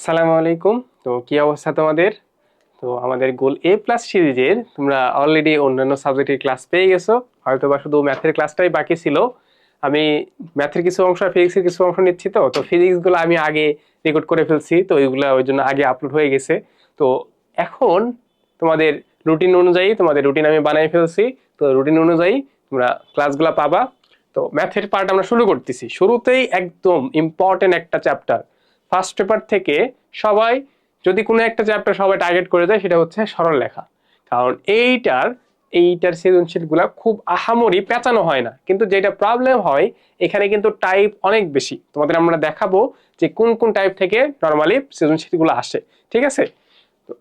আসসালামু আলাইকুম। তো কি অবস্থা তোমাদের? তো আমাদের গোল এ প্লাস সিরিজের তোমরা অলরেডি অন্যান্য সাবজেক্টের ক্লাস পেয়ে গেছো, হয়তো বা শুধু ম্যাথের ক্লাসটাই বাকি ছিল। আমি ম্যাথের কিছু অংশ আর ফিজিক্সের কিছু অংশ নিচ্ছি। তো ফিজিক্স গুলো আমি আগে রেকর্ড করে ফেলছি, তো ওইগুলা ওই জন্য আগে আপলোড হয়ে গেছে। তো এখন তোমাদের রুটিন আমি বানিয়ে ফেলছি। তো রুটিন অনুযায়ী তোমরা ক্লাসগুলো পাবা। তো ম্যাথের পার্ট আমরা শুরু করতেছি। শুরুতেই একদম ইম্পর্টেন্ট একটা চ্যাপ্টার, ফার্স্ট পেপার থেকে সবাই যদি কোনো একটা চ্যাপ্টার সবাই টার্গেট করে যায়, সেটা হচ্ছে সরলরেখা। কারণ এইটার সৃজনশীলগুলা খুব আহামরি পেঁচানো হয় না, কিন্তু যেটা প্রবলেম হয় এখানে কিন্তু টাইপ অনেক বেশি। তোমাদের আমরা দেখাবো যে কোন কোন টাইপ থেকে নর্মালি সৃজনশীলগুলো আসে। ঠিক আছে? তো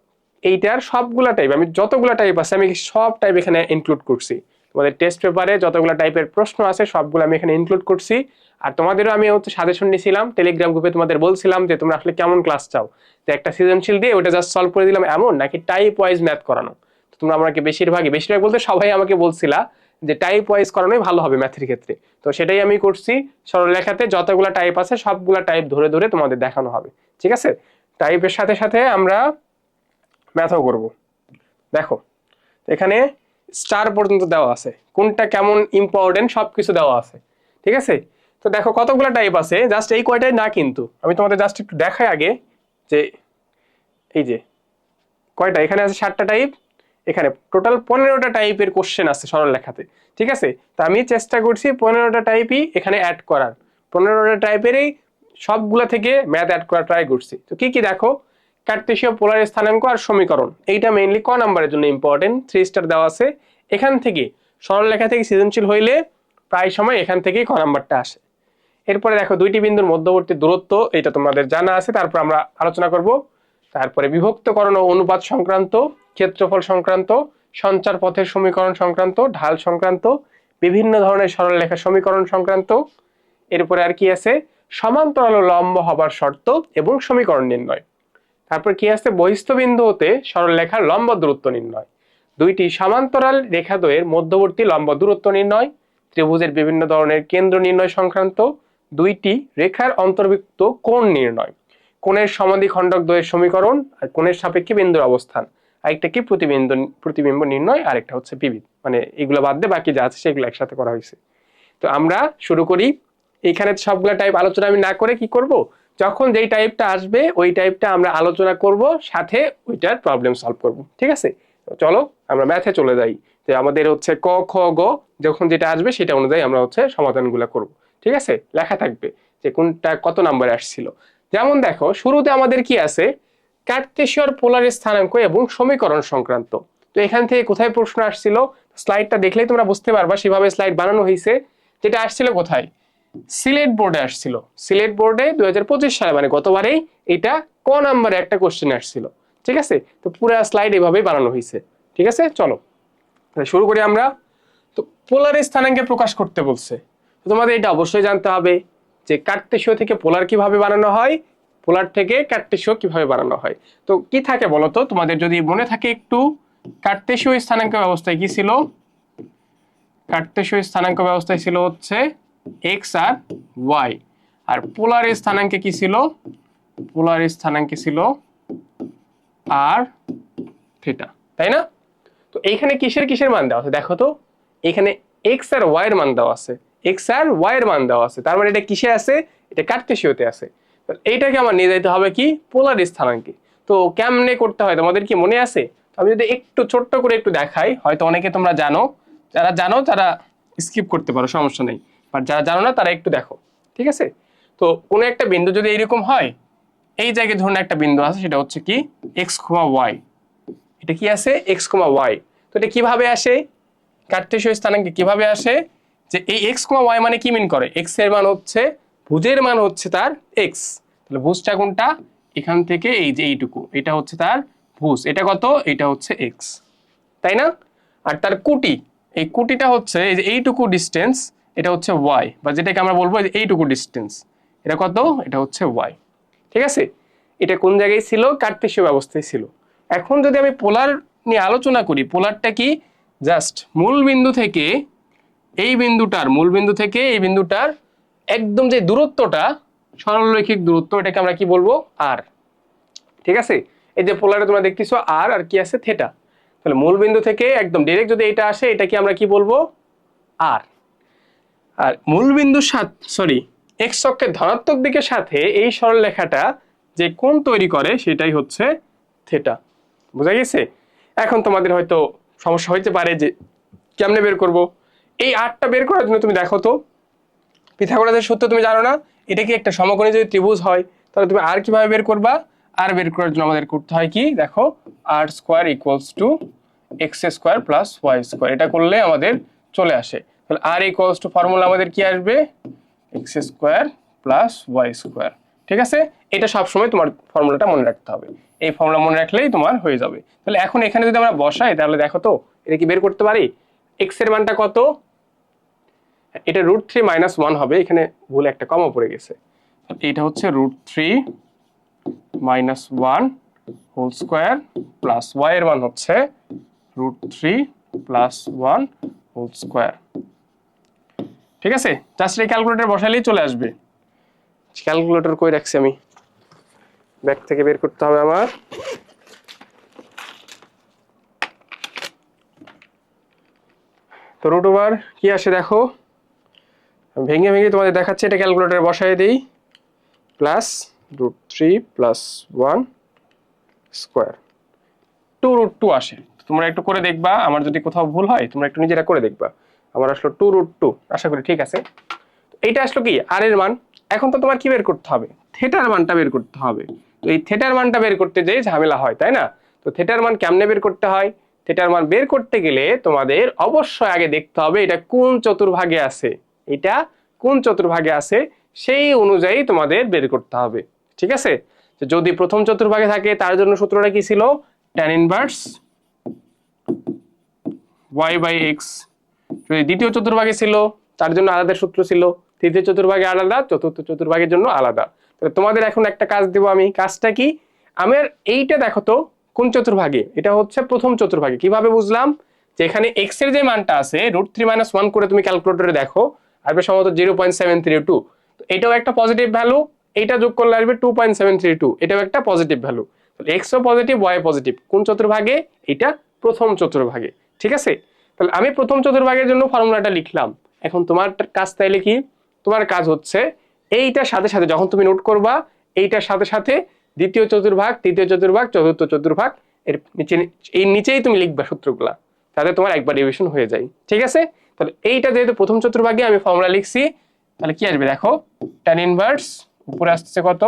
এইটার সবগুলা টাইপ, আমি যতগুলা টাইপ আছে আমি সব টাইপ এখানে ইনক্লুড করছি। তোমাদের টেস্ট পেপারে যতগুলো টাইপের প্রশ্ন আছে সবগুলো আমি এখানে ইনক্লুড করছি। আর তোমাদেরও আমি সাজেশন নিয়েছিলাম, টেলিগ্রাম গ্রুপে তোমাদের বলছিলাম যে তোমরা আসলে কেমন ক্লাস চাও, যে একটা সৃজনশীল দিয়ে ওটা জাস্ট সলভ করে দিলাম এমন, নাকি টাইপ ওয়াইজ ম্যাথ করানো। তো তোমরা আমাকে বেশিরভাগ বলতে সবাই আমাকে বলছিলা যে টাইপ ওয়াইজ করানোই ভালো হবে ম্যাথের ক্ষেত্রে। তো সেটাই আমি করছি। সরলরেখাতে যতগুলা টাইপ আছে সবগুলা টাইপ ধরে ধরে তোমাদের দেখানো হবে। ঠিক আছে? টাইপের সাথে সাথে আমরা ম্যাথও করব। দেখো এখানে স্টার পর্যন্ত দেওয়া আছে, কোনটা কেমন ইম্পর্টেন্ট সবকিছু দেওয়া আছে। ঠিক আছে? তো দেখো কতগুলো টাইপ আছে, জাস্ট এই কয়টাই না, কিন্তু আমি তোমাদের জাস্ট একটু দেখাই আগে যে এই যে কয়টা এখানে আছে, 7টা টাইপ। এখানে টোটাল 15টা টাইপের কোশ্চেন আছে সরল লেখাতে। ঠিক আছে? তো আমি চেষ্টা করছি 15টা টাইপই এখানে অ্যাড করার, 15টা টাইপেরই সবগুলা থেকে ম্যাথ অ্যাড করার ট্রাই করছি। তো কি কি দেখো, কার্টেসীয় পোলার স্থানাঙ্ক আর সমীকরণ, এইটা মেইনলি ক নাম্বারের জন্য ইম্পর্টেন্ট, 3 স্টার দেওয়া আছে। এখান থেকে সরল লেখা থেকে সৃজনশীল হইলে প্রায় সময় এখান থেকেই ক নাম্বারটা আসে। এরপরে দেখো দুইটি বিন্দুর মধ্যবর্তী দূরত্ব, এটা তোমাদের জানা আছে, তারপর আমরা আলোচনা করব। তারপরে বিভক্তকরণ ও অনুপাত সংক্রান্ত, ক্ষেত্রফল সংক্রান্ত, সঞ্চার পথের সমীকরণ সংক্রান্ত, ঢাল সংক্রান্ত, বিভিন্ন ধরনের সরলরেখা সমীকরণ সংক্রান্ত। এরপরে আর কি আছে, সমান্তরাল ও লম্ব হবার শর্ত এবং সমীকরণ নির্ণয়। তারপর কি আছে, বহিস্থ বিন্দু হতে সরলরেখার লম্ব দূরত্ব নির্ণয়, দুইটি সমান্তরাল রেখাদ্বয়ের মধ্যবর্তী লম্ব দূরত্ব নির্ণয়, ত্রিভুজের বিভিন্ন ধরনের কেন্দ্র নির্ণয় সংক্রান্ত, দুইটি রেখার অন্তর্ভুক্ত কোণ নির্ণয়, কোণের সমাদ্বিখণ্ডক দ্বয়ের সমীকরণ আর কোণের সাপেক্ষে বিন্দুর অবস্থান, আরেকটা কি প্রতিবিম্ব নির্ণয়, আরেকটা হচ্ছে বিবিধ। মানে এগুলো বাদ দিয়ে বাকি যা আছে সেগুলো একসাথে করা হয়েছে। তো আমরা শুরু করি। এখানে সবগুলা টাইপ আলোচনা আমি না করে কি করব, যখন যেই টাইপটা আসবে ওই টাইপটা আমরা আলোচনা করব, সাথে ওইটার প্রবলেম সলভ করব। ঠিক আছে? তো চলো আমরা ম্যাথে চলে যাই। যে আমাদের হচ্ছে ক খ গ, যখন যেটা আসবে সেটা অনুযায়ী আমরা হচ্ছে সমাধানগুলো করব। ঠিক আছে? লেখা থাকবে যে কোনটা কত নাম্বারে আসছিল। যেমন দেখো শুরুতে আমাদের কি আছে, কার্টেসীয় পোলার স্থানাঙ্ক এবং সমীকরণ সংক্রান্ত। তো এখান থেকে কোথায় প্রশ্ন আসছিল, স্লাইডটা দেখলেই তোমরা বুঝতে পারবা, সেভাবে স্লাইড বানানো হয়েছে। যেটা আসছিল কোথায়, সিলেট বোর্ডে আসছিল। সিলেট বোর্ডে 2025 সালে, মানে গতবারেই এটা ক নাম্বারে একটা কোশ্চেন আসছিল। ঠিক আছে? তো পুরো স্লাইড এভাবেই বানানো হয়েছে। ঠিক আছে? চলো শুরু করি আমরা। তো পোলার স্থানাঙ্কে প্রকাশ করতে বলছে, তো তোমাদের এটা অবশ্যই জানতে হবে যে কার্টেসীয় থেকে পোলার কিভাবে বানানো হয়, পোলার থেকে কার্টেসীয় কিভাবে বানানো হয়। তো কি থাকে বলতো, তোমাদের যদি মনে থাকে একটু, কার্টেসীয় স্থানাঙ্ক ব্যবস্থায় কি ছিল, কার্টেসীয় স্থানাঙ্ক ব্যবস্থায় ছিল হচ্ছে এক্স আর ওয়াই, আর পোলার স্থানাঙ্কে কি ছিল, পোলার স্থানাঙ্কে ছিল আর থিটা, তাই না? তো এইখানে কিসের কিসের মান দেওয়া আছে দেখো তো, এখানে এক্স আর ওয়াই এর মান দেওয়া আছে, এক্স আর ওয়াই এর মান দেওয়া আছে, তার মানে এটা কিসে আছে, এটা কার্টেসীয়তে আছে। এইটাকে আমার নিয়ে যেতে হবে কি, পোলার স্থানাঙ্কে। তো কেমনে করতে হয় তোমাদের কি মনে আছে? আমি যদি একটু ছোট্ট করে একটু দেখাই, হয়তো অনেকে তোমরা জানো, যারা জানো তারা স্কিপ করতে পারো, সমস্যা নেই, বাট যারা জানো না তারা একটু দেখো। ঠিক আছে? তো কোনো একটা বিন্দু যদি এইরকম হয়, এই জায়গায় ধরুন একটা বিন্দু আছে, সেটা হচ্ছে কি এক্স কমা ওয়াই, এটা কি আছে এক্স কমা ওয়াই। তো এটা কিভাবে আসে, কার্টেসীয় স্থানাঙ্কে কিভাবে আসে, যে এই এক্স কমা ওয়াই মানে কি মিন করে, এক্স এর মান হচ্ছে, ভুজের মান হচ্ছে তার এক্স, তাহলে ভুজটা কোনটা, এখান থেকে এই যে এইটুকু, এটা হচ্ছে তার ভুজ, এটা কত, এটা হচ্ছে এক্স, তাই না? আর তার কুটি, এই কুটিটা হচ্ছে এই যে এইটুকু ডিস্টেন্স, এটা হচ্ছে ওয়াই, বা যেটাকে আমরা বলবো এইটুকু ডিস্টেন্স, এটা কত, এটা হচ্ছে ওয়াই। ঠিক আছে? এটা কোন জায়গায় ছিল, কার্টেসীয় ব্যবস্থায় ছিল। এখন যদি আমি পোলার নিয়ে আলোচনা করি, পোলারটা কি, জাস্ট মূল বিন্দু থেকে এই বিন্দুটার একদম যে দূরত্বটা, সরলরৈখিক দূরত্ব, এটাকে আমরা কি বলবো, আর। ঠিক আছে, এই যে পোলারে তোমরা দেখতেছো আর কি আছে থিটা। তাহলে মূল বিন্দু থেকে একদম ডাইরেক্ট যদি এটা আসে, এটা কি আমরা কি বলবো আর। আর মূল বিন্দুর সাথে এক্স অক্ষের ধনাত্মক দিকের সাথে এই সরলরেখাটা যে কোণ তৈরি করে সেটাই হচ্ছে থিটা। বুঝা গেছে? এখন তোমাদের হয়তো সমস্যা হইতে পারে যে কেমনে বের করব। এই আরটা বের করার জন্য তুমি দেখো তো পিথাগোরাসের সূত্র তুমি জানো না? এটা কি একটা সমকোণী যদি ত্রিভুজ হয় তাহলে তুমি আর কিভাবে বের করবা? আর বের করার জন্য আমাদের করতে হয় কি, দেখো r square equals to x square plus y square. এটা করলে আমাদের চলে আসে। তাহলে আর ইকুয়ালস টু ফর্মুলা আমাদের কি আসবে, x square plus y square. ঠিক আছে, এটা সবসময় তোমার ফর্মুলাটা মনে রাখতে হবে। এই ফর্মুলা মনে রাখলেই তোমার হয়ে যাবে। তাহলে এখন এখানে যদি আমরা বসাই তাহলে দেখো তো এটা কি বের করতে পারি? এক্স এর মানটা কত? এটা √3 - 1 হবে, এখানে ভুল একটা কমা পড়ে গেছে। এটা হচ্ছে √3 - 1 হোল স্কোয়ার প্লাস ওয়াই এর মান হচ্ছে √3 + 1 হোল স্কোয়ার। ঠিক আছে, জাস্ট এই ক্যালকুলেটর বসালেই চলে আসবে। ক্যালকুলেটর কই রাখছি আমি, ব্যাগ থেকে বের করতে হবে আমার। তো √ওভার কি আসে দেখো, ভেঙে ভেঙে তোমাদের দেখাচ্ছে, এটা ক্যালকুলেটরে বসায় দেই, প্লাস √3 + 1 স্কোয়ার 2√2 আসে। তোমরা একটু করে দেখবা, আমার যদি কোথাও ভুল হয় তোমরা একটু নিজেরা করে দেখবা। আমার আসলো 2√2, আশা করি ঠিক আছে। এইটা আসলো কি আর এর মান। এখন তো তোমার কি বের করতে হবে, থিটার মানটা বের করতে হবে। তো এই থিটার মানটা বের করতে যেই ঝামেলা হয়, তাই না? তো থিটার মান কেমনে বের করতে হয়? থিটার মান বের করতে গেলে তোমাদের অবশ্যই আগে দেখতে হবে এটা কোন চতুর্ভাগে আছে, এটা কোন চতুর্ভাগে আছে সেই অনুযায়ী তোমাদের বের করতে হবে। ঠিক আছে, যদি প্রথম চতুর্ভাগে থাকে তার জন্য সূত্রটা কি ছিল, tan ইনভার্স y/x। যদি দ্বিতীয় চতুর্ভাগে ছিল তার জন্য আলাদা সূত্র ছিল, তৃতীয় চতুর্ভাগে আলাদা, চতুর্থ চতুর্ভাগের জন্য আলাদা। তাহলে তোমাদের এখন একটা কাজ দেব আমি, কাজটা কি, আমার এইটা দেখো তো কোন চতুর্ভাগে, এটা হচ্ছে প্রথম চতুর্ভাগে। কিভাবে বুঝলাম, যে এখানে x এর যে মানটা আছে √3 - 1 করে তুমি ক্যালকুলেটরে দেখো আসবে সম্ভবত 0.732। তো এটাও একটা পজিটিভ ভ্যালু, এইটা যোগ করলে আসবে 2.732, এটাও একটা পজিটিভ ভ্যালু। তাহলে x ও পজিটিভ y পজিটিভ, কোন চতুর্ভাগে, এটা প্রথম চতুর্ভাগে। ঠিক আছে, তাহলে আমি প্রথম চতুর্ভাগের জন্য ফর্মুলাটা লিখলাম। এখন তোমার কাজ তাইলে কি, তোমার কাজ হচ্ছে এইটার সাথে সাথে যখন তুমি নোট করবা, এইটার সাথে সাথে দ্বিতীয় চতুর্ভাগ, তৃতীয় চতুর্ভাগ, চতুর্থ চতুর্ভাগ এর নিচে, এই নিচেই তুমি লিখবা সূত্রগুলা, তাতে তোমার একবার রিভিশন হয়ে যায়। ঠিক আছে, তাহলে এইটা যেহেতু প্রথম চতুর্ভাগে আমি ফর্মুলা লিখছি, তাহলে কি আসবে দেখো, tan ইনভার্স উপরে আসছে কত,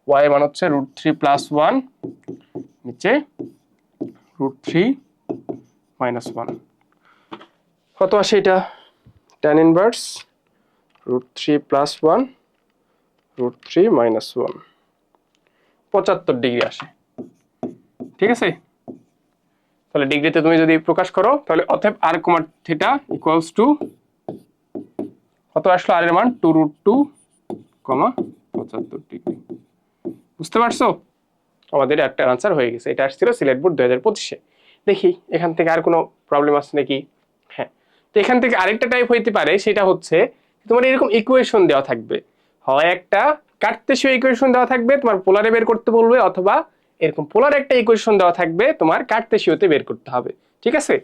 y মান হচ্ছে √3 + 1, নিচে √3 - 1 কত আসে এটা, tan ইনভার্স √3 + 1 √3 - 1 75 ডিগ্রি আসে। ঠিক আছে, তাহলে ডিগ্রিতে তুমি যদি প্রকাশ করো তাহলে অতএব r, থিটা ইকুয়ালস টু কত আসলো, আর এর মান 2√2, 75 ডিগ্রি। বুঝতে পারছো? আমাদের একটা আনসার হয়ে গেছে। এটা আসছিল সিলেট বোর্ড 2025-এ। দেখি এখান থেকে আর কোনো প্রবলেম আসছে নাকি। হ্যাঁ, তো এখান থেকে আরেকটা টাইপ হইতে পারে, সেটা হচ্ছে তোমার এরকম ইকুয়েশন দেওয়া থাকবে, হয় একটা কার্তেশীয় ইকুয়েশন দেওয়া থাকবে তোমার পোলারে বের করতে বলবে, অথবা এরকম পোলার একটা ইকুয়েশন দেওয়া থাকবে তোমার কার্তেশীয়তে বের করতে হবে। ঠিক আছে,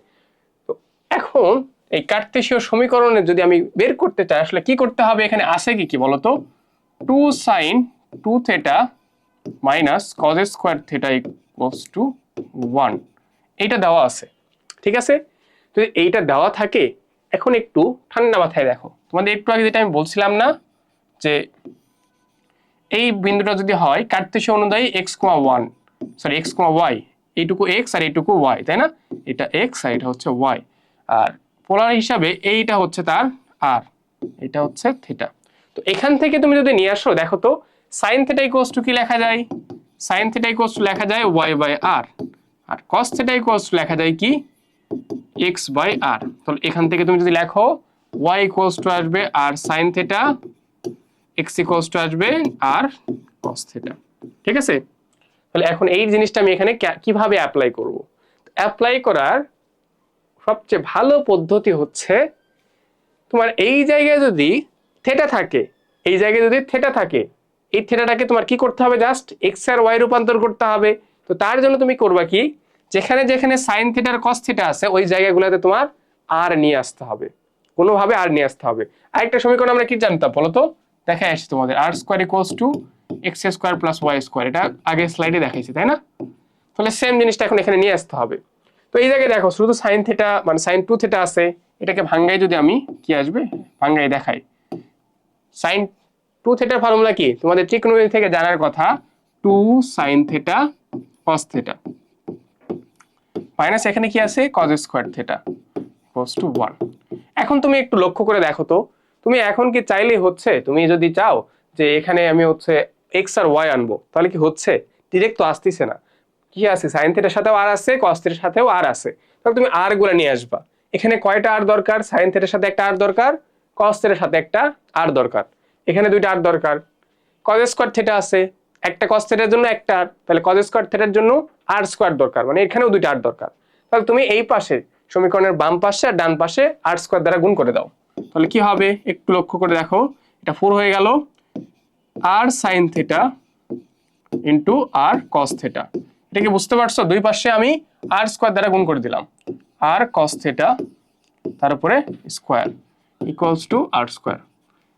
তো এখন এই কার্তেশীয় সমীকরণে যদি আমি বের করতে চাই আসলে কি করতে হবে, এখানে আসে কি কি বলতো, 2 sin 2 theta minus cos square theta equals to 1, এইটা দেওয়া আছে। ঠিক আছে, তো এইটা দেওয়া থাকে, এখন একটু ঠান্ডা মাথায় দেখো, তোমাদের একটু আগে যেটা আমি বলছিলাম না, যে এই বিন্দুটা যদি হয় কার্তেশীয় অনুযায়ী x,1 x,y, এইটুকু x আর এইটুকু y, তাই না? এটা x আর এটা হচ্ছে y, আর পোলার হিসাবে এইটা হচ্ছে তার r, এটা হচ্ছে থিটা। তো এখান থেকে তুমি যদি নিয়ে আসো দেখো তো sin থিটা ইকুয়ালস টু কি লেখা যায়, sin থিটা ইকুয়ালস টু লেখা যায় y/r, আর cos থিটা ইকুয়ালস টু লেখা যায় কি x/r। তাহলে এখান থেকে তুমি যদি লেখো y ইকুয়ালস টু আসবে r sin theta, x equals to আসবে r cos থিটা। ঠিক আছে, তাহলে এখন এই জিনিসটা আমি এখানে কিভাবে অ্যাপ্লাই করব, অ্যাপ্লাই করার সবচেয়ে ভালো পদ্ধতি হচ্ছে তোমার এই জায়গায় যদি থিটা থাকে, এই জায়গায় যদি থিটা থাকে, এই থিটাটাকে তোমার কি করতে হবে, জাস্ট এক্স আর ওয়াই রূপান্তর করতে হবে। তো তার জন্য তুমি করবা কি, যেখানে যেখানে সাইন থিটার কস থিটা আছে ওই জায়গাগুলোতে তোমার আর নিয়ে আসতে হবে, কোনোভাবে আর নিয়ে আসতে হবে। আরেকটা সমীকরণ আমরা কি জানতাম বলো তো, দেখাই আসছি তোমাদের, r square equals to x square plus y square, এটা আগের স্লাইডে দেখাইছি তাই না? তাহলে সেম জিনিসটা এখন এখানে নিয়ে আসতে হবে। তো এই জায়গায় দেখো শুধু সাইন থিটা মানে সাইন টু থিটা আছে, এটাকে ভাঙ্গাই যদি আমি কি আসবে ভাঙ্গাই দেখাই, সাইন টু থিটার ফর্মুলা কি তোমাদের ত্রিকোণমিতি থেকে জানার কথা, two sine theta cos theta minus এখানে কি আছে cos square theta equals to 1। এখন তুমি একটু লক্ষ্য করে দেখো তো, তুমি এখন কি চাইলেই হচ্ছে, তুমি যদি চাও যে এখানে আমি হচ্ছে এক্স আর ওয়াই আনবো তাহলে কি হচ্ছে, ডিরেক্ট তো আসতেছে না, কি আছে সাইন থিটার সাথেও আর আছে কস থিটার সাথেও আর আছে, তাহলে তুমি আর গুলা নিয়ে আসবা। এখানে কয়টা আর দরকার, সাইন থিটার সাথে একটা আর দরকার, কস থিটার সাথে একটা আর দরকার, এখানে দুইটা আর দরকার। কজ স্কোয়ার থিটা আছে, একটা কস থিটার জন্য একটা আর, তাহলে কজ স্কোয়ার থিটার জন্য আর স্কোয়ার দরকার, মানে এখানেও দুইটা আর দরকার। তাহলে তুমি এই পাশে সমীকরণের বাম পাশে আর ডান পাশে আর স্কোয়ার দ্বারা গুণ করে দাও, তাহলে কি হবে একটু লক্ষ্য করে দেখো, এটা 4 হয়ে গেল, আর সাইন থিটা ইন্টু আর কস থিটা, এটা কি বুঝতে পারছো, দুই পাশে আমি আর স্কোয়ার দ্বারা গুণ করে দিলাম, আর কস থিটা তারপরে square equals to r square.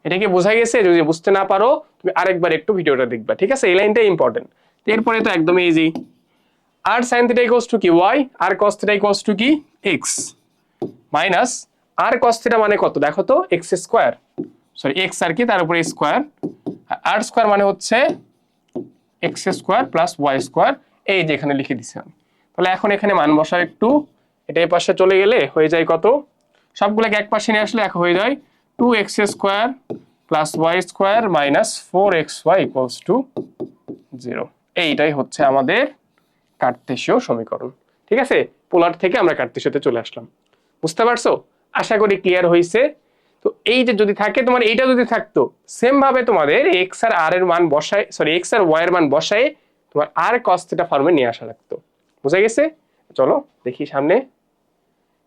এটা কি বোঝা গেছে? যদি বুঝতে না পারো তুমি আরেকবার একটু ভিডিওটা দেখবা, ঠিক আছে? এই লাইনটা ইম্পর্টেন্ট। এরপরে তো একদম easy, r sine theta equals to কি y, r cos theta equals to কি x, minus r cos theta মানে কত দেখো তো এক্স স্কোয়ার, সরি এক্স আর কি তার উপরে স্কোয়ার, আর স্কোয়ার মানে হচ্ছে x square plus y square, এই যে এখানে লিখে দিছি আমি। তাহলে এখন এখানে মান বসাও একটু, এটা এই পাশে চলে গেলে হয়ে যায় কত, সবগুলোকে এক পাশে নিয়ে আসলে এখন হয়ে যায় 2x square plus y square minus 4xy equals to 0। এইটাই হচ্ছে আমাদের কার্তেশীয় সমীকরণ, ঠিক আছে? পোলার থেকে আমরা কার্তেশীয়তে চলে আসলাম, বুঝতে পারছো? আশা করি ক্লিয়ার হয়েছে। তো এই যে যদি থাকে তোমার এইটা যদি থাকতো সেম ভাবে তোমাদের এক্স আর আর এর মান বসায়, সরি এক্স আর ওয়াই এর মান বসায় তোমার আর কস থিটা ফর্মে নিয়ে আসা লাগতো, বুঝা গেছে? চলো দেখি সামনে,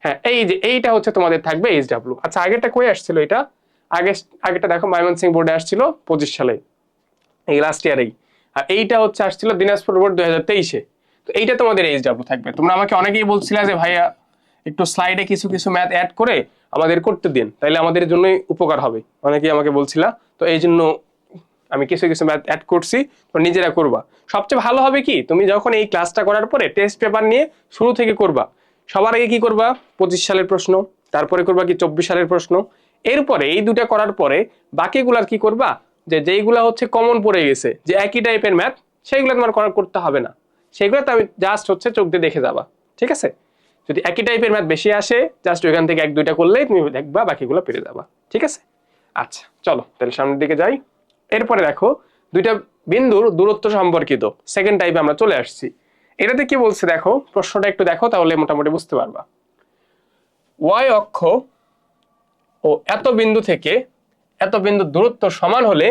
হ্যাঁ এই যে এইটা হচ্ছে তোমাদের থাকবে এইচ ডাব্লিউ। আচ্ছা আগেরটা কই আসছিল, এটা আগেরটা দেখো ময়মনসিং বোর্ডে আসছিল 25 সালে, এই লাস্ট ইয়ারেই, আর এইটা হচ্ছে আসছিল দিনাজপুর বোর্ড 2023-এ। তো এইটা তোমাদের এইচ ডাব্লিউ থাকবে। তোমরা আমাকে অনেকেই বলছিলা যে ভাইয়া একটু স্লাইডে কিছু কিছু ম্যাথ অ্যাড করে আমাদের করতে দিন, তাইলে আমাদের জন্যই উপকার হবে, অনেকেই আমাকে বলছিলা। তো এই জন্য আমি কিছু কিছু ম্যাথ অ্যাড করছি, তোমরা নিজেরা করবা। সবচেয়ে ভালো হবে কি, তুমি যখন এই ক্লাসটা করার পরে টেস্ট পেপার নিয়ে শুরু থেকে করবা, সবার আগে কি করবা 25 সালের প্রশ্ন, তারপরে করবা কি 24 সালের প্রশ্ন, এরপরে এই দুটা করার পরে বাকিগুলার কি করবা, যে যেইগুলা হচ্ছে কমন পড়ে গেছে যে একই টাইপের ম্যাথ, সেইগুলো তোমার করতে হবে না, সেগুলো তো আমি জাস্ট হচ্ছে চোখ দিয়ে দেখে যাবা, ঠিক আছে? যদি একই টাইপের ম্যাথ বেশি আসে জাস্ট ওইখান থেকে এক দুইটা করলেই তুমি দেখবা বাকিগুলো পেরে যাবা, ঠিক আছে? আচ্ছা চলো তাহলে সামনের দিকে যাই। এরপরে দেখো দুইটা বিন্দুর দূরত্ব সম্পর্কিত সেকেন্ড টাইপে আমরা চলে আসছি। এটাতে কি বলছে দেখো, প্রশ্নটা একটু দেখো তাহলে মোটামুটি বুঝতে পারবা। ওয়াই অক্ষ ও এত বিন্দু থেকে এত বিন্দু দূরত্ব সমান হলে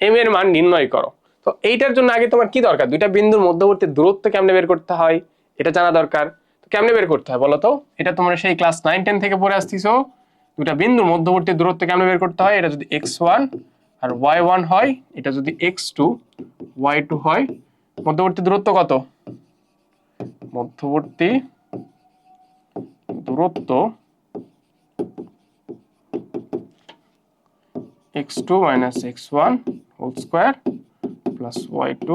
এম এর মান নির্ণয় করো। তো এইটার জন্য আগে তোমার কি দরকার, দুইটা বিন্দুর মধ্যবর্তী দূরত্ব কেমনে বের করতে হয় এটা জানা দরকার। তো কেমনে বের করতে হয় বলো তো, এটা তোমরা সেই ক্লাস 9-10 থেকে পড়ে আসতেছো। দুইটা বিন্দুর মধ্যবর্তী দূরত্ব কেমনে বের করতে হয়, এটা যদি x1 আর y1 হয়, এটা যদি x2 y2 হয়, মধ্যবর্তী দূরত্ব কত, মধ্যবর্তী দূরত্ব x2 minus x1 whole square plus y2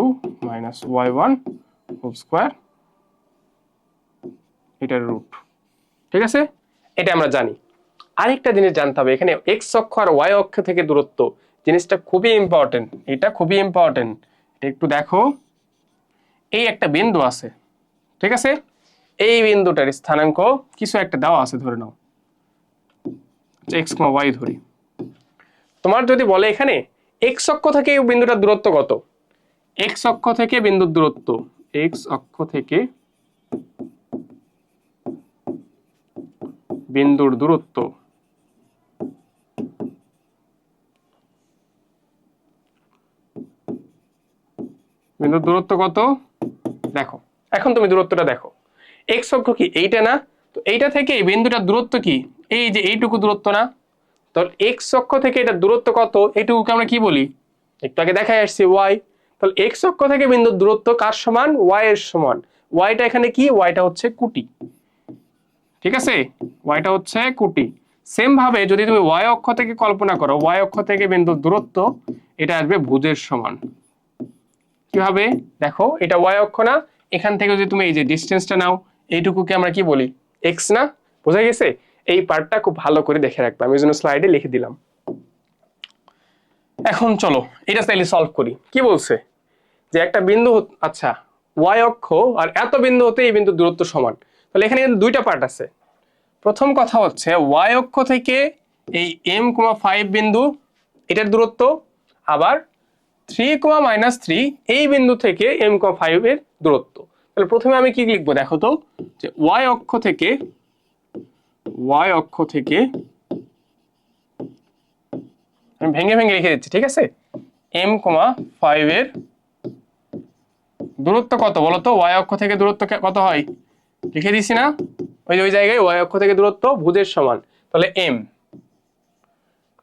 minus y1 whole square, এটার রুট, ঠিক আছে? এটা আমরা জানি। আরেকটা জিনিস জানতে হবে, এখানে x অক্ষ আর y অক্ষ থেকে দূরত্ব জিনিসটা খুবই ইম্পর্টেন্ট, এটা খুবই ইম্পর্টেন্ট। এটা একটু দেখো, এই একটা বিন্দু আছে, ঠিক আছে? এই বিন্দুটার স্থানাঙ্ক কিছু একটা দেওয়া আছে, ধরে নাও x, y ধরি। তোমার যদি বলে এখানে x অক্ষ থেকে এই বিন্দুটার দূরত্ব কত, x অক্ষ থেকে বিন্দুর দূরত্ব, x অক্ষ থেকে বিন্দুর দূরত্ব বিন্দুর দূরত্ব কত দেখো, এখন তুমি দূরত্বটা দেখো, x অক্ষ কি এইটা না, তো এইটা থেকে এই বিন্দুটার দূরত্ব কি, এই যে এইটুকু দূরত্ব না, তো x অক্ষ থেকে এটা দূরত্ব কত, এইটুকুকে আমরা কি বলি একটু আগে দেখাই আসছি ওয়াই। তাহলে এক্স অক্ষ থেকে বিন্দুর দূরত্ব কার সমান? ওয়াই এর সমান। ওয়াইটা এখানে কি? ওয়াইটা হচ্ছে কোটি, ঠিক আছে, ওয়াইটা হচ্ছে কোটি। সেম ভাবে যদি তুমি ওয়াই অক্ষ থেকে কল্পনা করো, ওয়াই অক্ষ থেকে বিন্দুর দূরত্ব, এটা আসবে ভুজের সমান। কিভাবে দেখো, এটা ওয়াই অক্ষ না, এখান থেকে যদি তুমি এই যে ডিসটেন্সটা নাও, এইটুকুকে আমরা কি বলি? এক্স না? বোঝা গেছে? এই পার্টটা খুব ভালো করে দেখে রাখবে, আমি এই জন্য স্লাইডে লিখে দিলাম। এখন চলো এটা তাইলে সলভ করি। কি বলছে যে একটা বিন্দু, আচ্ছা ওয়াই অক্ষ আর এত বিন্দু হতে এই বিন্দুর দূরত্ব সমান। তাহলে এখানে কিন্তু দুইটা পার্ট আছে। প্রথম কথা হচ্ছে ওয়াই অক্ষ থেকে এই m,5 বিন্দু এটার দূরত্ব, আবার 3,-3 এই বিন্দু থেকে m,5 এর দূরত্ব। তাহলে প্রথমে আমি কি লিখবো দেখো তো, যে ওয়াই অক্ষ থেকে আমি ভেঙে ভেঙে লিখে দিচ্ছি, ঠিক আছে। m,5 এর দূরত্ব কত বলতো? ওয়াই অক্ষ থেকে দূরত্ব কত হয়? লিখে দিছি না ওই জায়গায়, ওয়াই অক্ষ থেকে দূরত্ব ভুজের সমান। তাহলে m,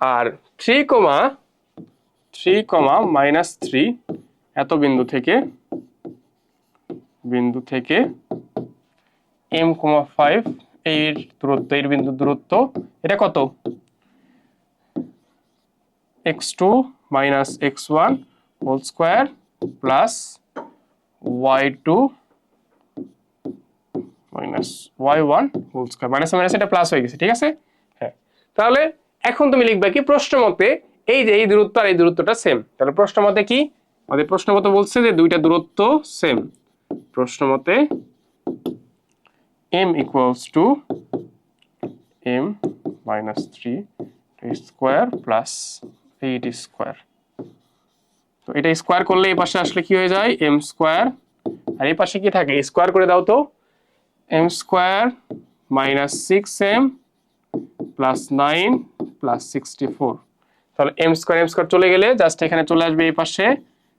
আর 3,-3 এত বিন্দু থেকে m,5 এর দূরত্ব, এর বিন্দুর দূরত্ব এটা কত? x2 - x1 whole square plus y2 - y1 whole square. Minus minus এটা প্লাস হয়ে গেছে, ঠিক আছে। হ্যাঁ, তাহলে এখন তুমি লিখবে কি প্রশ্ন মতে এই যে এই দূরত্ব আর এই দূরত্বটা সেম। তাহলে প্রশ্ন মতে কি? আমাদের প্রশ্ন মতে বলছে যে দুইটা দূরত্ব সেম। প্রশ্ন মতে m equals to m minus 3 square plus 8 square. তো এটা স্কয়ার করলে এই পাশে আসলে কি হয়ে যায়? m স্কয়ার, আর এই পাশে কি থাকে? স্কয়ার করে দাও তো, m square minus 6m plus 9 plus 64। তাহলে m স্কয়ার চলে গেলে জাস্ট এখানে চলে আসবে এই পাশে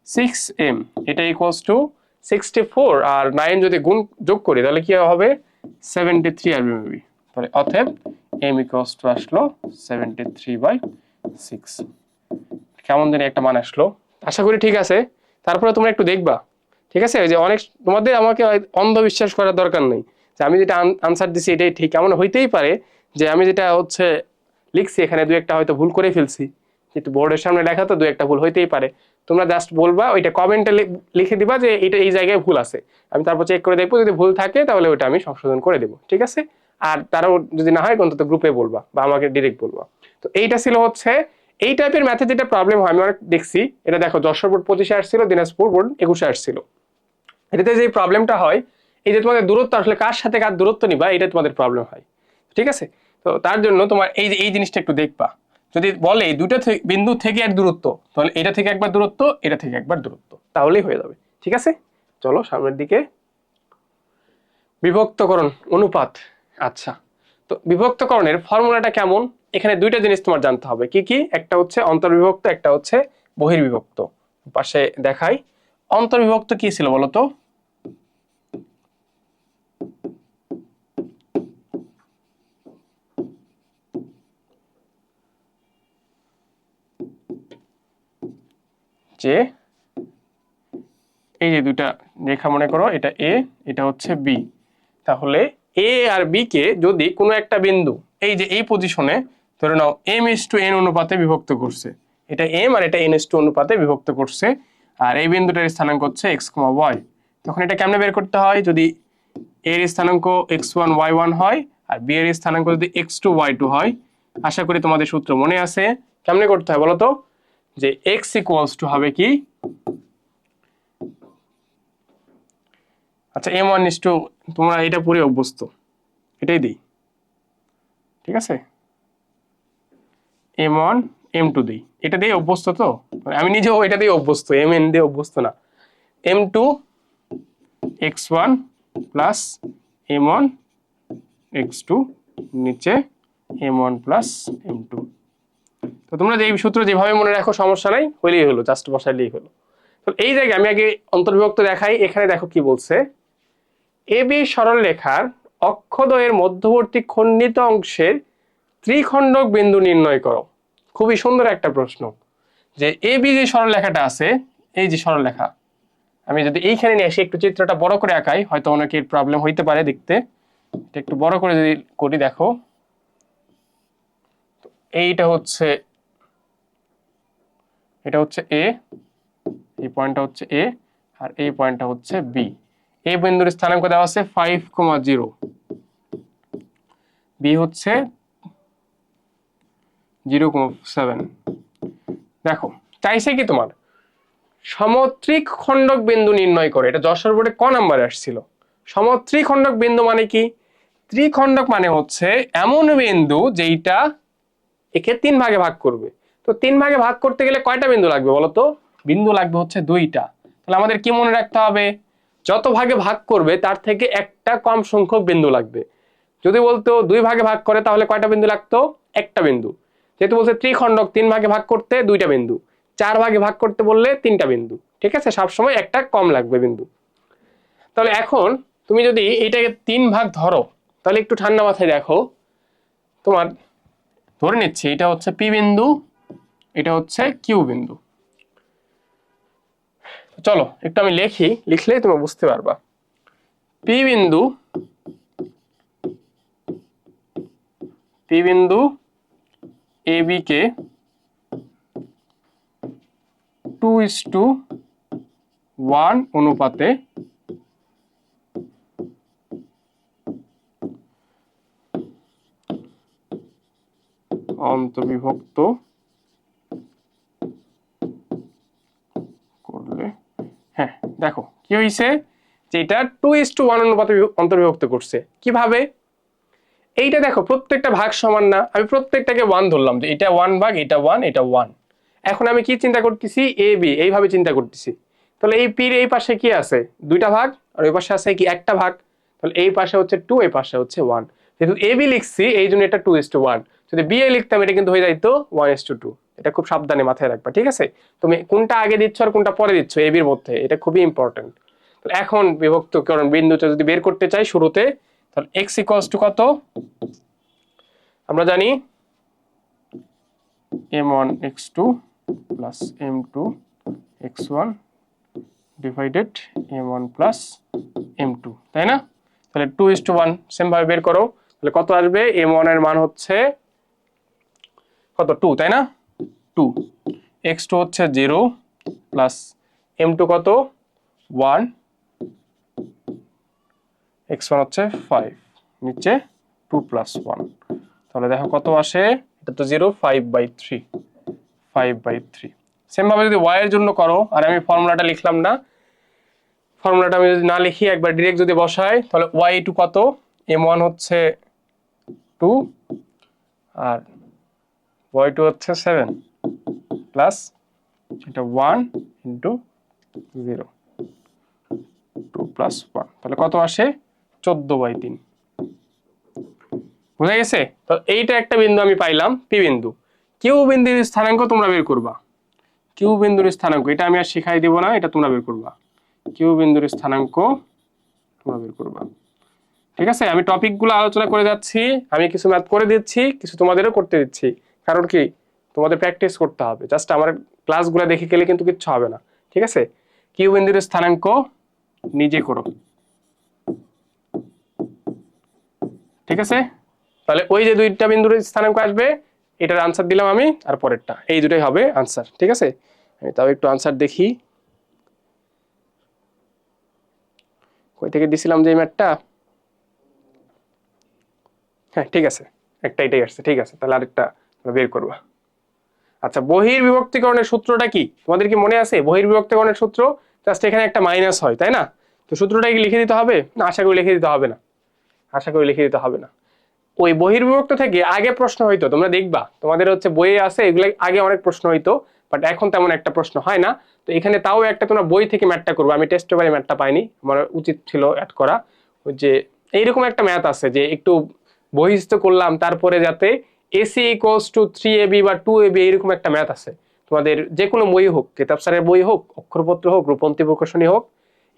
6m, এটা ইকুয়ালস টু 64, আর 9 যদি গুণ যোগ করি তাহলে কি হবে? 73 আসবে মেবি। তাহলে অতএব m ইকুয়ালস টু আসলো 73/6। কেমন জানি একটা মান আসলো, আশা করি ঠিক আছে। তারপরে তোমরা একটু দেখবা, ঠিক আছে, যে অনেক তোমাদের আমাকে অন্ধবিশ্বাস করার দরকার নেই যে আমি যেটা আনসার দিছি এটাই ঠিক। এমন হইতেই পারে যে আমি যেটা হচ্ছে লিখছি এখানে দু একটা হয়তো ভুল করে ফেলছি, কিন্তু বোর্ডের সামনে লেখা তো দু একটা ভুল হইতেই পারে। তোমরা জাস্ট বলবা, ওইটা কমেন্টে লিখে দিবা যে এটা এই জায়গায় ভুল আছে, আমি তারপর চেক করে দেখবো, যদি ভুল থাকে তাহলে ওইটা আমি সংশোধন করে দেবো, ঠিক আছে। আর তারাও যদি না হয় অন্তত গ্রুপে বলবা বা আমাকে ডিরেক্ট বলবা। তো এইটা ছিল হচ্ছে এই টাইপের ম্যাথে যেটা প্রবলেম হয় আমি অনেক দেখছি। এটা দেখো যশোর বোর্ড 25-এ আসছিল, দিনাজপুর বোর্ড 21-এ আসছিল। এটাতে যে প্রবলেমটা হয়, এই যে তোমাদের দূরত্ব আসলে কার সাথে কার দূরত্ব নিবা, এটা তোমাদের প্রবলেম হয়, ঠিক আছে। তো তার জন্য তোমার এই জিনিসটা একটু দেখবা। যদি বলে দুটো বিন্দু থেকে এক দূরত্ব, তাহলে এটা থেকে একবার দূরত্ব, এটা থেকে একবার দূরত্ব, তাহলেই হয়ে যাবে, ঠিক আছে। চলো সামনের দিকে। বিভক্তকরণ অনুপাত। আচ্ছা, তো বিভক্তকরণের ফর্মুলাটা কেমন? এখানে দুইটা জিনিস তোমার জানতে হবে। কি কি? একটা হচ্ছে অন্তর্বিভক্ত, একটা হচ্ছে বহির্বিভক্ত। পাশে দেখাই। অন্তর্বিভক্ত কি ছিল বলতো? যে এই যে দুটা রেখা মনে করো, এটা এ, এটা হচ্ছে বি। তাহলে এ আর বি কে যদি কোনো একটা বিন্দু এই যে এই পজিশনে ধরে নাও m:n অনুপাতে বিভক্ত করছে, এটা m আর এটা n:2 অনুপাতে বিভক্ত করছে, আর এই বিন্দুটার স্থানাঙ্ক হচ্ছে x, y, তখন এটা কেমনে বের করতে হয়? যদি a এর স্থানাঙ্ক x1 y1 হয় আর b এর স্থানাঙ্ক যদি x2 y2 হয়, আশা করি তোমাদের সূত্র মনে আছে। কেমনে করতে হয় বলো তো? যে x ইকুয়ালস টু হবে কি, আচ্ছা m1:2, তোমরা এটা পুরো অভ্যস্ত, এটাই দিই, ঠিক আছে। m1 m2 দিই, এটা দিয়ে অভ্যস্ত তো, আমি নিজেও এটা দিয়ে অভ্যস্ত, mn দিয়ে অভ্যস্ত না। m2 x1 plus m1 x2 নিচে m1 প্লাস m2। তো তোমরা যে সূত্র যেভাবে মনে রাখো সমস্যা নাই, হইলেই হলো, জাস্ট বসাইলেই হলো। তো এই জায়গায় আমি আগে অন্তর্বিভক্ত দেখাই। এখানে দেখো কি বলছে, AB সরল রেখার অক্ষদ্বয়ের মধ্যবর্তী খণ্ডিত অংশের ত্রিখণ্ডক বিন্দু নির্ণয় করো। খুবই সুন্দর একটা প্রশ্ন, যে এ বি যে সরলরেখাটা আছে, এই যে সরলরেখা, আমি যদি এইখানে নিয়ে আসি, একটু চিত্রটা বড় করে আঁকাই, হয়তো অনেকের প্রবলেম হইতে পারে দেখতে, এটা একটু বড় করে যদি করি, দেখো এইটা হচ্ছে, এটা হচ্ছে এ, এই পয়েন্টটা হচ্ছে এ, আর এই পয়েন্টটা হচ্ছে বি। এ বিন্দুর স্থানাঙ্ক দেওয়া আছে 5,0, বি হচ্ছে 0,7। দেখো চাইছে কি তোমার সমত্রিখণ্ডক বিন্দু নির্ণয় করে, এটা যশোর বোর্ডে ক নাম্বারে আসছিল। সমত্রিখণ্ডক বিন্দু মানে কি? ত্রিখণ্ডক মানে হচ্ছে এমন বিন্দু যেইটা একে 3 ভাগে ভাগ করবে। তো 3 ভাগে ভাগ করতে গেলে কয়টা বিন্দু লাগবে বলো তো? বিন্দু লাগবে হচ্ছে 2টা। তাহলে আমাদের কি মনে রাখতে হবে? যত ভাগে ভাগ করবে তার থেকে একটা কম সংখ্যক বিন্দু লাগবে। যদি বলতো 2 ভাগে ভাগ করে তাহলে কয়টা বিন্দু লাগতো? একটা বিন্দু। যেহেতু বলছে ত্রিখণ্ডক 3 ভাগে ভাগ করতে 2টা বিন্দু, 4 ভাগে ভাগ করতে বললে 3টা বিন্দু। ঠিক আছে, সবসময় একটা কম লাগবে বিন্দু। তাহলে এখন তুমি যদি এটাকে 3 ভাগ ধরো, তাহলে একটু ঠান্ডা মাথায় দেখো, তোমার ধরে নিচ্ছি এটা হচ্ছে পি বিন্দু, এটা হচ্ছে কিউ বিন্দু। চলো একটু আমি লিখি, লিখলেই তুমি বুঝতে পারবা। পি বিন্দু, পি বিন্দু এ বি কে 2:1 অনুপাতে অন্তর্বিভক্ত করলে, হ্যাঁ দেখো কি হয়েছে, যে এটা 2:1 অনুপাতে অন্তর্বিভক্ত করছে। কিভাবে? এইটা দেখো প্রত্যেকটা ভাগ সমান না, আমি প্রত্যেকটাকে 1 ধরলাম, যে এটা 1 ভাগ, এটা 1, এটা 1। এখন আমি কি চিন্তা করতেছি? এ বি, এইভাবে চিন্তা করতেছি। তাহলে এই পির এই পাশে কি আছে? 2টা ভাগ, আর ওই পাশে আছে কি? একটা ভাগ। তাহলে এই পাশে হচ্ছে 2, এই পাশে হচ্ছে 1। যেহেতু এ বি লিখছি এই জন্য এটা 2:1। যদি বি এ লিখতাম এটা কিন্তু হয়ে যাইতো 1:2। এটা খুব সাবধানে মাথায় রাখবা, ঠিক আছে? তুমি কোনটা আগে দিচ্ছ আর কোনটা পরে দিচ্ছ এ বির মধ্যে, এটা খুবই ইম্পর্টেন্ট। এখন বিভক্তকরণ বিন্দুটা যদি বের করতে চাই শুরুতে, তাহলে x ইকুয়ালস টু কত? আমরা জানি m1 x2 plus m2 x1 divided m1 plus m2, তাই না? তাহলে 2:1 সেম ভাবে বের করো, তাহলে কত আসবে? m1 এর মান হচ্ছে কত? 2, তাই না? 2, x2 হচ্ছে 0 প্লাস m2 কত? 1, x1 হচ্ছে 5, নিচে 2 প্লাস 1। তাহলে দেখো কত আসে, এটা তো 0, 5/3, 5/3। সেম ভাবে যদি y এর জন্য করো, আর আমি ফর্মুলাটা লিখলাম না, ফর্মুলাটা আমি যদি না লিখি একবার ডাইরেক্ট যদি বসাই, তাহলে y2 কত? m1 হচ্ছে 2 আর y2 হচ্ছে 7 প্লাস এটা 1 ইন্টু 0, 2 প্লাস 1, তাহলে কত আসে? 14/3। বুঝা গেছে? তো এইটা একটা বিন্দু আমি পাইলাম, পি বিন্দু। কিউ বিন্দুর স্থানাঙ্ক তোমরা বের করবা। কিউ বিন্দুর স্থানাঙ্ক এটা আমি আর শিখাই দিব না, এটা তোমরা বের করবা। কিউ বিন্দুর স্থানাঙ্ক তোমরা বের করবা, ঠিক আছে? আমি টপিকগুলো আলোচনা করে যাচ্ছি, আমি কিছু ম্যাথ করে দিচ্ছি, কিছু তোমাদেরও করতে দিচ্ছি। কারণ কি, তোমাদের প্র্যাকটিস করতে হবে, জাস্ট আমার ক্লাসগুলো দেখে গেলে কিন্তু কিচ্ছু হবে না, ঠিক আছে? কিউ বিন্দুর স্থানাঙ্ক নিজে করো, ঠিক আছে? তাহলে ওই যে 2টা বিন্দুর স্থানাঙ্ক আসবে, এটার আনসার দিলাম আমি, আর পরেরটা, এই দুটোই হবে আনসার, ঠিক আছে? আমি তাও একটু আনসার দেখি, কই থেকে দিছিলাম যে ম্যাথটা। হ্যাঁ ঠিক আছে, একটা এটাই আসছে, ঠিক আছে? তাহলে আরেকটা বের করবা। আচ্ছা, বহির্বিভক্তিকরণের সূত্রটা কি তোমাদের কি মনে আছে? বহির্বিভক্তিকরণের সূত্র জাস্ট এখানে একটা মাইনাস হয়, তাই না? তো সূত্রটা কি লিখে দিতে হবে? না, আশা করি লিখে দিতে হবে না, আশা করি লিখে দিতে হবে না। ওই বহির্বিভক্ত থেকে আগে প্রশ্ন হইতো, তোমরা দেখবা তোমাদের হচ্ছে বইয়ে আছে, এগুলো আগে অনেক প্রশ্ন হইতো, বাট এখন তেমন একটা প্রশ্ন হয় না। তো এখানে তাও একটা তোমরা বই থেকে ম্যাথটা করবে, আমি টেস্ট পেপারে ম্যাথটা পাইনি, আমার উচিত ছিল অ্যাড করা। ওই যে এইরকম একটা ম্যাথ আছে যে একটু বহিস্থ করলাম, তারপরে যাতে এসি ইকুয়ালস টু 3ab বা 2ab, এইরকম একটা ম্যাথ আছে। তোমাদের যে কোনো বই হোক, কেতাব স্যারের বই হোক, অক্ষরপত্র হোক, রূপন্তী প্রকাশনী হোক,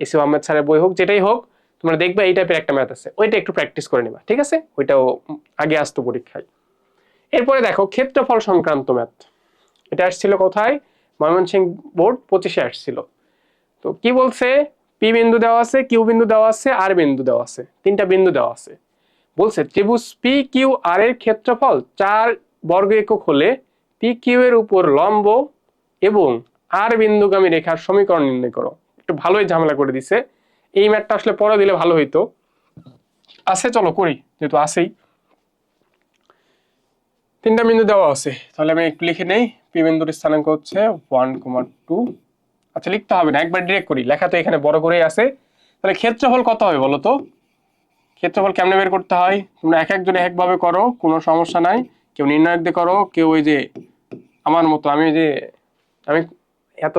এসি আহমেদ স্যারের বই হোক, যেটাই হোক, তোমরা দেখবে এই টাইপের একটা ম্যাথ আছে, ওইটা একটু প্র্যাকটিস করে নেবা, ঠিক আছে? ওইটাও আগে আসতো পরীক্ষায়। এরপরে দেখো ক্ষেত্রফল সংক্রান্ত ম্যাথ, এটা আসছিল কোথায়? ময়মনসিংহ বোর্ড 25-এ আসছিল। তো কি বলছে, পি বিন্দু দেওয়া আছে, কিউ বিন্দু দেওয়া আছে, আর বিন্দু দেওয়া আছে, 3টা বিন্দু দেওয়া আছে। বলছে ত্রিভুজ পি কিউ আর এর ক্ষেত্রফল 4 বর্গ একক হলে পি কিউ এর উপর লম্ব এবং আর বিন্দুগামী রেখার সমীকরণ নির্ণয় করো। একটু ভালোই ঝামেলা করে দিছে, এই ম্যাথটা আসলে পরে দিলে ভালো হইতো। আছে, চলো করি, যেহেতু আছেই। 3টা বিন্দু দেওয়া আছে, তাহলে আমি একটু লিখে নেই। পি বিন্দুর স্থানাঙ্ক হচ্ছে 1,2। আচ্ছা লিখতে হবে না, একবার ডিরেক্ট করি, লেখা তো এখানে বড় করেই আছে। তাহলে ক্ষেত্রফল কত হবে বলো তো? ক্ষেত্রফল কেমনে বের করতে হয় তোমরা এক একজন একভাবে করো, কোনো সমস্যা নাই। কেউ নির্ণায়ক দিয়ে করো, কেউ ওই যে আমার মতো, আমি এত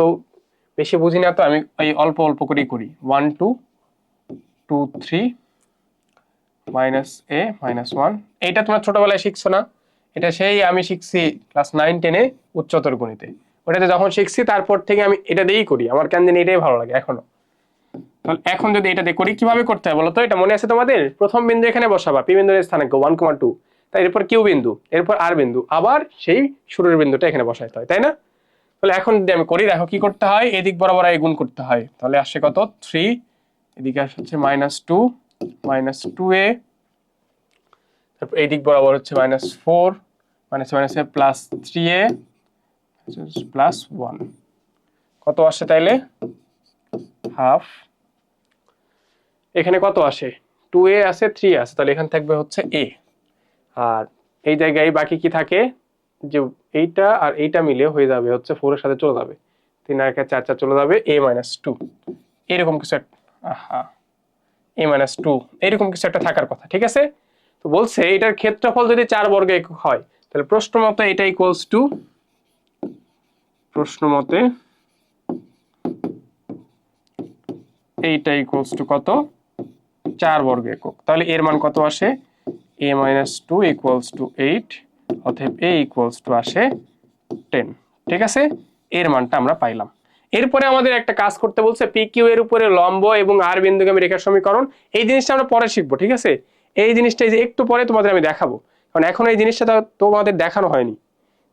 বেশি বুঝি না, তো আমি ওই অল্প অল্প করেই করি। 1 2 2 3 -a -1। এইটা তোমরা ছোটবেলায় শিখছো না? এটা সেই আমি শিখছি ক্লাস 9-10-এ উচ্চতর গণিতে। ওটাতে যখন শিখছি তারপর থেকে আমি এটা দিয়েই করি, আমার কেন জানি এটাই ভালো লাগে এখনো। তাহলে এখন যদি এটা দিয়ে করি, কিভাবে করতে হয় বলো তো? এটা মনে আছে তোমাদের? প্রথম বিন্দু এখানে বসাবা, পি বিন্দুর স্থানাঙ্ক 1,2, তাই এরপর কিউ বিন্দু, এরপর আর বিন্দু, আবার সেই শুরুর বিন্দুটা এখানে বসাইতে হয়, তাই না? তাহলে এখন যদি আমি করি, দেখো কি করতে হয়, এদিক বরাবর গুণ করতে হয়। তাহলে আসে কত? 3, এদিকে আসছে -2 -2a, তারপর এই দিক বরাবর হচ্ছে -4 -a +3a +1। কত আসে তাইলে? হাফ। এখানে কত আসে? 2a আছে, 3 আছে, তাহলে এখানে থাকবে হচ্ছে a। আর এই জায়গায় বাকি কি থাকে, যে এইটা আর এইটা মিলে হয়ে যাবে হচ্ছে 4 এর সাথে চলে যাবে, 3 আর 1 4 4 চলে যাবে a -2। এরকম কিছু একটা, a -2 এরকম কিছু একটা থাকার কথা, ঠিক আছে? তো বলছে এটার ক্ষেত্রফল যদি 4 বর্গ একক হয়, তাহলে প্রশ্ন মতে এটা ইকুয়ালস টু, এইটা ইকুয়ালস টু কত? 4 বর্গ একক। তাহলে এর মান কত আসে? a -2 ইকুয়ালস টু 8, অতএব a ইকুয়ালস টু আসে 10। ঠিক আছে, এর মানটা আমরা পাইলাম। এরপরে আমাদের একটা কাজ করতে বলছে, পি কিউ এর উপরে লম্ব এবং আর বিন্দুগামী রেখার সমীকরণ। এই জিনিসটা আমরা পরে শিখবো, ঠিক আছে? এই জিনিসটা যে একটু পরে তোমাদের আমি দেখাবো, কারণ এখন এই জিনিসটা তোমাদের দেখানো হয়নি।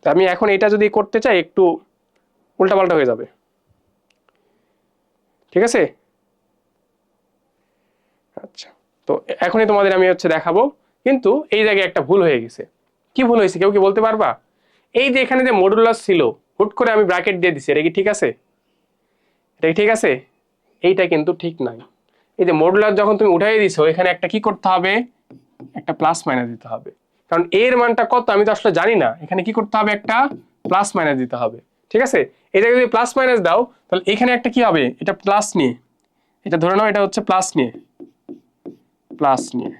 তো আমি এখন এটা যদি করতে চাই, একটু উল্টাপাল্টা হয়ে যাবে, ঠিক আছে? আচ্ছা, তো এখনই তোমাদের আমি হচ্ছে দেখাবো, কিন্তু এই জায়গায় একটা ভুল হয়ে গেছে। কি ভুল হয়েছে কেউ কি বলতে পারবা? এই যে এখানে যে মডুলাস ছিল, হুট করে আমি ব্র্যাকেট দিয়ে দিছি, এটা কি ঠিক আছে? এটা কি ঠিক আছে? এইটা কিন্তু ঠিক নাই। এই যে মডুলাস যখন তুমি উঠাই দিছো, এখানে একটা কি করতে হবে, একটা প্লাস মাইনাস দিতে হবে, কারণ এর মানটা কত আমি তো আসলে জানি না। এখানে কি করতে হবে, একটা প্লাস মাইনাস দিতে হবে, ঠিক আছে? এটা যদি প্লাস মাইনাস দাও, তাহলে এখানে একটা কি হবে, এটা প্লাস নিয়ে, এটা ধরে নাও এটা হচ্ছে প্লাস নিয়ে,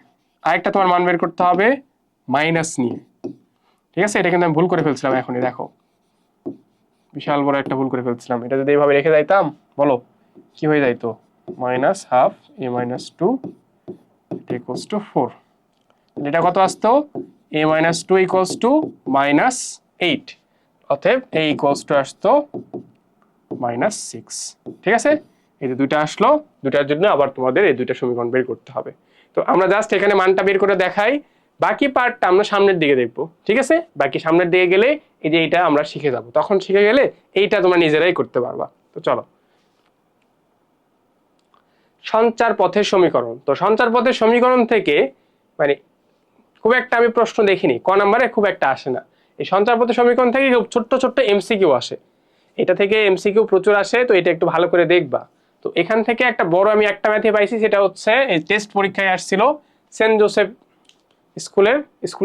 আরেকটা তোমার মান বের করতে হবে মাইনাস নিয়ে, ঠিক আছে? এটা কিন্তু আমি ভুল করে ফেলছিলাম, এখনই দেখো বিশাল বড় একটা ভুল করে ফেলছিলাম। এটা যদি এইভাবে রেখে যাইতাম, বলো কি হয়ে যাইতো? -12 a -2 ইকুয়ালস টু 4। এটা কত আসতো? a -2 ইকুয়ালস টু -8, অতএব a ইকুয়ালস টু আসতো -6। ঠিক আছে, এই যে দুইটা আসলো, দুইটার জন্য আবার তোমাদের এই দুইটা সমীকরণ বের করতে হবে। তো আমরা জাস্ট এখানে মানটা বের করে দেখাই, বাকি পার্টটা আমরা সামনের দিকে দেখবো, ঠিক আছে? বাকি সামনের দিকে গেলে এই যে এইটা আমরা শিখে যাব, তখন শিখে গেলে এইটা তোমরা নিজেরাই করতে পারবা। তো চলো, সঞ্চার পথের সমীকরণ। তো সঞ্চার পথের সমীকরণ থেকে মানে খুব একটা আমি প্রশ্ন দেখিনি, ক নাম্বারে খুব একটা আসে না। এই সঞ্চার পথের সমীকরণ থেকে ছোট্ট ছোট্ট এমসিকিউ আসে, এটা থেকে এমসিকিউ প্রচুর আসে, তো এটা একটু ভালো করে দেখবা। তো এখান থেকে একটা বড় আমি একটা ম্যাথে পাইছি, সেটা হচ্ছে এই টেস্ট পরীক্ষায় আসছিল, সেন্ট জোসেফ স্কুল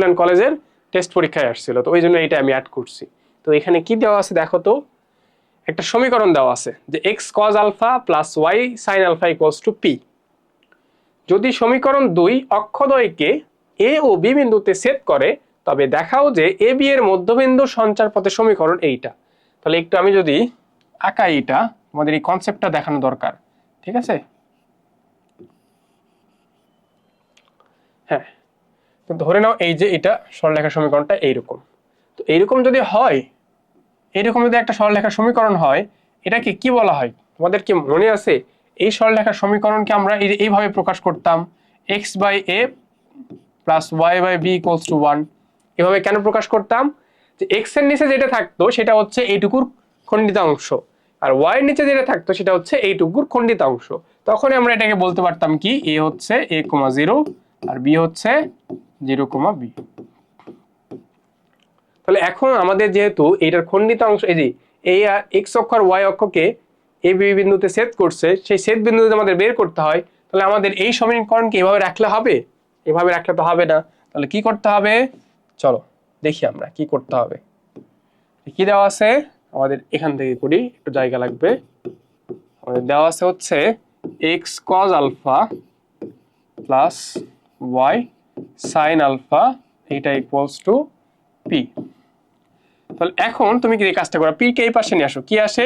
অ্যান্ড কলেজের টেস্ট পরীক্ষায় আসছিল, তো ওই জন্য এটা আমি অ্যাড করছি। তো এখানে কি দেওয়া আছে দেখো তো, একটা সমীকরণ দেওয়া আছে যে x cos alpha plus y sine alpha equals to p. যদি সমীকরণ 2 অক্ষদ্বয়কে এ ও বি বিন্দুতে ছেদ করে, তবে দেখাও যে এ বি এর মধ্যবিন্দু সঞ্চার পথের সমীকরণ এইটা। তাহলে একটু আমি যদি আঁকা, এইটা আমাদের এই কনসেপ্টটা দেখানো দরকার, ঠিক আছে? হ্যাঁ, তো ধরে নাও এই যে এটা সরলরেখা সমীকরণটা এইরকম। তো এইরকম যদি হয়, এইরকম যদি একটা সরলরেখা সমীকরণ হয়, এটাকে কি বলা হয় তোমাদের কি মনে আছে? এই সরলরেখার সমীকরণকে আমরা এইভাবে প্রকাশ করতাম, x by a plus y by b equals to 1। এভাবে কেন প্রকাশ করতাম? যে এক্স এর নিচে যেটা থাকতো সেটা হচ্ছে এইটুকুর খণ্ডিতাংশ, আর ওয়াই এর নিচে যেটা থাকতো সেটা হচ্ছে এইটুকুর খণ্ডিতাংশ। তখন আমরা এটাকে বলতে পারতাম কি, এ হচ্ছে a,0 আর বি হচ্ছে 0,b। তাহলে এখন আমাদের যেহেতু এইটার খণ্ডিতাংশ, এই যে এই এক্স অক্ষ আর ওয়াই অক্ষকে এ বি বিন্দুতে ছেদ করছে, সেই ছেদ বিন্দু যদি আমাদের বের করতে হয়, তাহলে আমাদের এই সমীকরণকে এভাবে রাখলে হবে? এভাবে রাখলে তো হবে না। তাহলে কি করতে হবে, চলো দেখি আমরা কি করতে হবে। কি দেওয়া আছে আমাদের, এখান থেকে করি, একটু জায়গা লাগবে। আমাদের দেওয়া আছে হচ্ছে x cos alpha plus y sine alpha, এটা ইকুয়ালস টু পি। তাহলে এখন তুমি কি এই কাজটা করো, পি কে এই পাশে নিয়ে আসো, কি আসে,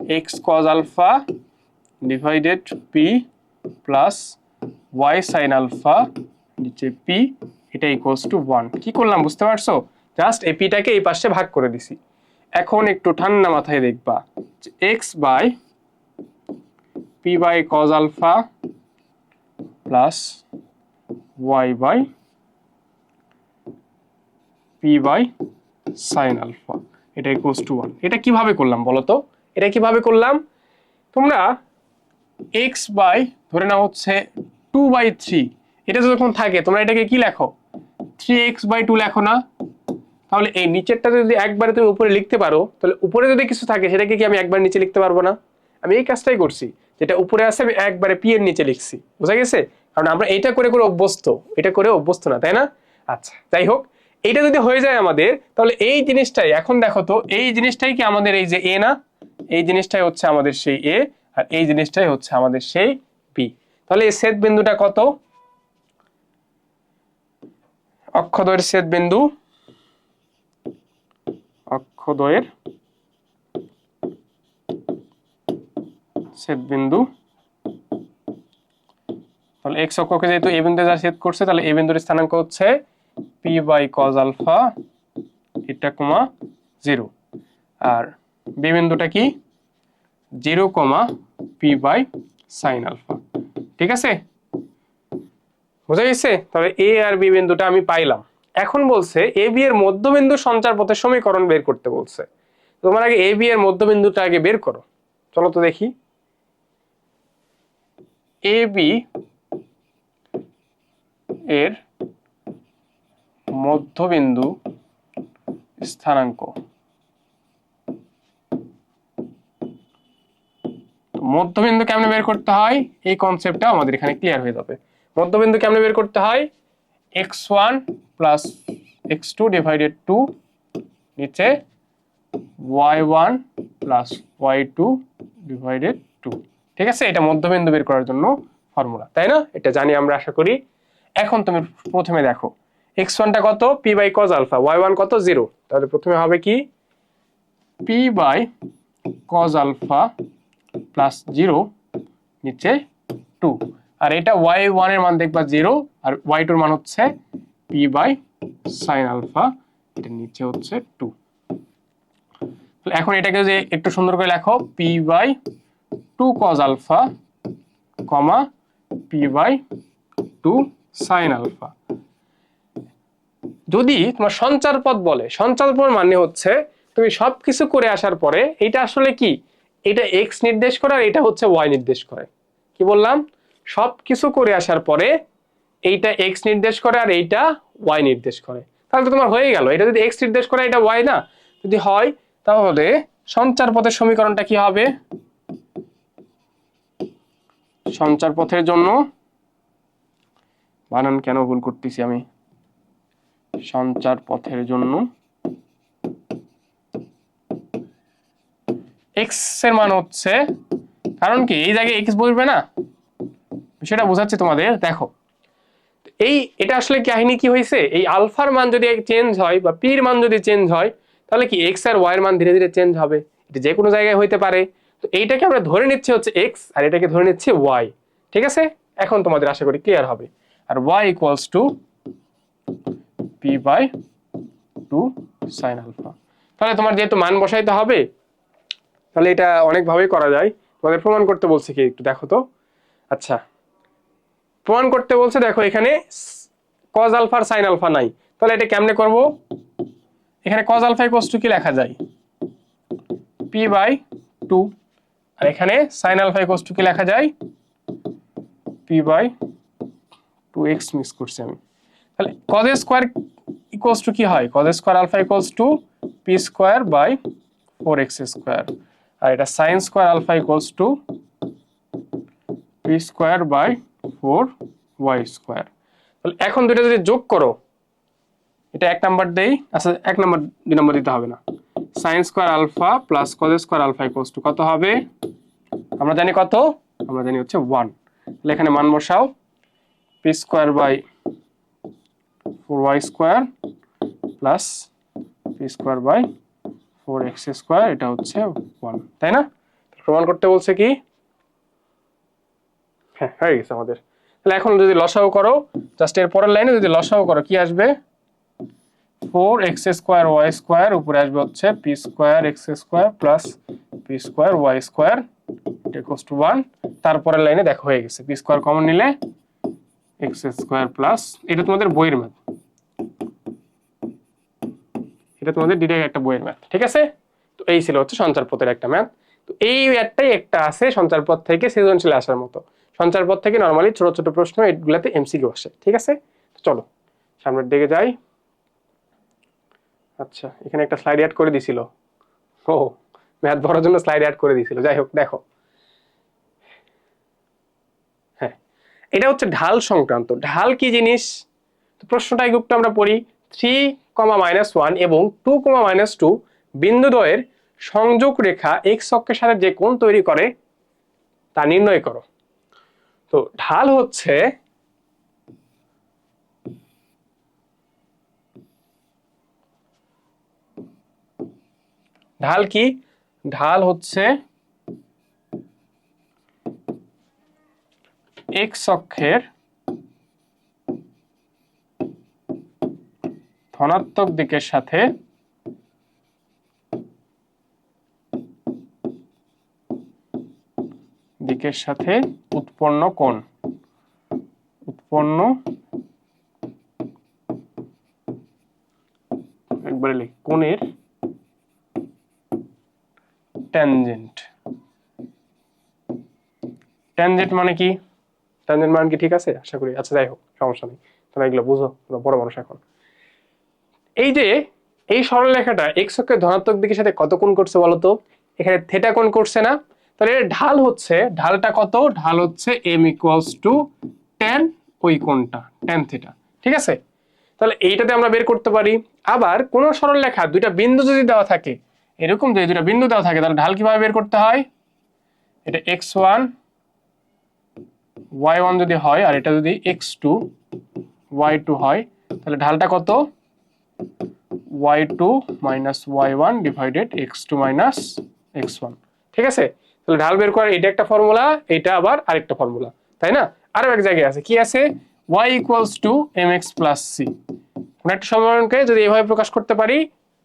x cos alpha divided p plus y sine alpha নিচে পি, এটা ইকুয়ালস টু 1। কি করলাম বুঝতে পারছো, জাস্ট এই পিটাকে এই পাশে ভাগ করে দিছি। এখন একটু ঠান্ডা মাথায় দেখবা, x by p by cos alpha plus y by p by sine alpha, এটা ইকুয়ালস টু 1। এটা কিভাবে করলাম বলো তো, এটা কিভাবে করলাম, তোমরা এক্স বাই ধরে নাও হচ্ছে 2/3, এটা যখন থাকে তোমরা এটাকে কি লেখো, 3x/2 লেখো না? তাহলে এই নিচেরটা যদি একবারে তুমি উপরে লিখতে পারো, তাহলে উপরে যদি কিছু থাকে সেটাকে কি আমি একবার নিচে লিখতে পারবো না? আমি এই কাজটাই করছি, যেটা উপরে আছে আমি একবারে পি এর নিচে লিখছি, বুঝা গেছে? কারণ আমরা এইটা করে করে অভ্যস্ত, এটা করে অভ্যস্ত না, তাই না? আচ্ছা যাই হোক, এইটা যদি হয়ে যায় আমাদের, তাহলে এই জিনিসটাই, এখন দেখো তো এই জিনিসটাই কি আমাদের এই যে এ না, এই জিনিসটাই হচ্ছে আমাদের সেই এ, আর এই জিনিসটাই হচ্ছে আমাদের সেই বি। তাহলে এই ছেদ বিন্দুটা কত, অক্ষদ্বয়ের ছেদ বিন্দু, অক্ষদ্বয়ের ছেদ বিন্দু, তাহলে এক্স অক্ষকে যেহেতু এ বিন্দুতে যা ছেদ করছে, তাহলে এ বিন্দুর স্থানাঙ্ক হচ্ছে পি বাই কজ আলফা এটা কমা 0, আর বি বিন্দুটা কি 0, পি বাই সাইন আলফা। ঠিক আছে, বুঝা গেছে? তাহলে এ আর বি বিন্দুটা আমি পাইলাম। এখন বলছে এ বি এর মধ্যবিন্দু সঞ্চার পথের সমীকরণ বের করতে বলছে। তোমার আগে এ বি এর মধ্যবিন্দুটা আগে বের করো, চলো তো দেখি। এ বি এর মধ্যবিন্দু স্থানাঙ্ক, মধ্যবিন্দু কেমনে বের করতে হয় এই কনসেপ্টটা আমাদের এখানে ক্লিয়ার হয়ে যাবে। মধ্যবিন্দু কেমনে বের করতে হয়, x1 প্লাস x2 ডিভাইডেড 2 নিচে y1 প্লাস y2 ডিভাইডেড 2। ঠিক আছে, এটা মধ্যবিন্দু বের করার জন্য ফর্মুলা, তাই না? এটা জানি আমরা আশা করি। এখন তুমি প্রথমে দেখো x1 টা কত, p by cos alpha, y1 কত 0, তাহলে প্রথমে হবে কি p by cos alpha plus 0 নিচে 2, আর এটা y1 এর মান দেখবা 0, আর y2 এর মান হচ্ছে p বাই sin আলফা, এটা নিচে হচ্ছে 2। তাহলে এখন এটাকে যে একটু সুন্দর করে লেখো, p by 2 cos alpha comma p by 2 sin alpha. যদি তোমার সঞ্চার পথ বলে, সঞ্চার পথ মানে হচ্ছে তুমি সবকিছু করে আসার পরে এটা আসলে কি, এটা x নির্দেশ করে আর এটা হচ্ছে y নির্দেশ করে। কি বললাম, সবকিছু করে আসার পরে এইটা x নির্দেশ করে আর এইটা y নির্দেশ করে, তাহলে তো তোমার হয়ে গেল। এটা যদি x নির্দেশ করে এটা y না, যদি হয় তাহলে সঞ্চার পথের সমীকরণটা কি হবে, সঞ্চার পথের জন্য, বানান কেন ভুল করতেছি আমি, সঞ্চার পথের জন্য x এর মান হচ্ছে, কারণ কি এই জায়গায় x বসবে না, সেটা বোঝাচ্ছি তোমাদের। দেখো এই এটা আসলে কাহিনী কি হয়েছে, এই আলফার মান যদি চেঞ্জ হয় বা পির মান যদি চেঞ্জ হয়, তাহলে কি x আর y এর মান ধীরে ধীরে চেঞ্জ হবে। এটা যে কোনো জায়গায় হইতে পারে। তো এইটাকে আমরা ধরে নিচ্ছি হচ্ছে x, আর এটাকে ধরে নিচ্ছি y। ঠিক আছে, এখন তোমাদের আশা করি ক্লিয়ার হবে। আর y equals to p by 2 sin alpha. তাহলে তোমার যেহেতু মান বসাইতে হবে, তাহলে এটা অনেকভাবেই করা যায়। তোমাদের প্রমাণ করতে বলছে কি একটু দেখো তো। আচ্ছা, প্রমাণ করতে বলছে, দেখো এখানে cos আলফা আর sin আলফা নাই, তাহলে এটা কেমনে করব, এখানে cos আলফা ইকুয়ালস টু কি লেখা যায়, p p/2 আর এখানে sin আলফা ইকুয়ালস টু কি লেখা যায় p/2x মিস করছি আমি তাহলে cos স্কয়ার ইকুয়ালস টু কি হয় cos square alpha equals to p square by 4x square আর এটা sin square alpha equals to p square by 4y square তাহলে এখন দুটো যদি যোগ করো এটা এক নাম্বার দেই আচ্ছা এক নাম্বার দুই নাম্বার দিতে হবে না sin square alpha plus cos square alpha equals to কত হবে আমরা জানি কত আমরা জানি হচ্ছে 1 তাহলে এখানে মান বসাও p square by 4y square plus p square by 4x square এটা হচ্ছে 1 তাই না প্রমাণ করতে বলছে কি হ্যাঁ হয়ে গেছে আমাদের তাহলে এখন যদি লসাগু করো জাস্ট এর পরের লাইনে যদি লসাগু করো কি আসবে 4x স্কয়ার y স্কয়ার উপরে আসবে হচ্ছে p square x square plus p square y square equals to 1 তারপরের লাইনে দেখো হয়ে গেছে p স্কয়ার কমন নিলে x স্কয়ার প্লাস এটা তোমাদের বইয়ের ম্যাথ এটা তোমাদের ডিরেক্ট একটা বইয়ের ম্যাথ ঠিক আছে তো এই ছিল হচ্ছে সঞ্চার পথের একটা ম্যাথ তো এই ম্যাথটাই একটা আছে সঞ্চার পথ থেকে সৃজনশীল আসার মতো সঞ্চার পথ থেকে নরমালি ছোট ছোট প্রশ্ন এগুলাতে এমসিকিউ আসে ঠিক আছে তো চলো সামনের দিকে যাই আচ্ছা এখানে একটা স্লাইড অ্যাড করে দিছিল ও ম্যাথ ভরার জন্য স্লাইড অ্যাড করে দিছিল যাই হোক দেখো হ্যাঁ এটা হচ্ছে ঢাল সংক্রান্ত ঢাল কি জিনিস তো প্রশ্নটা একটু আমরা পড়ি 3, -1 এবং 2, -2 বিন্দুদ্বয়ের সংযোগ রেখা x অক্ষের সাথে যে কোণ তৈরি করে তা নির্ণয় করো তো ঢাল হচ্ছে ঢাল কি ঢাল হচ্ছে x অক্ষের ধনাত্মক দিকের সাথে উৎপন্ন কোণ একবারে লিখ কোণের ট্যানজেন্ট মানে কি ট্যানজেন্ট মান কি ঠিক আছে আশা করি আচ্ছা যাই হোক সমস্যা নেই তোমরা এগুলো বুঝো তোমরা বড় মানুষ এখন এই যে এই সরলরেখাটা x অক্ষের ধনাত্মক দিকের সাথে কত কোণ করছে বলো তো এখানে থিটা কোণ করছে না তাহলে এর ঢাল হচ্ছে ঢালটা কত ঢাল হচ্ছে m = tan ওই কোণটা tan থিটা ঠিক আছে তাহলে এইটাতে আমরা বের করতে পারি আবার কোন সরলরেখা দুইটা বিন্দু যদি দেওয়া থাকে এরকম যদি দুইটা বিন্দু দেওয়া থাকে তাহলে ঢাল কিভাবে বের করতে হয় এটা x1 y1 যদি হয় আর এটা যদি x2 y2 হয় তাহলে ঢালটা কত y2 - y1 divided x2 - x1 ঠিক আছে তাহলে ঢাল বের করার এটা একটা ফর্মুলা এটা আবার আরেকটা ফর্মুলা তাই না আরো এক জায়গায় আছে কি আছে y = mx + c কোন একটা সমীকরণকে যদি এভাবে প্রকাশ করতে পারি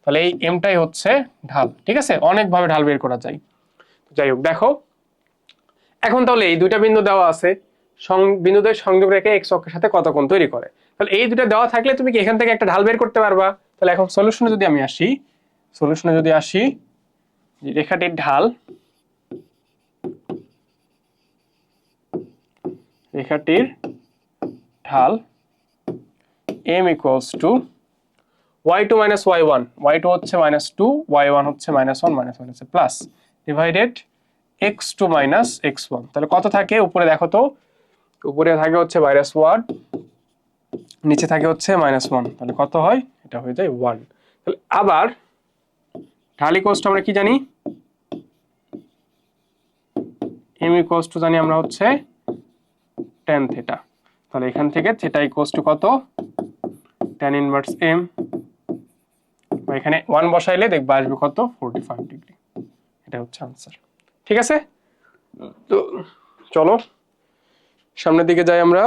তাহলে এই mটাই হচ্ছে ঢাল ঠিক আছে অনেক ভাবে ঢাল বের করা যায় যাই হোক দেখো এখন তাহলে এই দুইটা বিন্দু দেওয়া আছে বিন্দুদের সংযোগ রেখে x অক্ষের সাথে কত কোণ তৈরি করে তাহলে এই দুটো দেওয়া থাকলে তুমি কি এখান থেকে একটা ঢাল বের করতে পারবা তাহলে এখন সলিউশনে যদি আসি যে রেখাটির ঢাল m = y2 - y1 y2 হচ্ছে -2 y1 হচ্ছে -1 -1 হচ্ছে প্লাস ডিভাইডেড x2 - x1 তাহলে কত থাকে উপরে দেখো তো উপরে থাকে হচ্ছে -1 নিচে থাকে হচ্ছে -1 তাহলে কত হয় এটা হয়ে যায় 1 তাহলে আবার ঢাল ইকুয়ালস আমরা কি জানি m = জানি আমরা হচ্ছে tan থিটা তাহলে এখান থেকে থিটা = কত tan ইনভার্স m এখানে 1 বসাইলে দেখবা আসবে কত 45 ডিগ্রি এটা হচ্ছে आंसर ঠিক আছে তো চলো সামনের দিকে যাই আমরা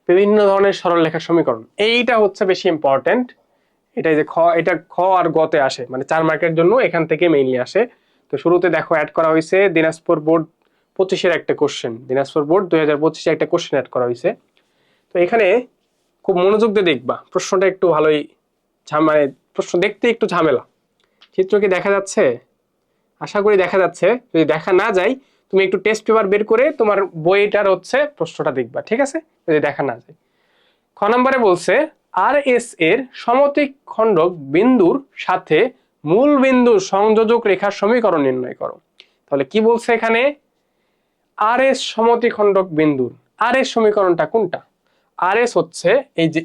বিভিন্ন ধরনের সরলরেখার সমীকরণ এইটা হচ্ছে বেশি ইম্পর্টেন্ট এটা যে এটা খ আর গ তে আসে মানে 4 মার্কের জন্য এখান থেকে মেইনলি আসে তো শুরুতে দেখো অ্যাড করা হয়েছে দিনাজপুর বোর্ড 25 এর একটা কোশ্চেন দিনাজপুর বোর্ড 2025 এ একটা কোশ্চেন অ্যাড করা হয়েছে তো এখানে খুব মনোযোগ দিয়ে দেখবা, প্রশ্নটা একটু ভালোই মানে প্রশ্ন দেখতে একটু ঝামেলা। চিত্র কি দেখা যাচ্ছে? আশা করি দেখা যাচ্ছে। যদি দেখা না যায় তুমি একটু টেস্ট পেপার বের করে তোমার বইটার হচ্ছে প্রশ্নটা দেখবা, ঠিক আছে? যদি দেখা না যায়। খ নম্বরে বলছে আর এস এর সমদ্বিখণ্ডক বিন্দুর সাথে মূল বিন্দুর সংযোজক রেখার সমীকরণ নির্ণয় করো। তাহলে কি বলছে এখানে? আর এস সমদ্বিখণ্ডক বিন্দুর আর এস সমীকরণটা কোনটা? আর এস হচ্ছে এই যে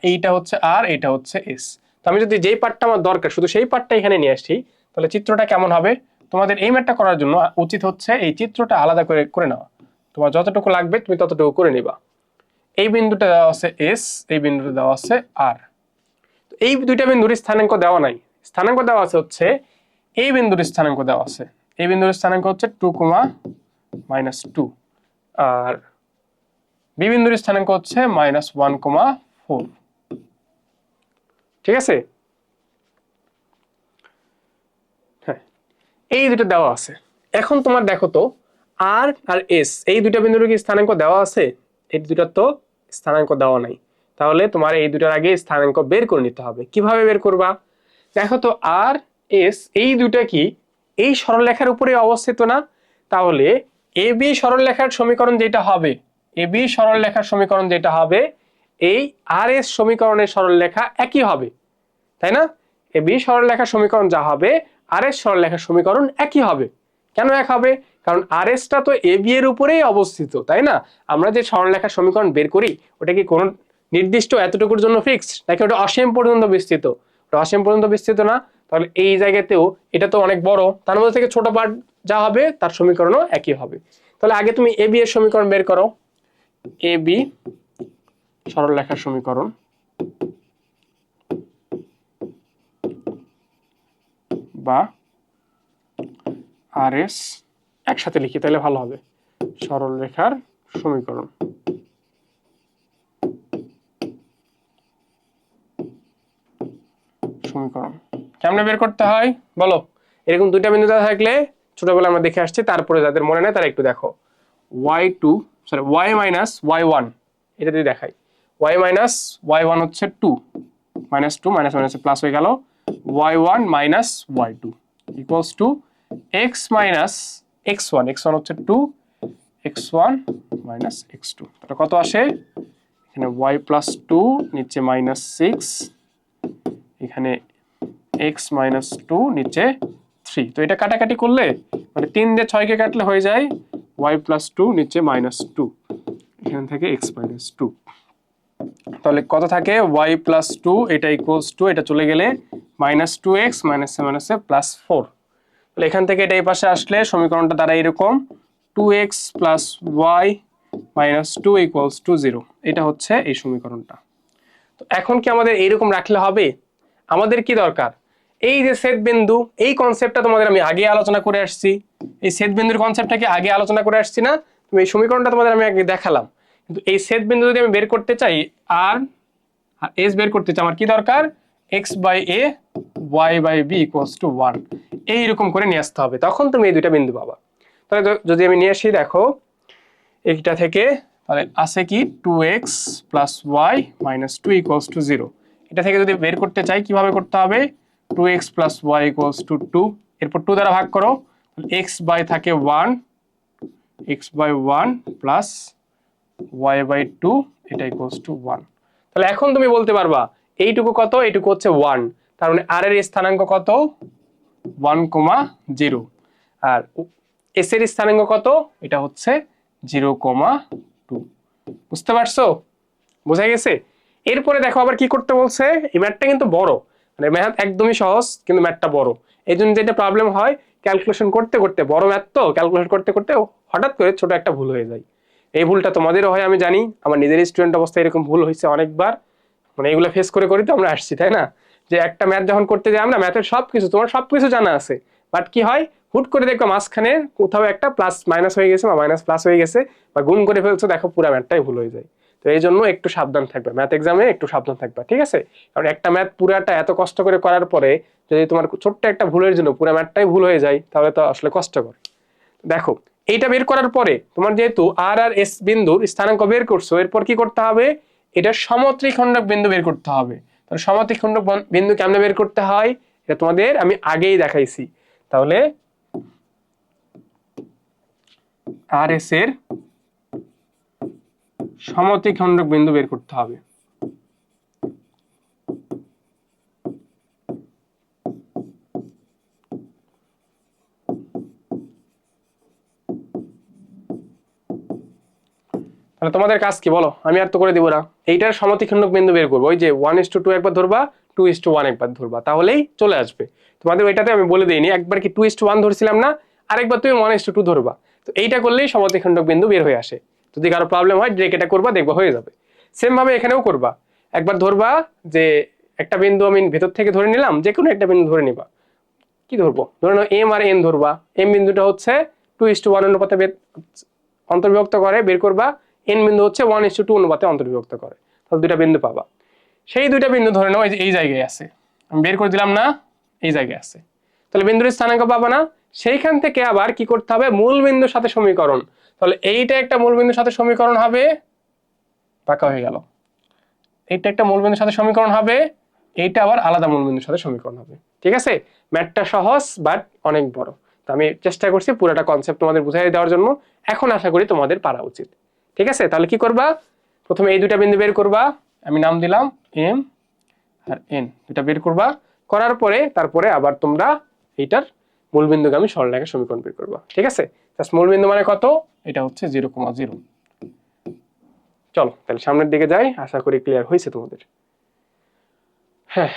এইটা হচ্ছে আর, এটা হচ্ছে এস। তো আমি যদি যেই পার্টটা আমার দরকার শুধু সেই পার্টটা এখানে নিয়ে আসি, তাহলে চিত্রটা কেমন হবে? তোমাদের এই ম্যাটটা করার জন্য উচিত হচ্ছে এই চিত্রটা আলাদা করে করে নেওয়া। তোমার যতটুকু লাগবে তুমি ততটুকু করে নিবা। এই বিন্দুটা দেওয়া আছে এস, এই বিন্দুটা দেওয়া আছে আর। তো এই দুইটা বিন্দুর স্থানাঙ্ক দেওয়া নাই, স্থানাঙ্ক দেওয়া আছে হচ্ছে এই বিন্দুর স্থানাঙ্ক দেওয়া আছে। এই বিন্দুর স্থানাঙ্ক হচ্ছে 2, -2 আর বি বিন্দুর স্থানাঙ্ক হচ্ছে -1, 4। ঠিক আছে? হ্যাঁ, এই দুটো দেওয়া আছে। এখন তোমার দেখো তো আর আর এস এই দুইটা বিন্দুর কি স্থানাঙ্ক দেওয়া আছে? এই দুটার তো স্থানাঙ্ক দেওয়া নাই। তাহলে তোমার এই দুটার আগে স্থানাঙ্ক বের করে নিতে হবে। কিভাবে বের করবা? দেখো তো আর এস এই দুটা কি এই সরলরেখার উপরে অবস্থিত না? তাহলে এ বি সরলরেখার সমীকরণ যেটা হবে, এ বি সরলরেখার সমীকরণ যেটা হবে, এই আর এস সমীকরণের সরলরেখা একই হবে, তাই না? এ বি সরলরেখার সমীকরণ যা হবে আর এস সরলরেখার সমীকরণ একই হবে। কেন এক হবে? কারণ আর এসটা তো এ বি এর উপরেই অবস্থিত, তাই না? আমরা যে সরলরেখার সমীকরণ বের করি ওটা কি কোনো নির্দিষ্ট এতটুকুর জন্য ফিক্সড, নাকি ওটা অসীম পর্যন্ত বিস্তৃত? ওটা অসীম পর্যন্ত বিস্তৃত না। তাহলে এই জায়গাতেও এটা তো অনেক বড়, তার মধ্যে থেকে ছোট পার্ট যা হবে তার সমীকরণও একই হবে। তাহলে আগে তুমি এ বি এর সমীকরণ বের করো। এ বি সরলরেখার সমীকরণ বা আর এস একসাথে লিখি তাহলে ভালো হবে। সরলরেখার সমীকরণ। কেমনে বের করতে হয় বলো? এরকম দুইটা বিন্দু দেওয়া থাকলে ছোটবেলা আমরা দেখে আসছি, তারপরে যাদের মনে নেই তারা একটু দেখো। y - y1 এটা দিয়ে দেখাই। y - y1 হচ্ছে 2, -2 মাইনাস প্লাস হয়ে গেল। y1 - y2 equals to x - x1, x1 হচ্ছে 2, x1 - x2। তাহলে কত আসে? এখানে y+2 নিচে -6, এখানে x - 2 নিচে 3। তো এটা কাটাকাটি করলে মানে 3 দিয়ে 6 কে কাটলে হয়ে যায় y+2 নিচে -2, এখান থেকে x - 2। তাহলে কত থাকে? y+2 এটা ইকুয়ালস টু এটা চলে গেলে -2x -4। তাহলে এখান থেকে এটা এই পাশে আসলে সমীকরণটা দ্বারা এরকম 2x + y - 2 = 0। এটা হচ্ছে এই সমীকরণটা। তো এখন কি আমাদের এইরকম রাখলে হবে? আমাদের কি দরকার? এই যে ছেদবিন্দু, এই কনসেপ্টটা তোমাদের আমি আগে আলোচনা করে আসছি। এই ছেদবিন্দুর কনসেপ্টটাকে আগে আলোচনা করে আসছি না? তুমি এই সমীকরণটা তোমাদের আমি আগে দেখালাম। কিন্তু এই ছেদবিন্দু যদি আমি বের করতে চাই আর এস বের করতে চাই, আমার কি দরকার? x/a y/b = 1 এইরকম করে নিয়ে আসতে হবে, তখন তুমি এই দুইটা বিন্দু পাবা। তাহলে যদি আমি নিয়ে আসি, দেখো এইটা থেকে তাহলে আছে কি 2x + y - 2 = 0। এটা থেকে যদি বের করতে চাই কিভাবে করতে হবে? 2x + y = 2, এরপর 2 দ্বারা ভাগ করো, x/, থাকে 1, x/1 + y/2 এটা = 1। তাহলে এখন তুমি বলতে পারবা এইটুকু কত? এইটুকু হচ্ছে 1। তার মানে আর এর স্থানাঙ্ক কত? 1, 0। আর এস এর স্থানাঙ্ক কত? এটা হচ্ছে 0,2। বুঝতে পারছো? বোঝা গেছে? এরপরে দেখো আবার কি করতে বলছে। এই ম্যাথটা কিন্তু বড়, মানে ম্যাথ একদমই সহজ কিন্তু ম্যাথটা বড়। এই জন্য যেটা প্রবলেম হয়, ক্যালকুলেশন করতে করতে, বড় ম্যাথ তো ক্যালকুলেশন করতে করতে হঠাৎ করে ছোট একটা ভুল হয়ে যায়। এই ভুলটা তোমাদেরও হয় আমি জানি, আমার নিজের স্টুডেন্ট অবস্থায় এরকম ভুল হয়েছে অনেকবার। মানে এগুলো ফেস করে করি তো আমরা আসছি, তাই না? যে একটা ম্যাথ যখন করতে যাই আমরা, ম্যাথের সবকিছু তোমার সবকিছু জানা আছে, বাট কি হয় হুট করে দেখো মাঝখানে কোথাও একটা প্লাস মাইনাস হয়ে গেছে বা মাইনাস প্লাস হয়ে গেছে বা গুণ করে ফেলছো, দেখো পুরো ম্যাথটাই ভুল হয়ে যায়। তো এই জন্য একটু সাবধান থাকবে, ম্যাথ এক্সামে একটু সাবধান থাকবে, ঠিক আছে? কারণ একটা ম্যাথ পুরাটা এত কষ্ট করে করার পরে যদি তোমার ছোট্ট একটা ভুলের জন্য পুরো ম্যাথটাই ভুল হয়ে যায়, তাহলে তো আসলে কষ্টকর। দেখো এইটা বের করার পরে তোমার যেহেতু আর আর এস বিন্দুর স্থানাঙ্ক বের করছো, এরপর কি করতে হবে? এটা সমত্রিখণ্ডক বিন্দু বের করতে হবে। তাহলে সমত্রিখণ্ডক বিন্দু কেমনে বের করতে হয় এটা তোমাদের আমি আগেই দেখাইছি। তাহলে আর এস এর সমত্রিখণ্ডক বিন্দু বের করতে হবে। তাহলে তোমাদের কাজ কি বলো, আমি আর তো করে দিব না। এইটার সমত্রিখণ্ডক বিন্দু বের করবো, ওই যে 1:2 একবার ধরবা, 2:1 একবার ধরবা, তাহলেই চলে আসবে। তোমাদের ওইটাতে আমি বলে দিইনি, একবার কি 2:1 ধরছিলাম না, আরেকবার তুমি 1:2 ধরবা, তো এইটা করলেই সমত্রিখণ্ডক বিন্দু বের হয়ে আসে। যদি কারো প্রবলেম হয় ডিরেক্ট এটা করবা, দেখবা হয়ে যাবে। সেম ভাবে এখানেও করবা, একবার ধরবা যে একটা বিন্দু আমি ভেতর থেকে ধরে নিলাম, যে কোনো একটা বিন্দু ধরে নিবা। কি ধরবো, ধরে নাও এম আর এন ধরবা, এম বিন্দুটা হচ্ছে 2:1 অনুপাতে অন্তর্বিভক্ত করে বের করবা, এন বিন্দু হচ্ছে 1:2 অনুপাতে অন্তর্বিভক্ত করে, তাহলে দুইটা বিন্দু পাবা। সেই দুইটা বিন্দু ধরে নাও এই জায়গায় আছে, আমি বের করে দিলাম না, এই জায়গায় আছে, তাহলে বিন্দুর স্থানাঙ্ক পাবা না। সেইখান থেকে আবার কি করতে হবে, মূল বিন্দুর সাথে সমীকরণ। তাহলে এইটা একটা মূল বিন্দুর সাথে সমীকরণ হবে, পাকা হয়ে গেল। এইটা একটা মূল বিন্দুর সাথে সমীকরণ হবে, এইটা আবার আলাদা মূল বিন্দুর সাথে সমীকরণ হবে। ঠিক আছে, ম্যাথটা সহজ বাট অনেক বড়, তো আমি চেষ্টা করছি পুরোটা কনসেপ্ট তোমাদের বুঝাই দেওয়ার জন্য। এখন আশা করি তোমাদের পারা উচিত। ঠিক আছে, তাহলে কি করবা, প্রথমে এই দুইটা বিন্দু বের করবা, আমি নাম দিলাম এম আর এন, দুটা বের করবা, করার পরে তারপরে আবার তোমরা এইটার মূলবিন্দুগামী সরলরেখা সমীকরণ বের করবা। ঠিক আছে, জাস্ট মূলবিন্দু মানে কত, এটা হচ্ছে 0,0। চলো তাহলে সামনের দিকে যাই, আশা করি ক্লিয়ার হয়েছে তোমাদের। হ্যাঁ,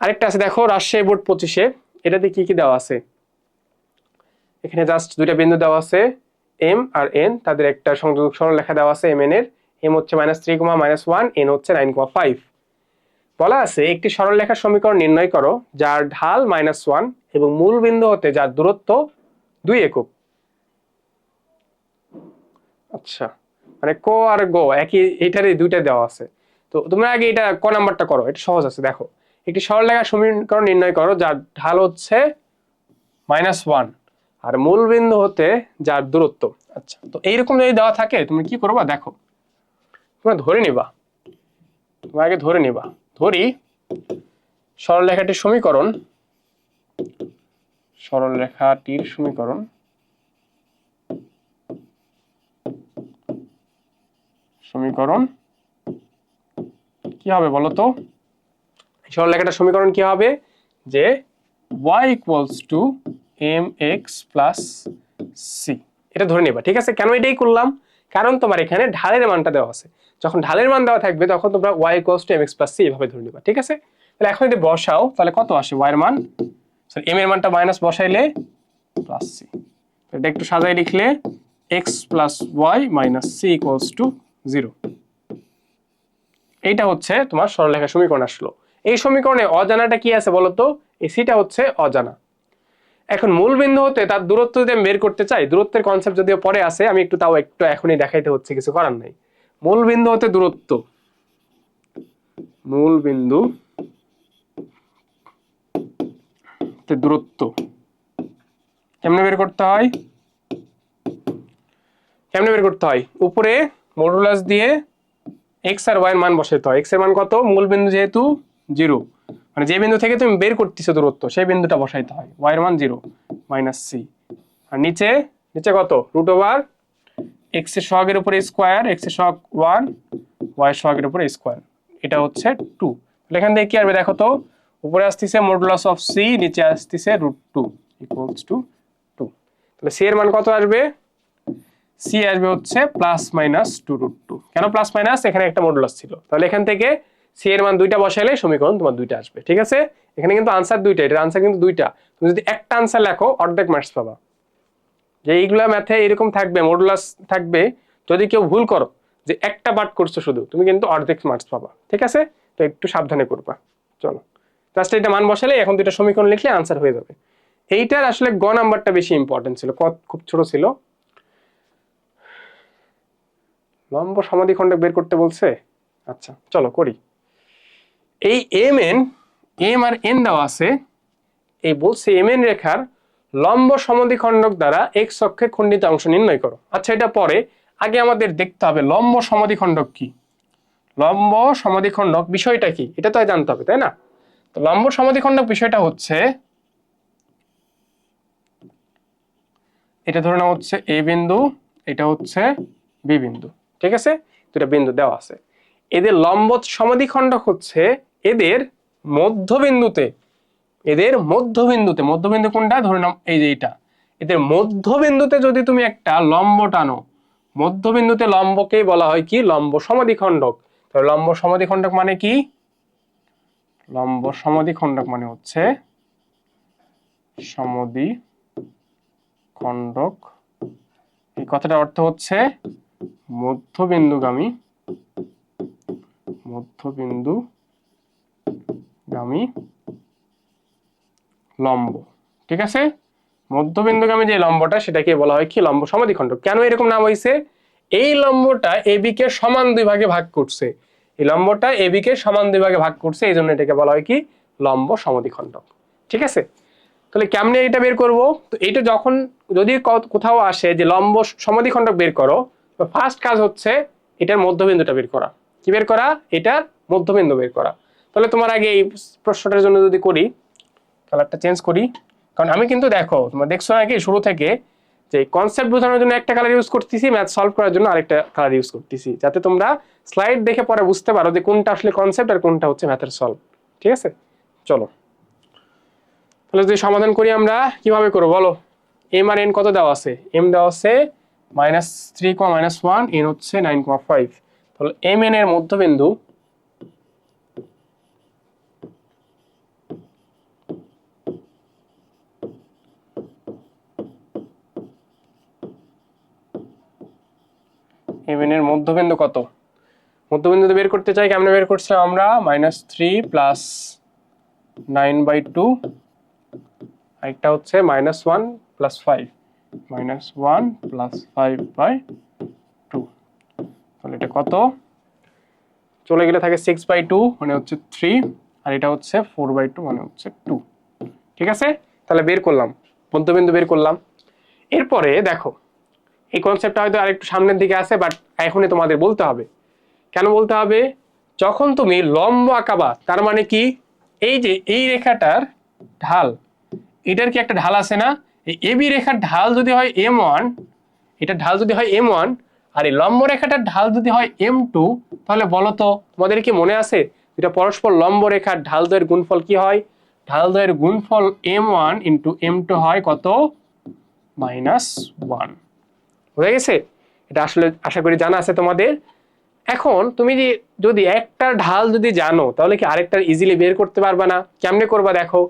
আরেকটা আছে দেখো, রাজশাহী বোর্ড 25-এ, এটাতে কি কি দেওয়া আছে। এখানে জাস্ট দুইটা বিন্দু দেওয়া আছে এম আর এন, তাদের একটা সংযোজক সরলরেখা দেওয়া আছে এম এন এর, এম হচ্ছে -3,-1, এন হচ্ছে 9,5। বলা আছে একটি সরলরেখার সমীকরণ নির্ণয় করো যার ঢাল -1 এবং মূল বিন্দু হতে যার দূরত্ব 2 একক। আচ্ছা, মানে ক আর গ একই, এইটারই দুইটা দেওয়া আছে। তো তোমরা আগে এটা ক নাম্বারটা করো, এটা সহজ আছে। দেখো, একটি সরলরেখার সমীকরণ নির্ণয় করো যার ঢাল হচ্ছে -1 আর মূল বিন্দু হতে যার দূরত্ব। আচ্ছা, তো এইরকম যদি দেওয়া থাকে তুমি কি করবা, দেখো তোমরা ধরে নিবা, তোমরা আগে ধরে নিবা, ধরি সরলরেখাটির সমীকরণ, সরলরেখাটির সমীকরণ সমীকরণ কি হবে বলো তো, সরলরেখাটার সমীকরণ কি হবে, যে y = mx + c, এটা ধরে নেবা। ঠিক আছে, কেন এটাই করলাম, কারণ তোমার এখানে ঢালের মানটা দেওয়া আছে, যখন ঢালের মান দেওয়া থাকবে তখন তোমরা y = mx + c এভাবে ধরে নেবা। ঠিক আছে, তাহলে এখন যদি বসাও তাহলে কত আসে, y এর মান, সরি m এর মানটা মাইনাস বসাইলে প্লাস c, এটা একটু সাজাই লিখলে x + y - c = 0। এইটা হচ্ছে তোমার সরলরেখা সমীকরণ আসলো। এই সমীকরণে অজানাটা কি আছে বলতো, এই সিটা হচ্ছে অজানা। এখন মূল বিন্দু হতে তার দূরত্ব যদি আমি বের করতে চাই, দূরত্বের কনসেপ্ট যদিও পরে আসে, আমি একটু তাও একটু এখনই দেখাইতে হচ্ছে, কিছু করার নাই। মূল বিন্দু হতে দূরত্ব, মূল বিন্দু দূরত্ব কেমনে বের করতে হয়, কেমনে বের করতে হয়, উপরে মডুলাস দিয়ে x আর y এর মান বসাইতে হয়। x এর মান কত, মূল বিন্দু যেহেতু 0, মানে যে বিন্দু থেকে তুমি বের করতেছো দূরত্ব সেই বিন্দুটা বসাইতে হয়, y এর মান 0 - c, আর নিচে নিচে কত, √ওভার x এর সহগের উপরে স্কয়ার, x এর সহগ 1, y এর সহগের উপরে স্কয়ার, এটা হচ্ছে 2। তাহলে এখান থেকে কি আসবে দেখো তো, উপরে আসতেছে মডুলাস অফ c, নিচে আসতেছে √2 = 2। তাহলে c এর মান কত আসবে, c আসবে হচ্ছে +-2√2। কেন প্লাস মাইনাস, এখানে একটা মডুলাস ছিল, তাহলে এখান থেকে c এর মান দুইটা বসাইলে সমীকরণ তোমার দুইটা আসবে। ঠিক আছে, এখানে কিন্তু আনসার দুইটা, এটার আনসার কিন্তু দুইটা। তুমি যদি একটা আনসার লেখো অর্ধেক মার্কস পাবা। যে এইগুলা ম্যাথে এরকম থাকবে, মডুলাস থাকবে, যদি কেউ ভুল করো যে একটা পার্ট করছো শুধু, তুমি কিন্তু অর্ধেক মার্কস পাবা। ঠিক আছে, তো একটু সাবধানে করবা। চলো জাস্ট এটা মান বসালে এখন দুইটা সমীকরণ লিখলে আনসার হয়ে যাবে। এইটার আসলে গ নাম্বারটা বেশি ইম্পর্টেন্ট ছিল, খুব ছোট ছিল। লম্ব সমাধিখণ্ডক বের করতে বলছে। আচ্ছা চলো করি। এই এম আর এন দেওয়া আছে, এই বলছে এম এন রেখার লম্ব সমাধিখণ্ডক দ্বারা x অক্ষে খণ্ডিত অংশ নির্ণয় করো। আচ্ছা এটা পরে, আগে আমাদের দেখতে হবে লম্ব সমাধিখণ্ডক কি। লম্ব সমদ্বিখণ্ডক বিষয়টা কি এটা তো জানতে হবে, তাই না? তো লম্ব সমদ্বিখণ্ডক বিষয়টা হচ্ছে, এটা ধরে নাও হচ্ছে এ বিন্দু, এটা হচ্ছে বি বিন্দু, ঠিক আছে? দুটা বিন্দু দেওয়া আছে। এদের লম্ব সমদ্বিখণ্ডক হচ্ছে এদের মধ্যবিন্দুতে, মধ্যবিন্দু কোনটা ধরে নাও এই যে এটা, এদের মধ্যবিন্দুতে যদি তুমি একটা লম্ব টানো, মধ্যবিন্দুতে লম্বকে বলা হয় কি লম্ব সমদ্বিখণ্ডক। তো লম্ব সমদ্বিখণ্ডক মানে কি? লম্ব সমদ্বিখণ্ডক মানে হচ্ছে সমদ্বিখণ্ডক, এই কথাটার অর্থ হচ্ছে মধ্যবিন্দুগামী লম্ব, ঠিক আছে? মধ্যবিন্দুগামী যে লম্বটা সেটাকে বলা হয় কি লম্ব সমদ্বিখণ্ডক। কেন এরকম নাম হয়েছে? এই লম্বটা এবি কে সমান দুই ভাগে ভাগ করছে, এই লম্বটা এবি কে সমান দুই ভাগে ভাগ করছে, এই জন্য এটাকে বলা হয় কি লম্ব সমদ্বিখণ্ডক, ঠিক আছে? তাহলে কেমনে এটা বের করব? তো এইটা যখন যদি কোথাও আসে যে লম্ব সমদ্বিখণ্ডক বের করো, তো ফার্স্ট কাজ হচ্ছে এটার মধ্যবিন্দুটা বের করা। কি বের করা? এটার মধ্যবিন্দু বের করা। তাহলে তোমার আগে এই প্রশ্নটার জন্য যদি করি, কালারটা চেঞ্জ করি, কারণ আমি কিন্তু দেখো তোমরা দেখছো নাকি শুরু থেকে যে কনসেপ্ট বোঝানোর জন্য একটা কালার ইউজ করতেছি, ম্যাথ সলভ করার জন্য আরেকটা কালার ইউজ করতেছি, যাতে তোমরা স্লাইড দেখে পরে বুঝতে পারো যে কোনটা আসলে কনসেপ্ট আর কোনটা হচ্ছে ম্যাথের সলভ, ঠিক আছে? চলো তাহলে যদি সমাধান করি আমরা কিভাবে করবো বলো? এম আর এন কত দেওয়া আছে? এম দেওয়া আছে -3, -1, এন হচ্ছে 9,5। তাহলে এম এন এর মধ্যবিন্দু এম এন এর মধ্যবিন্দু কত? মধ্যবিন্দু বের করতে চাই, কেমনে বের করছি আমরা? -3 + 9/2, আরেকটা হচ্ছে -1 + 5, -1 + 5/2। তাহলে এটা কত? চলে গেলে থাকে 6/2 মানে হচ্ছে 3, আর এটা হচ্ছে 4/2 মানে হচ্ছে 2, ঠিক আছে? তাহলে বের করলাম, মধ্যবিন্দু বের করলাম। এরপরে দেখো এই কনসেপ্টটা হয়তো আরেকটু সামনের দিকে আছে, বাট এখনই তোমাদের বলতে হবে। কেন বলতে হবে? যখন তুমি লম্ব আঁকাবা, তার মানে কি এই যে এই রেখাটার ঢাল, এটার কি একটা ঢাল আছে না? এই এবি রেখার ঢাল যদি হয় m1, এটার ঢাল যদি হয় m1, আর এই লম্ব রেখাটার ঢাল যদি হয় m2, তাহলে বলো তো তোমাদের কি মনে আছে এটা পরস্পর লম্ব রেখার ঢাল দ্বয়ের গুণফল কি হয়? ঢাল দ্বয়ের গুণফল m1 * m2 হয় কত? -1। হয়ে গেছে? এটা আসলে আশা করি জানা আছে তোমাদের। এখন তুমি যদি একটা ঢাল যদি জানো, তাহলে কি আরেকটা ইজিলি বের করতে পারবা না? কেমনে করবা দেখো,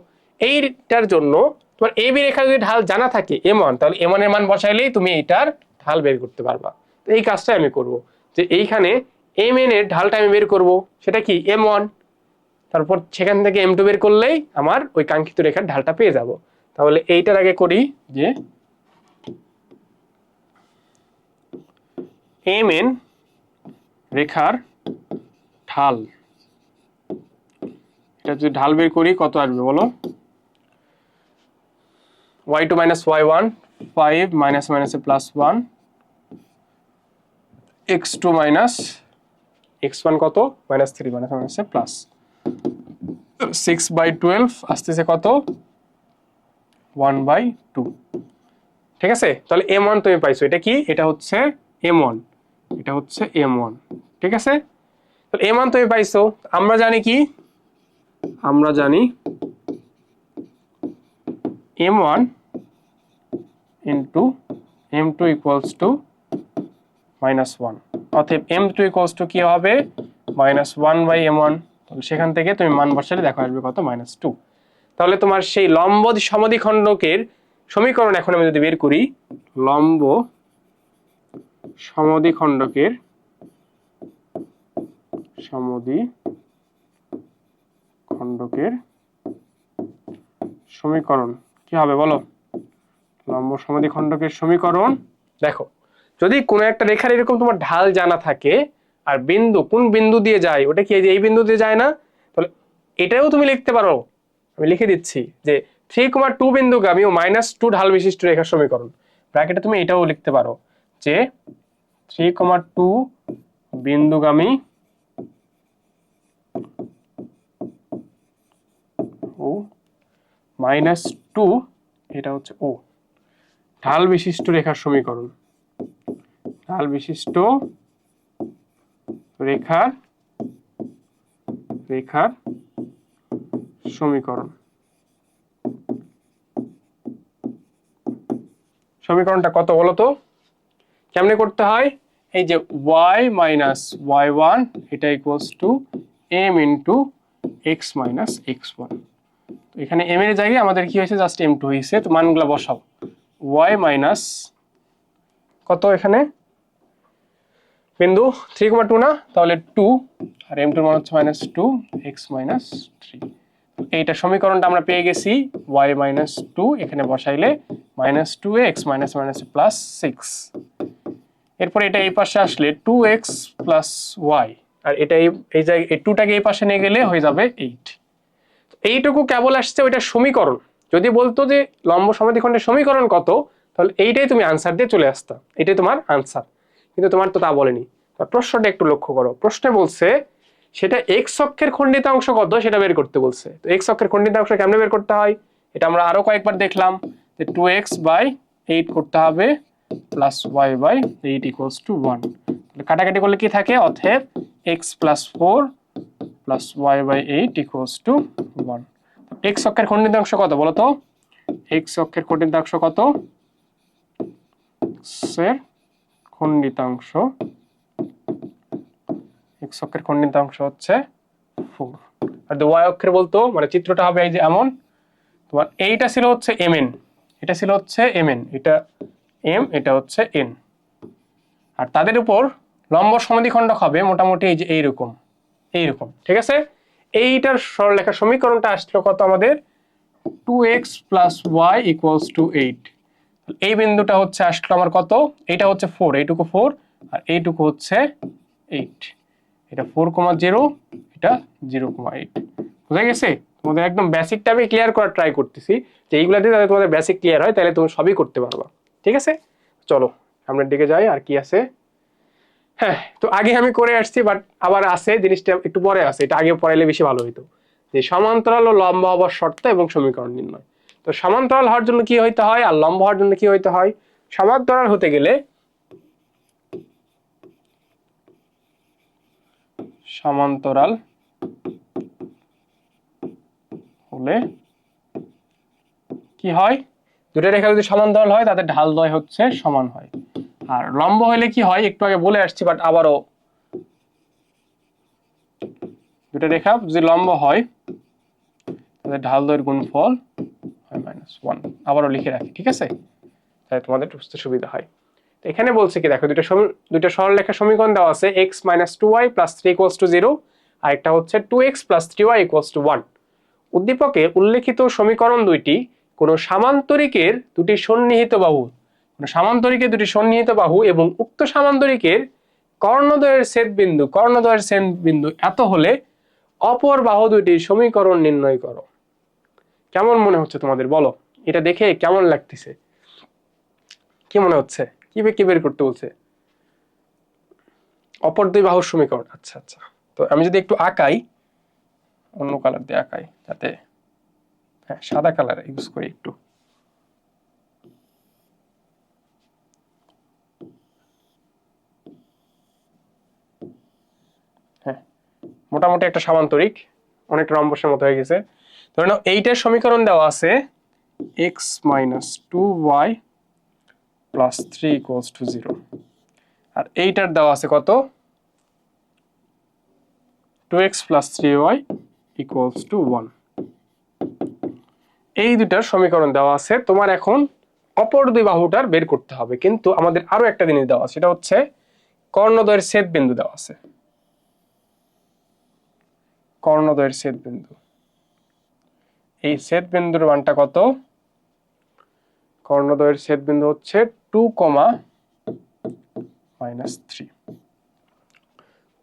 এইটার জন্য তোমার এ বি রেখার যদি ঢাল জানা থাকে m1, তাহলে m1 এর মান বসাইলেই তুমি এইটার ঢাল বের করতে পারবা। তো এই কাজটা আমি করব, যে এইখানে mn এর ঢালটা আমি বের করব, সেটা কি m1, তারপর সেখান থেকে m2 বের করলেই আমার ওই কাঙ্ক্ষিত রেখার ঢালটা পেয়ে যাব। তাহলে এইটার আগে করি যে mn রেখার ঢাল, এটা যদি ঢাল বের করি কত আসবে বলো? y2 - y1, 5 - -1, x2 - x1 কত? -3 প্লাস 6/12 আসতেছে কত? 1/2, ঠিক আছে? তাহলে m1 তুমি পাইছো, এটা কি? এটা হচ্ছে m1, এটা হচ্ছে m1, ঠিক আছে? তাহলে m1 তুমি পাইছো। আমরা জানি কি? আমরা জানি m1 * m2 = -1, অতএব m2 = কি হবে? -1/m1। তাহলে সেখান থেকে তুমি মান বসালে দেখো আসবে কত? -2। তাহলে তোমার সেই লম্ব সমদ্বিখণ্ডকের সমীকরণ এখন আমি যদি বের করি, লম্ব সমদ্বিখণ্ডকের সমীকরণ কি হবে বলো? লম্ব সমদ্বিখণ্ডকের সমীকরণ দেখো, যদি কোনো একটা রেখার এরকম তোমার ঢাল জানা থাকে, আর বিন্দু কোন বিন্দু দিয়ে যায়, ওটা কি এই বিন্দু দিয়ে যায় না? তাহলে এটাও তুমি লিখতে পারো, আমি লিখে দিচ্ছি যে 3,2 বিন্দুগামী ও -2 ঢাল বিশিষ্ট রেখার সমীকরণ। ব্র্যাকেটে তুমি এটাও লিখতে পারো যে 3,2 বিন্দুগামী ও মাইনাস টু, এটা হচ্ছে ও। ঢাল বিশিষ্ট রেখার সমীকরণ, ঢাল বিশিষ্ট রেখার রেখার সমীকরণ। সমীকরণটা কত বলো তো? কেমনে করতে হয়? এই যে y মাইনাস y1 এটা equals two m into x minus x1। এখানে m এর জায়গায় আমাদের কি হয়েছে, জাস্ট m2 হয়েছে। তো মানগুলো বসাও। y মাইনাস কত এখানে বিন্দু 3,2 না, তাহলে 2 আর m2 মান হচ্ছে মাইনাস 2 x মাইনাস 3। এইটা সমীকরণটা আমরা পেয়ে গেছি। y মাইনাস 2 এখানে বসাইলে minus 2x minus minus plus 6। এরপর এটা এই পাশে আসলে 2x প্লাস y, আর এটা এই জায়গায় এই 2টাকে এই পাশে নিয়ে গেলে হয়ে যাবে 8। এইটুকু কেবল আসছে ওইটা সমীকরণ। যদি বলতো যে লম্ব সমদ্বিখণ্ডের সমীকরণ কত, তাহলে এইটাই তুমি আনসার দিয়ে চলে আসতা, এটাই তোমার আনসার। কিন্তু তোমার তো তা বলেনি। প্রশ্নটা একটু লক্ষ্য করো, প্রশ্নে বলছে সেটা এক্স অক্ষের খণ্ডিতাংশ কত সেটা বের করতে বলছে। তো এক্স অক্ষের খণ্ডিতাংশ কেমনে বের করতে হয় এটা আমরা আরো কয়েকবার দেখলাম, যে 2x/8 করতে হবে প্লাস y/8 ইকুয়ালস টু 1। কাটাকাটি করলে কি থাকে, অতএব x plus 4 plus y/8 equals to 1। X অক্ষের খণ্ডিতাংশ কত বলো তো? এক্স অক্ষের খণ্ডিতাংশ কত? খণ্ডিতাংশ এক্স অক্ষের খণ্ডিতাংশ হচ্ছে 4। আর y অক্ষের বলতো মানে চিত্রটা হবে এই যে এমন। তোমার এইটা ছিল হচ্ছে mn, এটা ছিল হচ্ছে mn, এটা m, এটা হচ্ছে n। আর তাদের উপর লম্ব সমদ্বিখণ্ডক হবে মোটামুটি এই যে এইরকম এইরকম, ঠিক আছে? এইটার সরলরেখার সমীকরণটা আসলো কত আমাদের? 2x plus y equals two 8। এই বিন্দুটা হচ্ছে আসলো আমার কত? এটা হচ্ছে 4, এইটুকু 4 আর এইটুকু হচ্ছে 8। এটা 4,0, এটা 0,8। বুঝা গেছে? তোমাদের একদম বেসিকটা আমি ক্লিয়ার করার ট্রাই করতেছি, যে এইগুলা দিয়ে যাতে তোমাদের বেসিক ক্লিয়ার হয়, তাহলে তুমি সবই করতে পারবা। ঠিক আছে, চলো সামনের দিকে যাই। আর কি আছে? হ্যাঁ, তো আগে আমি করে আসছি, বাট আবার আছে জিনিসটা একটু পরে আছে, এটা আগে পড়াইলে বেশি ভালো হইতো। যে সমান্তরাল ও লম্ব হবার শর্ত এবং সমীকরণ নির্ণয়। তো সমান্তরাল হওয়ার জন্য কি হইতে হয় আর লম্ব হওয়ার জন্য কি হইতে হয়? সমান্তরাল হতে গেলে সমান্তরাল হলে কি হয়, দুটো রেখা যদি সমান্তরাল হয় তাদের ঢালদ্বয় হচ্ছে সমান হয়। আর লম্ব হলে কি হয় একটু আগে বলে আসছি, বাট আবারও, দুটো রেখা যদি লম্ব হয় তাদের ঢালদ্বয়ের গুণফল হয় -1। আবারও লিখে রাখি, ঠিক আছে, তাই তোমাদের বুঝতে সুবিধা হয়। তো এখানে বলছে কি দেখো, দুটো সরলরেখার সমীকরণ দেওয়া আছে, x - 2y + 3 = 0, আর একটা হচ্ছে 2x + 3y = 1। উদ্দীপকে উল্লেখিত সমীকরণ দুইটি কোন সামান্তরিকের দুটি সন্নিহিত বাহু এবং উক্ত সামান্তরিকের কর্ণদ্বয়ের ছেদবিন্দু এত হলে অপর বাহু দুইটির সমীকরণ নির্ণয় করো। কেমন মনে হচ্ছে তোমাদের বলো? এটা দেখে কেমন লাগতেছে? কি মনে হচ্ছে? কি বের করতে বলছে? অপর দুই বাহুর সমীকরণ। আচ্ছা আচ্ছা, তো আমি যদি একটু আঁকাই, অন্য কালার দিয়ে আঁকাই, যাতে হ্যাঁ সাদা কালার ইউজ করি একটু। হ্যাঁ, মোটামুটি একটা সামান্তরিক, অনেকটা রম্বসের মতো হয়ে গেছে। ধরে নাও এইটার সমীকরণ দেওয়া আছে x - 2y + 3 = 0, আর এইটার দেওয়া আছে কত? 2x + 3y = 1। এই দুটার সমীকরণ দেওয়া আছে, তোমার এখন অপর দুই বাহুটার বের করতে হবে। কিন্তু আমাদের আরো একটা জিনিস দেওয়া আছে, সেটা হচ্ছে কর্ণদ্বয়ের ছেদবিন্দু দেওয়া আছে। কর্ণদ্বয়ের ছেদবিন্দু, এই ছেদবিন্দুর মানটা কত? কর্ণদ্বয়ের ছেদবিন্দু হচ্ছে 2, -3।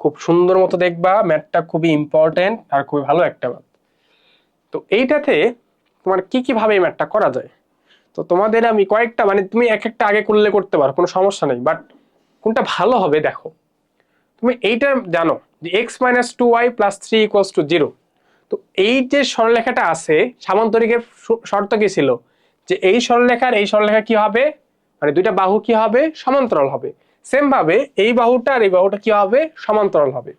খুব সুন্দর মতো দেখবা, ম্যাথটা খুবই ইম্পর্টেন্ট আর খুবই ভালো একটা ম্যাথ। তো এইটাতে তোমার কি ভাবে এই ম্যাথটা করা যায়, তো তোমাদের আমি কয়েকটা, মানে তুমি এক একটা আগে করলে করতে পারো, কোনো সমস্যা নেই, বাট কোনটা ভালো হবে দেখো। তুমি এইটা জানো যে x - 2y + 3 = 0, তো তো এই যে সরলরেখাটা আছে সামান্তরিকের শর্ত কি ছিল যে এই সরলরেখা কি হবে, মানে দুইটা বাহু কি হবে, সমান্তরাল হবে। সেম ভাবে এই বাহুটা আর এই বাহুটা কি হবে, সমান্তরাল হবে।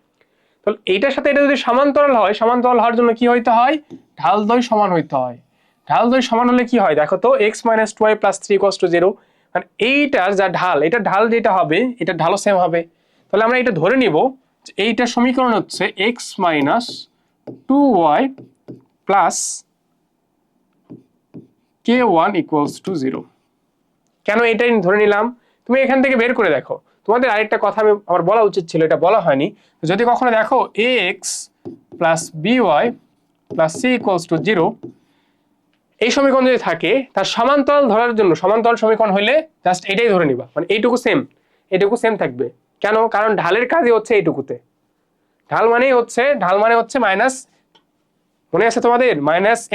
তাহলে এইটার সাথে এটা যদি সমান্তরাল হয়, সমান্তরাল হওয়ার জন্য কি হইতে হয়, ঢালদ্বয় সমান হইতে হয়। ঢালদ্বয় সমান হলে কি হয় দেখো তো, x - 2y + 3 = 0। মানে এইটার যা ঢাল, এটা ঢাল যেটা হবে এটা ঢালও সেম হবে। তাহলে আমরা এটা ধরে নিব যে এইটার সমীকরণ হচ্ছে x - 2y + k1 = 0। কেন এটাই ধরে নিলাম, তুমি এখান থেকে বের করে দেখো। তোমাদের আরেকটা কথা আমার বলা উচিত ছিল, এটা বলা হয়নি। যদি কখনো দেখো ax + by + c = 0 এই সমীকরণ যদি থাকে, তার সমান্তরাল ধরার জন্য সমান্তরাল সমীকরণ হইলে জাস্ট এটাই ধরে নিবা, মানে এইটুকু সেম থাকবে। কেন? কারণ ঢালের কাজই হচ্ছে এইটুকুতে। ঢাল মানে হচ্ছে মাইনাস, মনে আছে তোমাদের,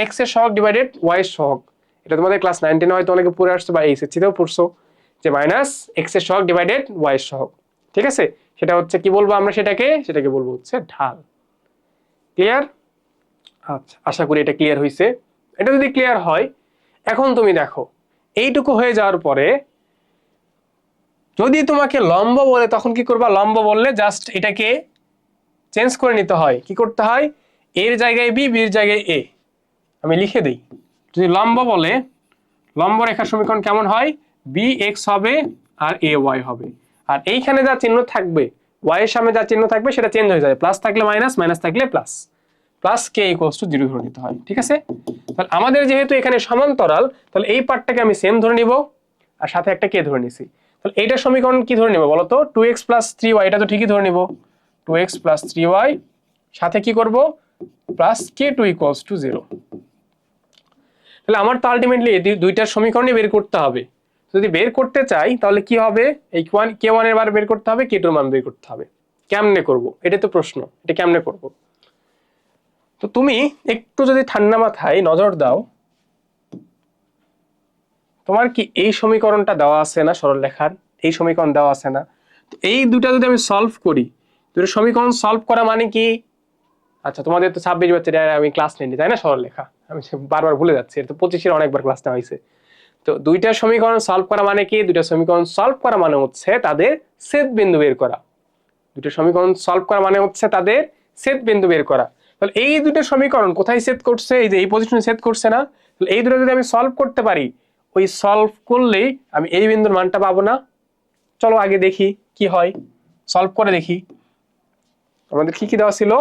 -x এর সহগ ডিভাইডেড y এর সহগ। এটা তোমাদের ক্লাস 9 10 হয়তো অনেকে পড়ে আসছো বা এইচএসসি তেও পড়ছো, যে -x এর সহগ ডিভাইডেড y এর সহগ। ঠিক আছে, সেটা হচ্ছে কি বলবো আমরা, সেটাকে বলবো হচ্ছে ঢাল। ক্লিয়ার? আচ্ছা, আশা করি এটা ক্লিয়ার হয়েছে। এটা যদি ক্লিয়ার হয়, এখন তুমি দেখো এইটুকু হয়ে যাওয়ার পরে যদি তোমাকে লম্ব বলে তখন কি করবা, লম্ব বললে জাস্ট এটাকে চেঞ্জ করে নিতে হয়। কি করতে হয়, এর জায়গায় বি, বির জায়গায় এ আমি লিখে দিই। যদি লম্ব বলে, লম্ব রেখার সমীকরণ কেমন হয়, বি এক্স হবে আর এ ওয়াই হবে। আর এইখানে যা চিহ্ন থাকবে, ওয়াই এর সামনে যা চিহ্ন থাকবে সেটা চেঞ্জ হয়ে যাবে, প্লাস থাকলে মাইনাস, মাইনাস থাকলে plus, plus K equals to 0 ধরে নিতে হয়। ঠিক আছে, তাহলে আমাদের যেহেতু এখানে সমান্তরাল, তাহলে এই পার্টটাকে আমি সেম ধরে নিব আর সাথে একটা কে ধরে নিছি। তাহলে এইটার সমীকরণ কি ধরে নিব বলো তো, 2x + 3y, এটা তো ঠিকই ধরে নিব, 2x + 3y সাথে কি করব, প্লাস k2 = 0। তাহলে আমার তো আলটিমেটলি এই দুইটার সমীকরণই বের করতে হবে। যদি বের করতে চাই তাহলে কি হবে, এই k1 এর মান বের করতে হবে, k2 এর মান বের করতে হবে। কেমনে করব, এটা তো প্রশ্ন, এটা কেমনে করব। তো তুমি একটু যদি ঠান্ডা মাথায় নজর দাও, তোমার কি এই সমীকরণটা দেওয়া আছে না, সরলরেখার এই সমীকরণ দেওয়া আছে না। তো এই দুটা যদি আমি সলভ করি, দুটো সমীকরণ সলভ করা মানে কি, আচ্ছা তোমাদের তো 26 বাচ্চারা আমি ক্লাস নেইনি তাই না, সরলরেখা আমি বারবার ভুলে যাচ্ছি, এটা তো 25-এর অনেকবার ক্লাস নেওয়া হয়েছে। তো দুইটা সমীকরণ সলভ করা মানে কি, দুইটা সমীকরণ সলভ করা মানে হচ্ছে তাদের ছেদ বিন্দু বের করা। দুটো সমীকরণ সলভ করা মানে হচ্ছে তাদের ছেদ বিন্দু বের করা। তাহলে এই দুটো সমীকরণ কোথায় ছেদ করছে, এই যে এই পজিশনে ছেদ করছে না। তাহলে এই দুটো যদি আমি সলভ করতে পারি, ওই সলভ করলেই আমি এই বিন্দুর মানটা পাবো না। চলো আগে দেখি কি হয়, সলভ করে দেখি। আমাদের কি কি দেওয়া ছিল,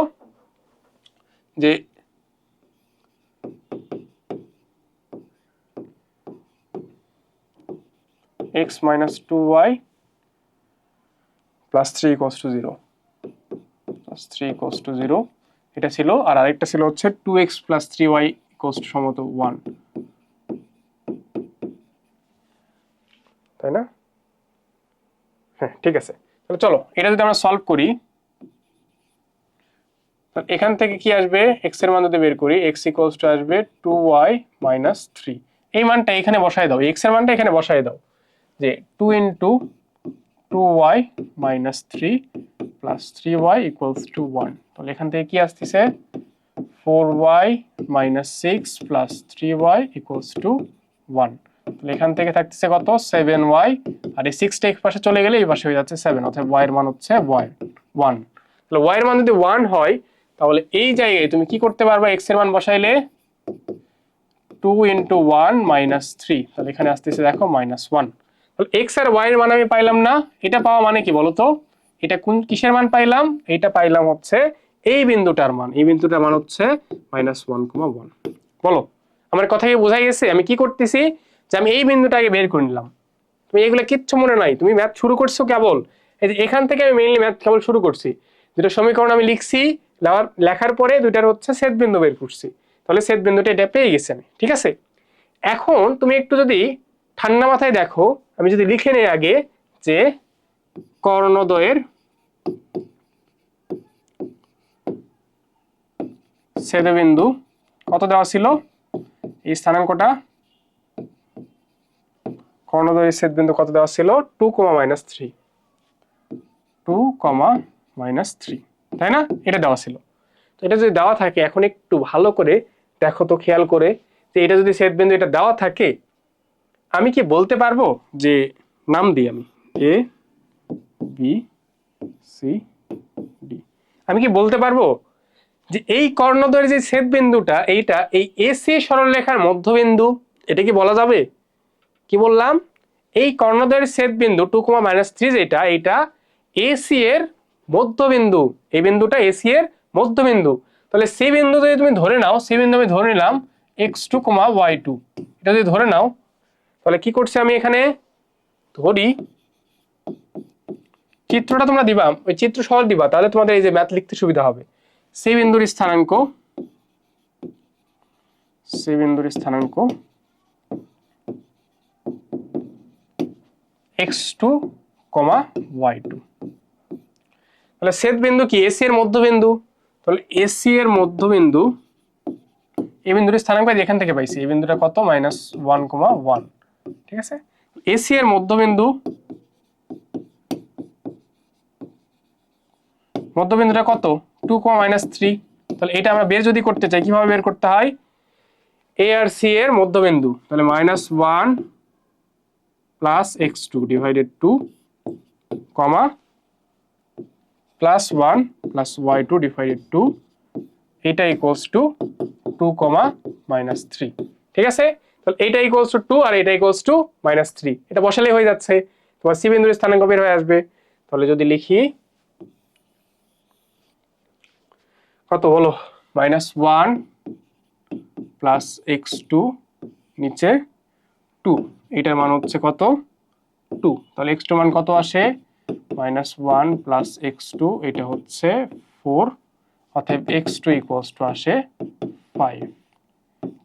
যে x - 2y + 3 = 0, + 3 = 0 এটা ছিল। আর আরেকটা ছিল হচ্ছে 2x + 3y = 1, তাই না? হ্যাঁ ঠিক আছে, তাহলে চলো এটা যদি আমরা সলভ করি, তাহলে এখান থেকে কি আসবে, x এর মান যদি বের করি, x = আসবে 2y - 3। এই মানটা এখানে বসায় দাও, x এর মানটা এখানে বসায় দাও, যে 2 × 2y - 3 + 3y = 1। তাহলে এখান থেকে কি আসতেছে, 4y - 6 + 3y = 1। তাহলে এখান থেকে থাকতেছে কত, 7y, আর এই 6টা এক পাশে চলে গেলে এই পাশে হয়ে যাচ্ছে 7, অর্থাৎ y এর মান হচ্ছে 1। তাহলে y এর মান যদি 1 হয়, তাহলে এই জায়গায় তুমি কি করতে পারবে, x এর মান বসাইলে 2 × 1 - 3, তাহলে এখানে আসতেছে দেখো -1। তাহলে x আর y এর মান আমি পাইলাম না, এটা পাওয়া মানে কি বলতো, এটা কোন কিসের মান পাইলাম, এটা পাইলাম হচ্ছে এই বিন্দুটার মান, এই বিন্দুটার মান হচ্ছে -1,1। বলো আমার কথা কি বোঝা গেছে, আমি কি করতেছি, যে আমি এই বিন্দুটাকে বের করে নিলাম। তুমি এগুলো কিচ্ছু মনে নাই, তুমি ম্যাথ শুরু করছো কেবল, এই যে এখান থেকে আমি মেইনলি ম্যাথ কেবল শুরু করছি। দুটো সমীকরণ আমি লিখছি, লেখার পরে দুইটার হচ্ছে ছেদ বিন্দু বের করছি, তাহলে ছেদ বিন্দুটা এটা পেয়ে গেছি আমি। ঠিক আছে, এখন তুমি একটু যদি ঠান্ডা মাথায় দেখো, আমি যদি লিখে নেই আগে, যে কর্ণদ্বয়ের ছেদবিন্দু কত দেওয়া ছিল, এই স্থানাঙ্কটা, কর্ণদ্বয়ের ছেদবিন্দু কত দেওয়া ছিল, 2, -3, 2, -3, তাই না, এটা দেওয়া ছিল। তো এটা যদি দেওয়া থাকে, এখন একটু ভালো করে দেখো তো, খেয়াল করে, যে এটা যদি ছেদবিন্দু এটা দেওয়া থাকে, আমি কি বলতে পারবো যে নাম দিই আমি এ বি সি ডি, আমি কি বলতে পারবো যে এই কর্ণদ্বয়ের যে ছেদবিন্দুটা এইটা এই এসি সরলরেখার মধ্যবিন্দু? এটা কি বলা যাবে? কি বললাম? এই কর্ণদ্বয়ের ছেদবিন্দু 2,-3 যেটা, এটা এসি এর মধ্যবিন্দু, এই বিন্দুটা এসি এর মধ্যবিন্দু। তাহলে সি বিন্দু যদি তুমি ধরে নাও, সি বিন্দু আমি ধরে নিলাম x2, y2, এটা যদি ধরে নাও, তাহলে কি করছি আমি এখানে ধরি, চিত্রটা তোমরা দিবা, ওই চিত্র সহ দিবা, তাহলে তোমাদের এই যে ম্যাথ লিখতে সুবিধা হবে। সি বিন্দুর স্থানাঙ্ক, সি বিন্দুর স্থানাঙ্ক x2, y2। তাহলে ছেদ বিন্দু কি এসি এর মধ্যবিন্দু, তাহলে এসি এর মধ্যবিন্দু, এই বিন্দুর স্থানাঙ্ক এখান থেকে পাইছি, এই বিন্দুটা কত -1, 1, ঠিক আছে। এসি এর মধ্যবিন্দু, মধ্যবিন্দুটা কত 2, -3। তাহলে এটা আমরা বের যদি করতে চাই, কিভাবে বের করতে হয়? এ আর সি এর মধ্যবিন্দু, তাহলে -1 + x2 / 2, +1 + y2 / 2, এটা ইকুয়ালস টু 2, -3, ঠিক আছে। তাহলে এটা ইকুয়ালস টু 2 আর এটা ইকুয়ালস টু -3, এটা বসালেই হয়ে যাচ্ছে, তোমার সি বিন্দুর স্থানাঙ্ক বের হয়ে আসবে। তাহলে যদি লিখি কত বলো, -1 + x2 নিচে 2, এটার মান হচ্ছে কত 2। তাহলে x2 মান কত আসে -1 + x2, এটা হচ্ছে 4, অতএব x2 = আসে 5,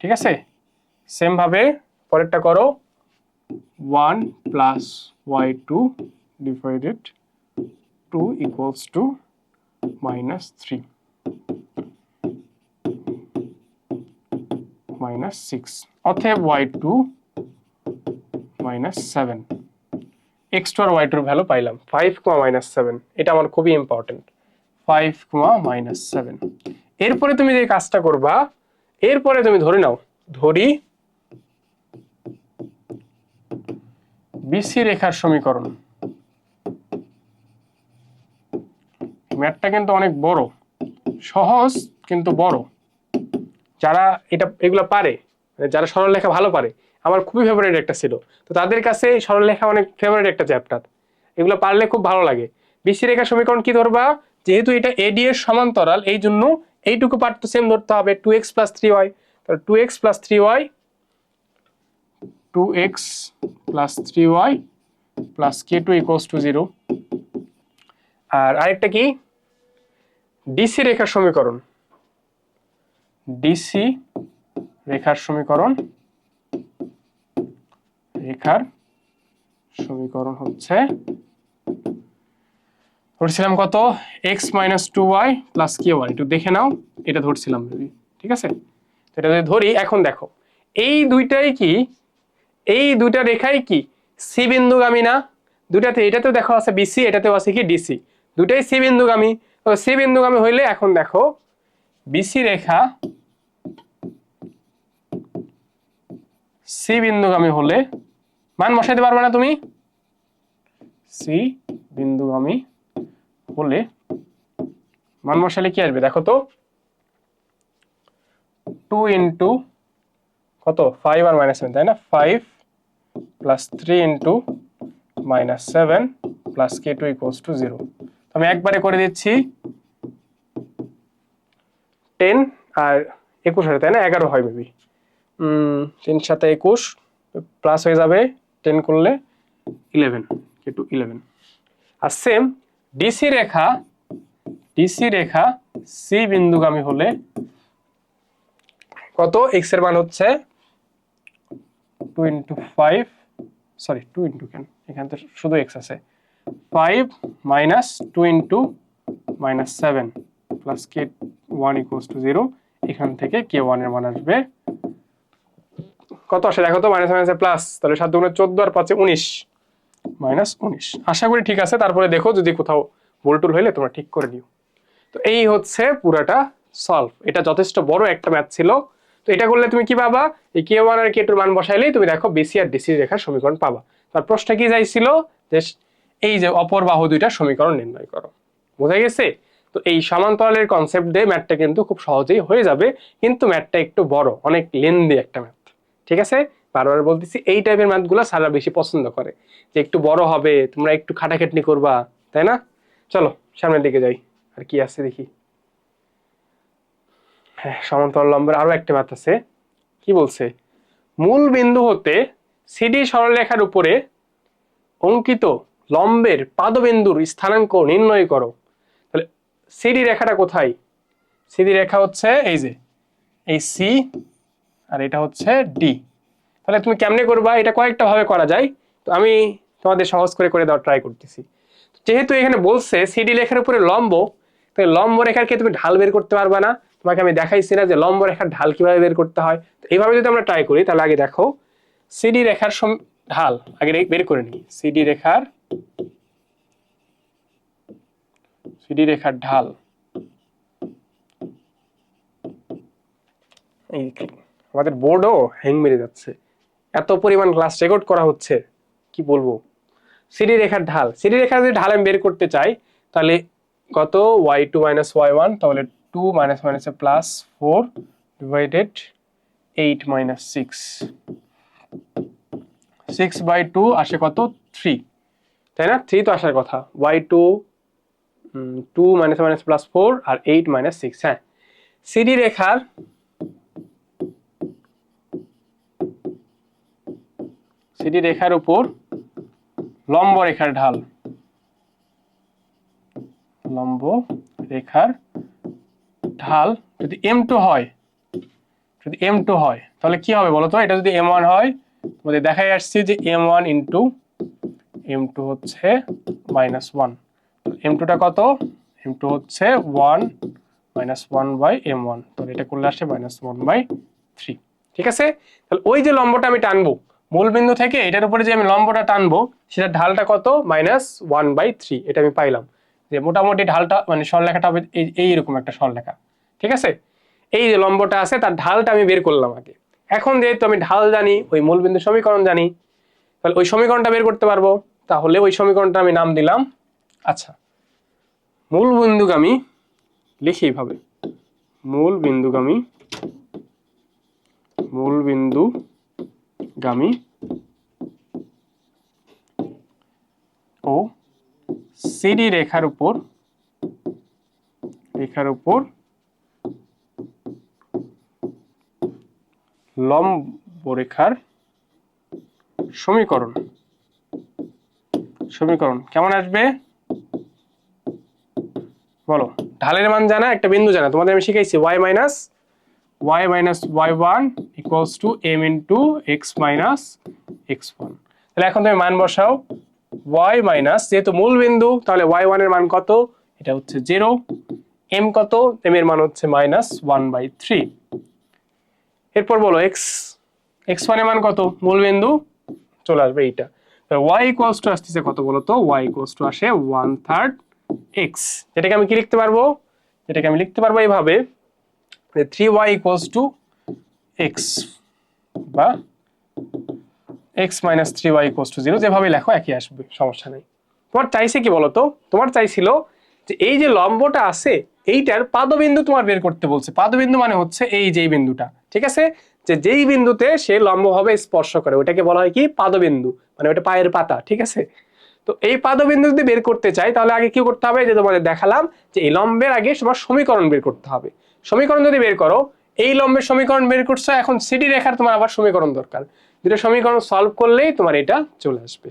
ঠিক আছে। সেম ভাবে পরেরটা করো, 1 + y2 / 2 = -3, -6, অতএব y2 -7। x2 আর y2 এর ভ্যালু পাইলাম 5, -7, এটা আমার খুবই ইম্পর্টেন্ট, 5, -7। এরপরে তুমি যে কাজটা করবা, এরপরে তুমি ধরে নাও, ধরি বিসি রেখার সমীকরণ। ম্যাথটা কিন্তু অনেক বড়, সহজ কিন্তু বড়। যারা এগুলো পারে, যারা সরলরেখা ভালো পারে, আমার খুবই ফেভারিট একটা ছিল, তো তাদের কাছে সরলরেখা অনেক ফেভারিট একটা চ্যাপ্টার, এগুলো পারলে খুব ভালো লাগে। বিসি রেখার সমীকরণ কি ধরবা? যেহেতু এটা এডি এর সমান্তরাল, এই জন্য এইটুকু পার্ট তো সেম ধরতে হবে, 2x + 3y। তাহলে 2x + 3y, 2x + 3y + k2 = 0। আর আরেকটা কি, ডিসি রেখার সমীকরণ, ডিসি রেখার সমীকরণ, রেখার সমীকরণ হচ্ছে ধরছিলাম কত, x - 2y + ky, একটু দেখে নাও, এটা ধরছিলাম, ঠিক আছে। এটা যদি ধরি, এখন দেখো এই দুইটাই কি, এই দুইটা রেখাই কি সি বিন্দুগামী না? দুইটাতে, এটাতেও দেখো আছে বিসি, এটাতেও আছে কি ডিসি, দুইটাই সি বিন্দুগামী। তো সি বিন্দুগামী হইলে এখন দেখো বিসি রেখা সি বিন্দুগামী হলে মান বসাইতে পারবে না তুমি? সি বিন্দুগামী হলে মান বসালে কি আসবে দেখো তো, 2 × কত 5 আর -7, তাই না? 5 + 3 × -7 + k2 = 0। আমি একবারে করে দিচ্ছি, 10 আর 21 হয়, তাই না? 11 হয় মেবি, 3 × 7 = 21, প্লাস হয়ে যাবে 10 করলে 11, k2 11। আর সেম ডিসি রেখা, ডিসি রেখা সি বিন্দুগামী হলে কত, x এর মান হচ্ছে 2 × 5, সরি 2 × কেন, এখানে তো শুধু x আছে, 5 - 2 × -7 + k1 = 0, এখান থেকে k1 এর মান আসবে কত আসে দেখো তো, -, প্লাস, তাহলে 7 × 14 আর 5 = 19, -19। আশা করি ঠিক আছে, তারপরে দেখো যদি কোথাও ভুল টুল হইলে তোমরা ঠিক করে দিও। তো এই হচ্ছে পুরাটা সলভ। এটা যথেষ্ট বড় একটা ম্যাথ ছিল। তো এটা করলে তুমি কি পাবা, এই k1 আর k2 এর মান বসাইলেই তুমি দেখো বিসি আর ডিসি রেখার সমীকরণ পাবা। তার প্রশ্ন কি চাইছিল যে এই যে অপর বাহু দুইটার সমীকরণ নির্ণয় করো। বোঝা গেছে? তো এই সমান্তরালের কনসেপ্ট দিয়ে ম্যাথটা কিন্তু খুব সহজেই হয়ে যাবে, কিন্তু ম্যাথটা একটু বড়, অনেক লেন্দি একটা ম্যাথ। ঠিক আছে, বারবার বলতেছি এই টাইপের ম্যাথগুলো স্যাররা বেশি পছন্দ করে, যে একটু বড় হবে, তোমরা একটু খাটাখাটনি করবা, তাই না? চলো সামনের দিকে যাই, আর কি আছে দেখি। হ্যাঁ, সমান্তরাল লম্বের আরো একটা ম্যাথ আছে। কি বলছে, মূল বিন্দু হতে সিডি সরলরেখার উপরে অঙ্কিত লম্বের পাদবিন্দুর স্থানাঙ্ক নির্ণয় করো। তাহলে সিডি রেখাটা কোথায়? সিডি রেখা হচ্ছে এই যে এই সি, আর এটা হচ্ছে ডি। তাহলে তুমি কেমনে করবা, এটা কয়েকটা ভাবে করা যায়, তো আমি তোমাদের সহজ করে করে দেওয়ার ট্রাই করতেছি। যেহেতু এখানে বলছে সিডি রেখার উপরে লম্ব, তাই লম্ব রেখাকে তুমি ঢাল বের করতে পারবা না। তোমাকে আমি দেখাইছি না যে লম্ব রেখার ঢাল কিভাবে বের করতে হয়। তো এইভাবে যদি আমরা ট্রাই করি, তাহলে আগে দেখো সিডি রেখার ঢাল আগে বের করে নিই। সিডি রেখার ঢাল, এই আমাদের বোর্ডও হ্যাং মেরে যাচ্ছে, এত পরিমাণ ক্লাস রেকর্ড করা হচ্ছে, কি বলবো। সিডি রেখার ঢাল, সিডি রেখার যদি ঢাল আমি বের করতে চাই, তাহলে কত, y2 মাইনাস y1, তাহলে 2 মাইনাস মাইনাসে প্লাস 4 ডিভাইডেড 8 মাইনাস 6, 6/2 আসে কত, 3, তাই না? 3 তো আসার কথা। y2 2 মাইনাস মাইনাস প্লাস 4 আর 8 মাইনাস 6। হ্যাঁ, সিডি রেখার উপর লম্ব রেখার ঢাল, লম্ব রেখার ঢাল যদি m2 হয়, যদি m2 হয় তাহলে কি হবে বলো তো? এটা যদি m1 হয়, তোমাদের দেখাই আসছি যে m1 ইন্টু m2 হচ্ছে -1। m2টা কত? m2 হচ্ছে 1 -1/m1, তাহলে এটা করলে আসে -1/3। ঠিক আছে, তাহলে ওই যে লম্বটা আমি টানবো মূল বিন্দু থেকে, এটার উপরে যে আমি লম্বটা টানবো সেটা ঢালটা কত, -1/3। এটা আমি পাইলাম যে মোটামুটি ঢালটা মানে সরলরেখাটা হবে এইরকম একটা সরলরেখা। ঠিক আছে, এই যে লম্বটা আছে তার ঢালটা আমি বের করলাম আগে। এখন যেহেতু আমি ঢাল জানি, ওই মূল বিন্দু সমীকরণ জানি, তাহলে ওই সমীকরণটা বের করতে পারবো। তাহলে ওই সমীকরণটা আমি নাম দিলাম, আচ্ছা মূল বিন্দুগামী, লিখি এইভাবে, মূল বিন্দুগামী ও সিডি রেখার উপর লম্ব রেখার সমীকরণ কেমন আসবে বলো? ঢালের মান জানা, একটা বিন্দু জানা, তোমাদের আমি শিখাইছি y minus y1 equals to m into x minus x1। তাহলে এখন তুমি মান বসাও, y মাইনাস, যেহেতু মূল বিন্দু তাহলে y1 এর মান কত, এটা হচ্ছে 0, m কত, m এর মান হচ্ছে -1/3। এরপর বলো x1 এর মান কত, মূল বিন্দু চলে আসবে এইটা। y ইকুয়ালস টু আসতেছে কত বলো তো, y ইকুয়ালস টু আসে 1/3 x। যেটাকে আমি কি লিখতে পারবো, এইভাবে 3y ইকুয়ালস টু x বা x minus 3y equals to 0, যেভাবে লেখো একই আসবে, সমস্যা নেই। তোমার চাইছে কি বলতো, তোমার চাইছিল যে এই যে লম্বটা আছে এইটার পাদবিন্দু তোমার বের করতে বলছে। পাদবিন্দু মানে হচ্ছে এই যেই বিন্দুটা, ঠিক আছে, যে যেই বিন্দুতে সে লম্বভাবে স্পর্শ করে ওটাকে বলা হয় কি, পাদবিন্দু, মানে ওটা পায়ের পাতা। ঠিক আছে, তো এই পাদবিন্দু যদি বের করতে চাই তাহলে আগে কি করতে হবে, যে তোমাদের দেখালাম যে এই লম্বের আগে তোমার সমীকরণ বের করতে হবে। সমীকরণ যদি বের করো, এই লম্বের সমীকরণ বের করছো, এখন সিডি রেখার তোমার আবার সমীকরণ দরকার। দুটো সমীকরণ সলভ করলেই তোমার এটা চলে আসবে।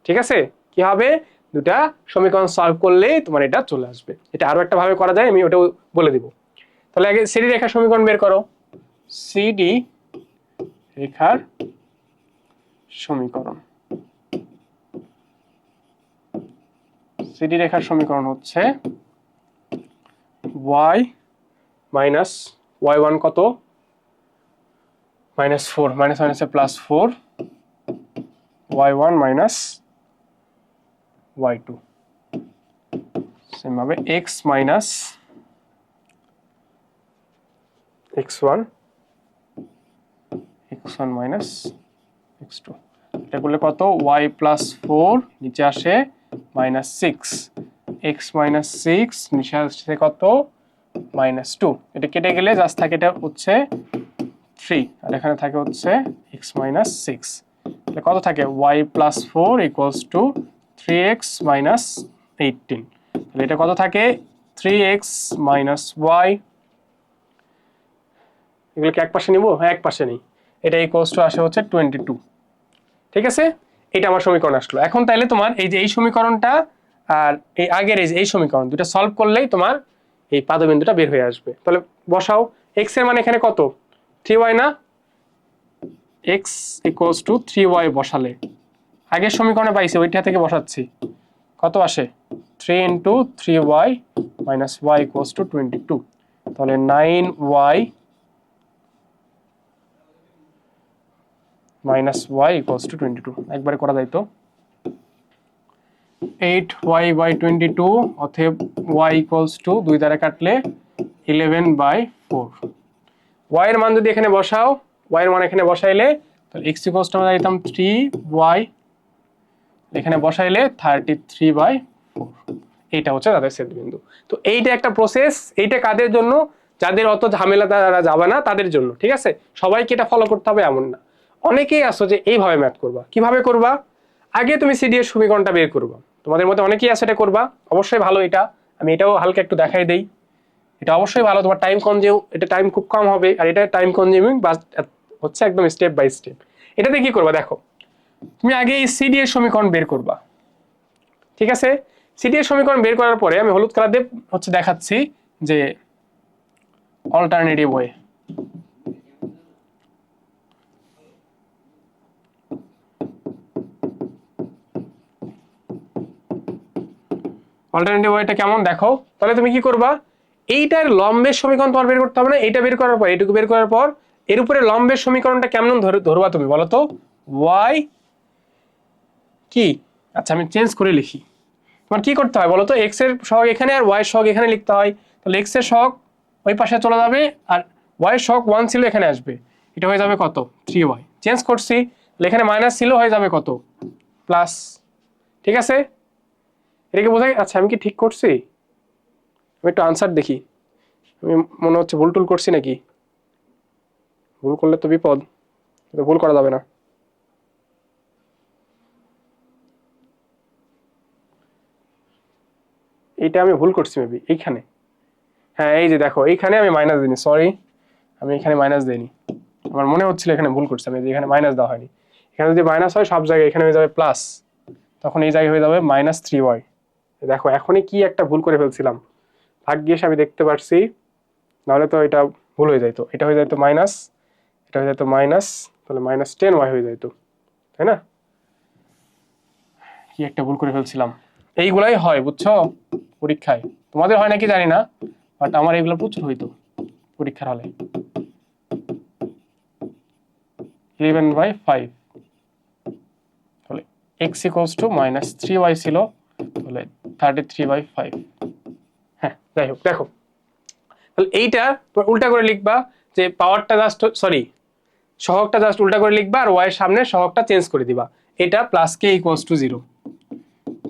ঠিক আছে, কি হবে, দুটা সমীকরণ সলভ করলেই তোমার এটা চলে আসবে। এটা আরো একটা ভাবে করা যায়, আমি ওটাও বলে দিব। তাহলে আগে সিডি রেখার সমীকরণ বের করো। সিডি রেখার সমীকরণ হচ্ছে y মাইনাস y1 কত, -4, মাইনাস মাইনাসে +4, y1 মাইনাস y2, সেম ভাবে x minus x1 minus x2, এটা করলে কত y প্লাস 4 নিচে আসে মাইনাস 6, x মাইনাস 6 নিচে আসছে কত মাইনাস 2, এটা কেটে গেলে জাস্ট থাকে এটা হচ্ছে 3 আর এখানে থাকে হচ্ছে x মাইনাস 6, তাহলে কত থাকে y plus 4 equals to 3x minus 18, তাহলে এটা কত থাকে 3x মাইনাস y, এগুলোকে এক পাশে নিব, হ্যাঁ এক পাশে নেই, এটা ইকুয়ালস টু আসে হচ্ছে 22, ঠিক আছে, এটা আমার সমীকরণ আসলো। এখন তাইলে তোমার এই যে এই সমীকরণটা আর এই আগের এই সমীকরণ দুটো সলভ করলেই তোমার এই পাদবিন্দুটা বের হয়ে আসবে। তাহলে বসাও, x এর মান এখানে কত 3y না, x ইকুয়ালস টু 3y বসালে আগের সমীকরণে পাইছি ওইটা থেকে বসাচ্ছি, কত আসে 3 into 3y minus y equals two 22, তাহলে 9y minus y equals two 22, একবারে করা যায় তো 8y বাই 22, অতএব y ইকুয়ালস টু 2 দ্বারা কাটলে 11/4, y এর মান যদি এখানে বসাও, y এর মান এখানে বসাইলে তাহলে x ইকুয়ালস টু আমরা দিতাম 3y, এখানে বসাইলে 33/4, এইটা হচ্ছে তাদের ছেদবিন্দু। তো এইটা একটা প্রসেস, এইটা কাদের জন্য, যাদের অত ঝামেলা তারা যাবে না তাদের জন্য, ঠিক আছে, সবাইকে এটা ফলো করতে হবে এমন না। অনেকেই আসো যে এইভাবে ম্যাথ করবা, কিভাবে করবা, আগে তুমি সিডি এর সমীকরণটা বের করবা, তোমাদের মধ্যে অনেকেই আছে এটা করবা, অবশ্যই ভালো এটা, আমি এটাও হালকা একটু দেখাই দেই, এটা অবশ্যই ভালো, তোমার টাইম কনজিউম, এটা টাইম খুব কম হবে, আর এটা টাইম কনজিউমিং বা হচ্ছে একদম স্টেপ বাই স্টেপ। এটাতে কি করবা দেখো, তুমি আগে এই সিডি এর সমীকরণ বের করবা, ঠিক আছে, সিডি এর সমীকরণ বের করার পরে আমি হলুদ কালার দিয়ে হচ্ছে দেখাচ্ছি যে অল্টারনেটিভ ওয়ে, অল্টারনেটিভ ওয়েটা কেমন দেখো, তাহলে তুমি কি করবা, এইটার লম্বের সমীকরণ তোমার বের করতে হবে না, এটা বের করার পর এটুকু বের করার পর এর উপরে লম্বের সমীকরণটা কেমন ধরবা তুমি বলো তো, y কি, আচ্ছা আমি চেঞ্জ করে লিখি, তোমার কি করতে হয় বলো তো, x এর সহগ এখানে আর y এর সহগ এখানে লিখতে হয়, তাহলে x এর সহগ ওই পাশে চলে যাবে আর y এর সহগ 1 ছিল এখানে আসবে, এটা হয়ে যাবে কত 3y, চেঞ্জ করছি তাহলে এখানে মাইনাস ছিল হয়ে যাবে কত প্লাস, ঠিক আছে, এটা কি বোঝাই, আচ্ছা আমি কি ঠিক করছি, আমি একটু আনসার দেখি, আমি মনে হচ্ছে ভুল টুল করছি নাকি, ভুল করলে তো বিপদ, ভুল করা যাবে না, এইটা আমি ভুল করছি মেবি এইখানে, হ্যাঁ এই যে দেখো এইখানে আমি মাইনাস দিইনি, সরি আমি এখানে মাইনাস দিইনি, আমার মনে হচ্ছিল এখানে ভুল করছি আমি, এখানে মাইনাস দেওয়া হয়নি, এখানে যদি মাইনাস হয় সব জায়গায় এখানে হয়ে যাবে প্লাস, তখন এই জায়গায় হয়ে যাবে মাইনাস 3y, দেখো এখনই কি একটা ভুল করে ফেলছিলাম, ভাগ্যিস আমি দেখতে পারছি, নাহলে তো এটা ভুল হয়ে যাইতো, এটা হয়ে যাইতো মাইনাস, এটা হয়ে যেত মাইনাস, তাহলে মাইনাস 10y হয়ে যেত, তাই না, কি একটা ভুল করে ফেলছিলাম, এইগুলাই হয় বুঝছো পরীক্ষায়, তোমাদের হয় নাকি জানি না, বাট আমার এগুলো প্রচুর হইতো পরীক্ষার হলে, 11/5, তাহলে x equals to minus 3y ছিল, তাহলে 33/5, হ্যাঁ যাই হোক দেখো, তাহলে এইটা তোমার উল্টা করে লিখবা, যে পাওয়ারটা জাস্ট সরি সহগটা জাস্ট উল্টা করে লিখবা আর y এর সামনে সহগটা চেঞ্জ করে দিবা, এটা প্লাস কে ইকুয়ালস টু 0,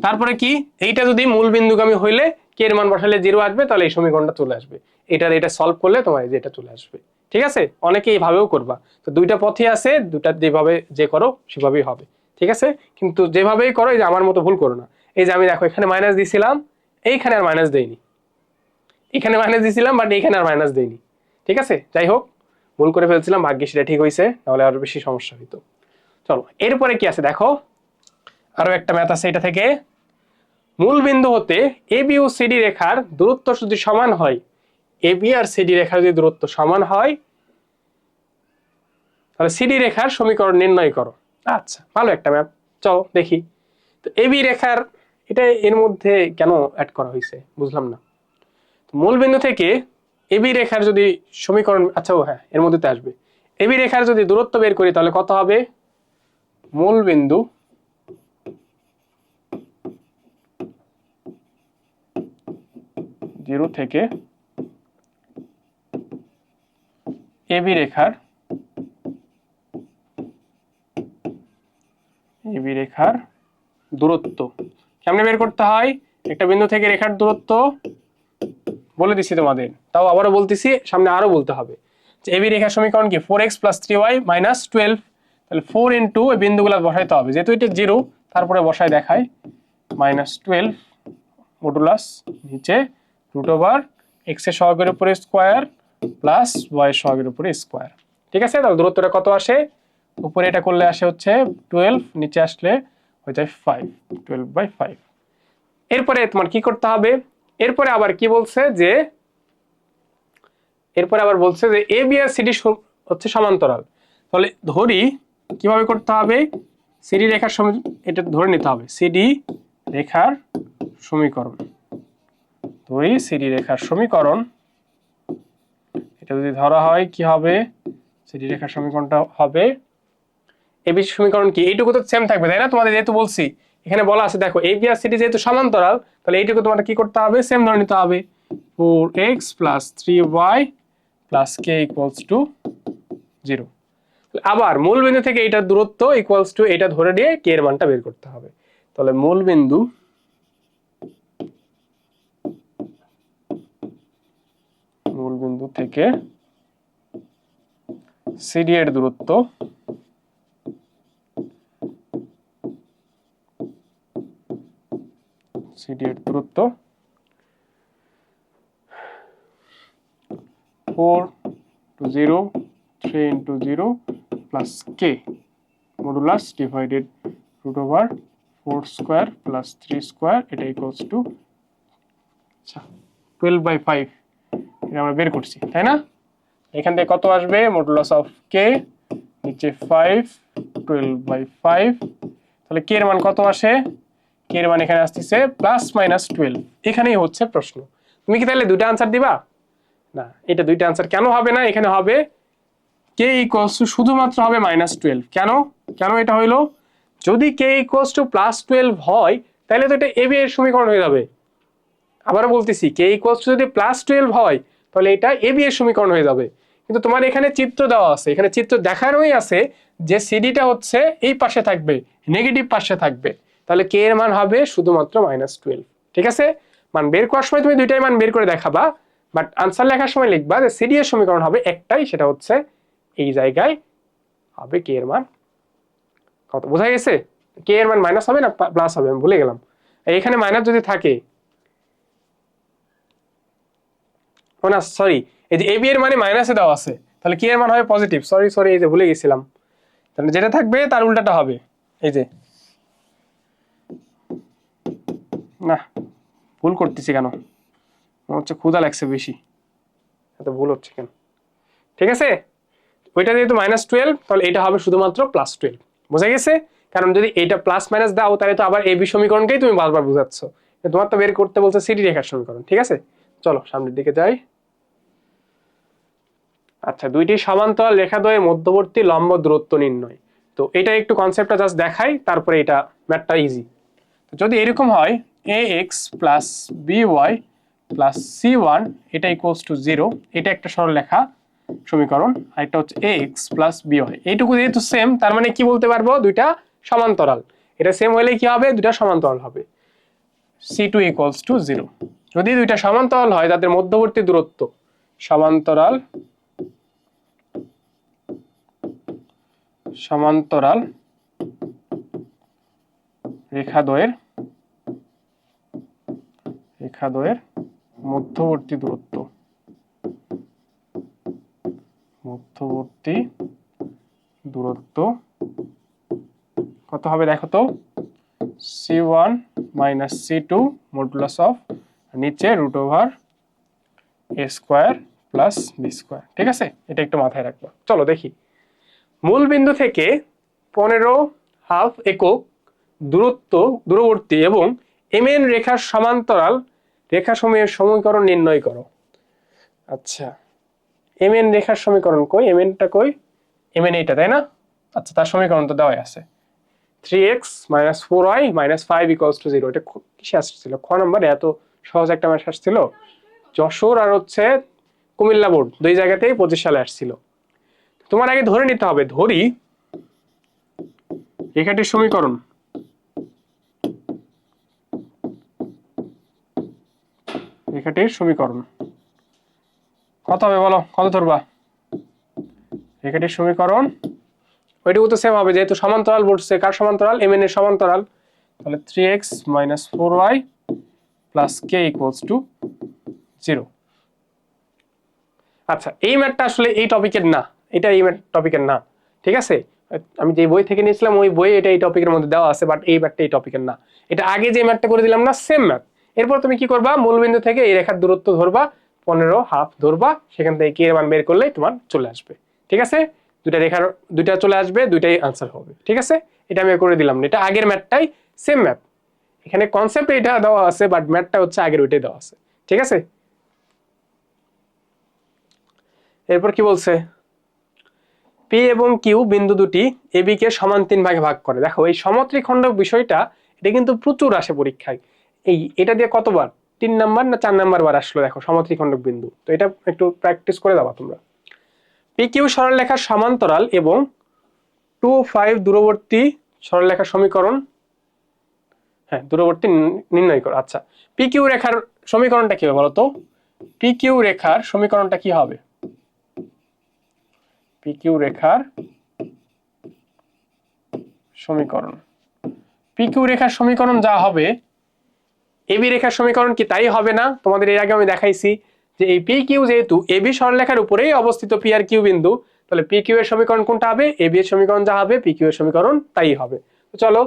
তারপরে কি এইটা যদি মূল বিন্দুগামী হইলে কে এর মান বসালে 0 আসবে, তাহলে এই সমীকরণটা চলে আসবে, এটা সলভ করলে তোমার এই যে এটা চলে আসবে, ঠিক আছে, অনেকে এইভাবেও করবা, তো দুইটা পথই আছে, দুটা যেভাবে যে করো সেভাবেই হবে, ঠিক আছে, কিন্তু যেভাবেই করো এই যে আমার মতো ভুল করো না, এই যে আমি দেখো এখানে মাইনাস দিছিলাম, এইখানে আর মাইনাস দেইনি, এখানে মাইনাস দিছিলাম বাট এইখানে আর মাইনাস দেইনি, ঠিক আছে, যাই হোক ভুল করে ফেলছিলাম, ভাগ্যে সেটা ঠিক হয়েছে, নাহলে আরো বেশি সমস্যা হইতো। চলো এরপরে কি আছে দেখো, আরো একটা ম্যাথ আছে, এটা থেকে মূল বিন্দু হতে এ বি ও সিডি রেখার দূরত্ব যদি সমান হয়, এ বি আর সিডি রেখার যদি দূরত্ব সমান হয় তাহলে সিডি রেখার সমীকরণ নির্ণয় করো, আচ্ছা ভালো একটা ম্যাথ, চলো দেখি, তো এ বি রেখার এটা এর মধ্যে কেন অ্যাড করা হয়েছে বুঝলাম না, মূল বিন্দু থেকে এবি রেখার যদি সমীকরণ, আচ্ছা ও হ্যাঁ এর মধ্যে আসবে, এবি রেখার যদি দূরত্ব বের করি তাহলে কত হবে, মূল বিন্দু জিরো থেকে এবি রেখার দূরত্ব কেমনে বের করতে হয়, একটা বিন্দু থেকে রেখার দূরত্ব বলে দিচ্ছি তোমাদের, তাও আবারও বলতেছি, সামনে আরো বলতে হবে। যে এবি রেখার সমীকরণ কি 4x + 3y - 12, তাহলে 4 ইনটু এই বিন্দুগুলো বসাইতে হবে, যেহেতু এটা 0 তারপরে বসাই দেখাই -12 মডুলাস নিচে √x এর সহগের উপরে স্কয়ার প্লাস y এর সহগের উপরে স্কয়ার। ঠিক আছে, তাহলে দূরত্বটা কত আসে, উপরে এটা করলে আসে হচ্ছে 12, নিচে আসলে হয়ে যায় 5, 12/5। এরপরে তোমার কি করতে হবে, এরপরে আবার কি বলছে যে এ বি আর সিডি হচ্ছে সমান্তরাল, তাহলে ধরি কিভাবে করতে হবে, সিডি রেখার এটা ধরে নিতে হবে, সিডি রেখার সমীকরণ, ধরি সিডি রেখার সমীকরণ, এটা যদি ধরা হয় কি হবে, সিডি রেখার সমীকরণটা হবে এবি সমীকরণ কি, এইটুকু তো সেম থাকবে তাই না, তোমাদের যেহেতু বলছি এখানে বলা আছে, দেখো এ বি আর সিডি যেহেতু সমান্তরাল, তাহলে এইটুকু তোমাদের কি করতে হবে, সেম ধরে নিতে হবে, 4x + 3y + k = 0। আবার মূল বিন্দু থেকে এটার দূরত্ব ইকুয়ালস টু এটা ধরে নিয়ে k এর মানটা বের করতে হবে। তাহলে মূল বিন্দু থেকে সিডি এর দূরত্ব সিডি এর দূরত্ব 4 to 0 3 into 0 plus k modulus divided √4 square plus 3 square, এটা equals to 12/5, এটা আমরা বের করছি তাই না, এখান থেকে কত আসবে, মডুলাস অফ k নিচে 5 12/5, তাহলে k এর মান কত আসে, k এর মান এখানে আসছে +-12, এখানেই হচ্ছে প্রশ্ন। তুমি কি তাহলে দুটো आंसर দিবা, না এটা দুইটা आंसर কেন হবে না, এখানে হবে k = শুধুমাত্র হবে -12, কেন কেন এটা হইলো, যদি k = +12 হয় তাহলে তো এটা ab এর সমীকরণ হয়ে যাবে, আবারো বলতেছি k = যদি +12 হয় তাহলে এটা ab এর সমীকরণ হয়ে যাবে, কিন্তু তোমার এখানে চিত্র দেওয়া আছে, এখানে চিত্র দেখানোই আছে যে সিডিটা হচ্ছে এই পাশে থাকবে, নেগেটিভ পাশে থাকবে, তাহলে k এর মান হবে শুধুমাত্র -12। ঠিক আছে, মান বের করার সময় তুমি দুইটাই মান বের করে দেখাবা, বাট आंसर লেখার সময় লিখবা যে সিডি এর সমীকরণ হবে একটাই, সেটা হচ্ছে এই জায়গায় হবে k এর মান কত, বোঝা গেছে, k এর মান মাইনাস হবে না প্লাস হবে, আমি ভুলে গেলাম, এখানে মাইনাস যদি থাকে, ও না সরি, এই যে ab এর মানে মাইনাসে দেওয়া আছে, তাহলে k এর মান হবে পজিটিভ, সরি এই যে ভুলে গেছিলাম, তাহলে যেটা থাকবে তার উল্টাটা হবে, এই যে না ভুল করতেছি কেন, মনে হচ্ছে ক্ষুধা লাগছে বেশি, এত ভুল হচ্ছে কেন, ঠিক আছে, ওইটা যেহেতু -12 তাহলে এটা হবে শুধুমাত্র +12, বোঝা গেছে, কারণ যদি এটা প্লাস মাইনাস দাও তাহলে তো আবার ab সমীকরণকেই তুমি বারবার বোঝাচ্ছ, তোমার তো বের করতে বলছে সিডি রেখার সমীকরণ। ঠিক আছে, চলো সামনের দিকে যাই। আচ্ছা, দুইটি সমান্তরাল রেখাদ্বয়ের মধ্যবর্তী লম্ব দূরত্ব নির্ণয়, তো এটা একটু কনসেপ্টটা জাস্ট দেখাই, তারপরে এটা ম্যাথটা ইজি। যদি এরকম হয় ax + by + c1 এটা = 0, এটা একটা সরলরেখা সমীকরণ, আর এটা হচ্ছে ax + by, এইটুকু যেহেতু সেম তার মানে কি বলতে পারবো, দুইটা সমান্তরাল, এটা সেম হলে কি হবে, দুইটা সমান্তরাল হবে, c2 = 0। যদি দুইটা সমান্তরাল হয় তাদের মধ্যবর্তী দূরত্ব, সমান্তরাল রেখাদ্বয়ের মধ্যবর্তী দূরত্ব কত হবে দেখো তো, c1 - c2 মডুলাস অফ নিচে √a² + b²। ঠিক আছে, এটা একটু মাথায় রাখবো। চলো দেখি, মূল বিন্দু থেকে 15½ একক দূরবর্তী এবং mn রেখার সমান্তরাল রেখাসমূহের সমীকরণ নির্ণয় করো। আচ্ছা, mn রেখার সমীকরণ কই, mnটা কই, mn এইটা তাই না, আচ্ছা তার সমীকরণ তো দেওয়াই আছে, 3x - 4y - 5 = 0, এটা কিসে আসছিল, খ নম্বরে, এত সহজ একটা ম্যাথ আসছিল, যশোর আর হচ্ছে কুমিল্লা বোর্ড দুই জায়গাতেই 25 সালে আসছিল, তোমার আগে ধরে নিতে হবে, ধরি রেখাটির সমীকরণ কত হবে বলো, কত ধরবা? রেখাটির সমীকরণ ওইটুকু তো সেম হবে, যেহেতু সমান্তরাল বলছে। কার সমান্তরাল? mn এর সমান্তরাল। তাহলে 3x - 4y + k = 0। আচ্ছা, এই ম্যাথটা আসলে এই টপিকের না, এটা এই টপিকের না, ঠিক আছে? আমি যে বই থেকে নিয়েছিলাম ওই বই, এটা এই টপিকের মধ্যে দেওয়া আছে, বাট এই ম্যাথটা এই টপিকের না। এটা আগে যে ম্যাথটা করে দিলাম না, সেম ম্যাথ। এরপর তুমি কি করবা? মূলবিন্দু থেকে এই রেখার দূরত্ব ধরবা, 15 ধরবা, সেখান থেকে k এর মান বের করলেই তোমার চলে আসবে, ঠিক আছে? দুইটা চলে আসবে, দুইটাই আনসার হবে, ঠিক আছে? এটা আমি করে দিলাম না, এটা আগের ম্যাথটাই, সেম ম্যাথ। এখানে কনসেপ্ট এটা দেওয়া আছে, বাট ম্যাথটা হচ্ছে আগের ওইটাই দেওয়া আছে, ঠিক আছে? এরপর কি বলছে? পি এবং কিউ বিন্দু দুটি এবি কে সমান 3 ভাগে ভাগ করে। দেখো এই সমত্রিখণ্ডক বিষয়টা, এটা কিন্তু প্রচুর আসে পরীক্ষায়। এটা দিয়ে কতবার, 3 নাম্বার না 4 নাম্বার বার আসলো দেখো, সমত্রিখণ্ডক বিন্দু। তো এটা একটু প্র্যাকটিস করে দাও তোমরা। পি কিউ সরলরেখার সমান্তরাল এবং 2, 5 দূরবর্তী সরলরেখার সমীকরণ, হ্যাঁ দূরবর্তী নির্ণয় করো। আচ্ছা, পি কিউ রেখার সমীকরণটা কি হবে বলো তো? পি কিউ রেখার সমীকরণটা কি হবে? পি কিউ রেখার সমীকরণ, পি কিউ রেখার সমীকরণ যা হবে, এবি রেখার সমীকরণ কি তাই হবে না? তোমাদের এর আগে আমি দেখাইছি যে এই পি কিউ যেহেতু এবি সরলরেখার উপরেই অবস্থিত পি আর কিউ বিন্দু, তাহলে পি কিউ এর সমীকরণ কোনটা হবে? এবি এর সমীকরণ যা হবে পি কিউ এর সমীকরণ তাই হবে। তো চলো,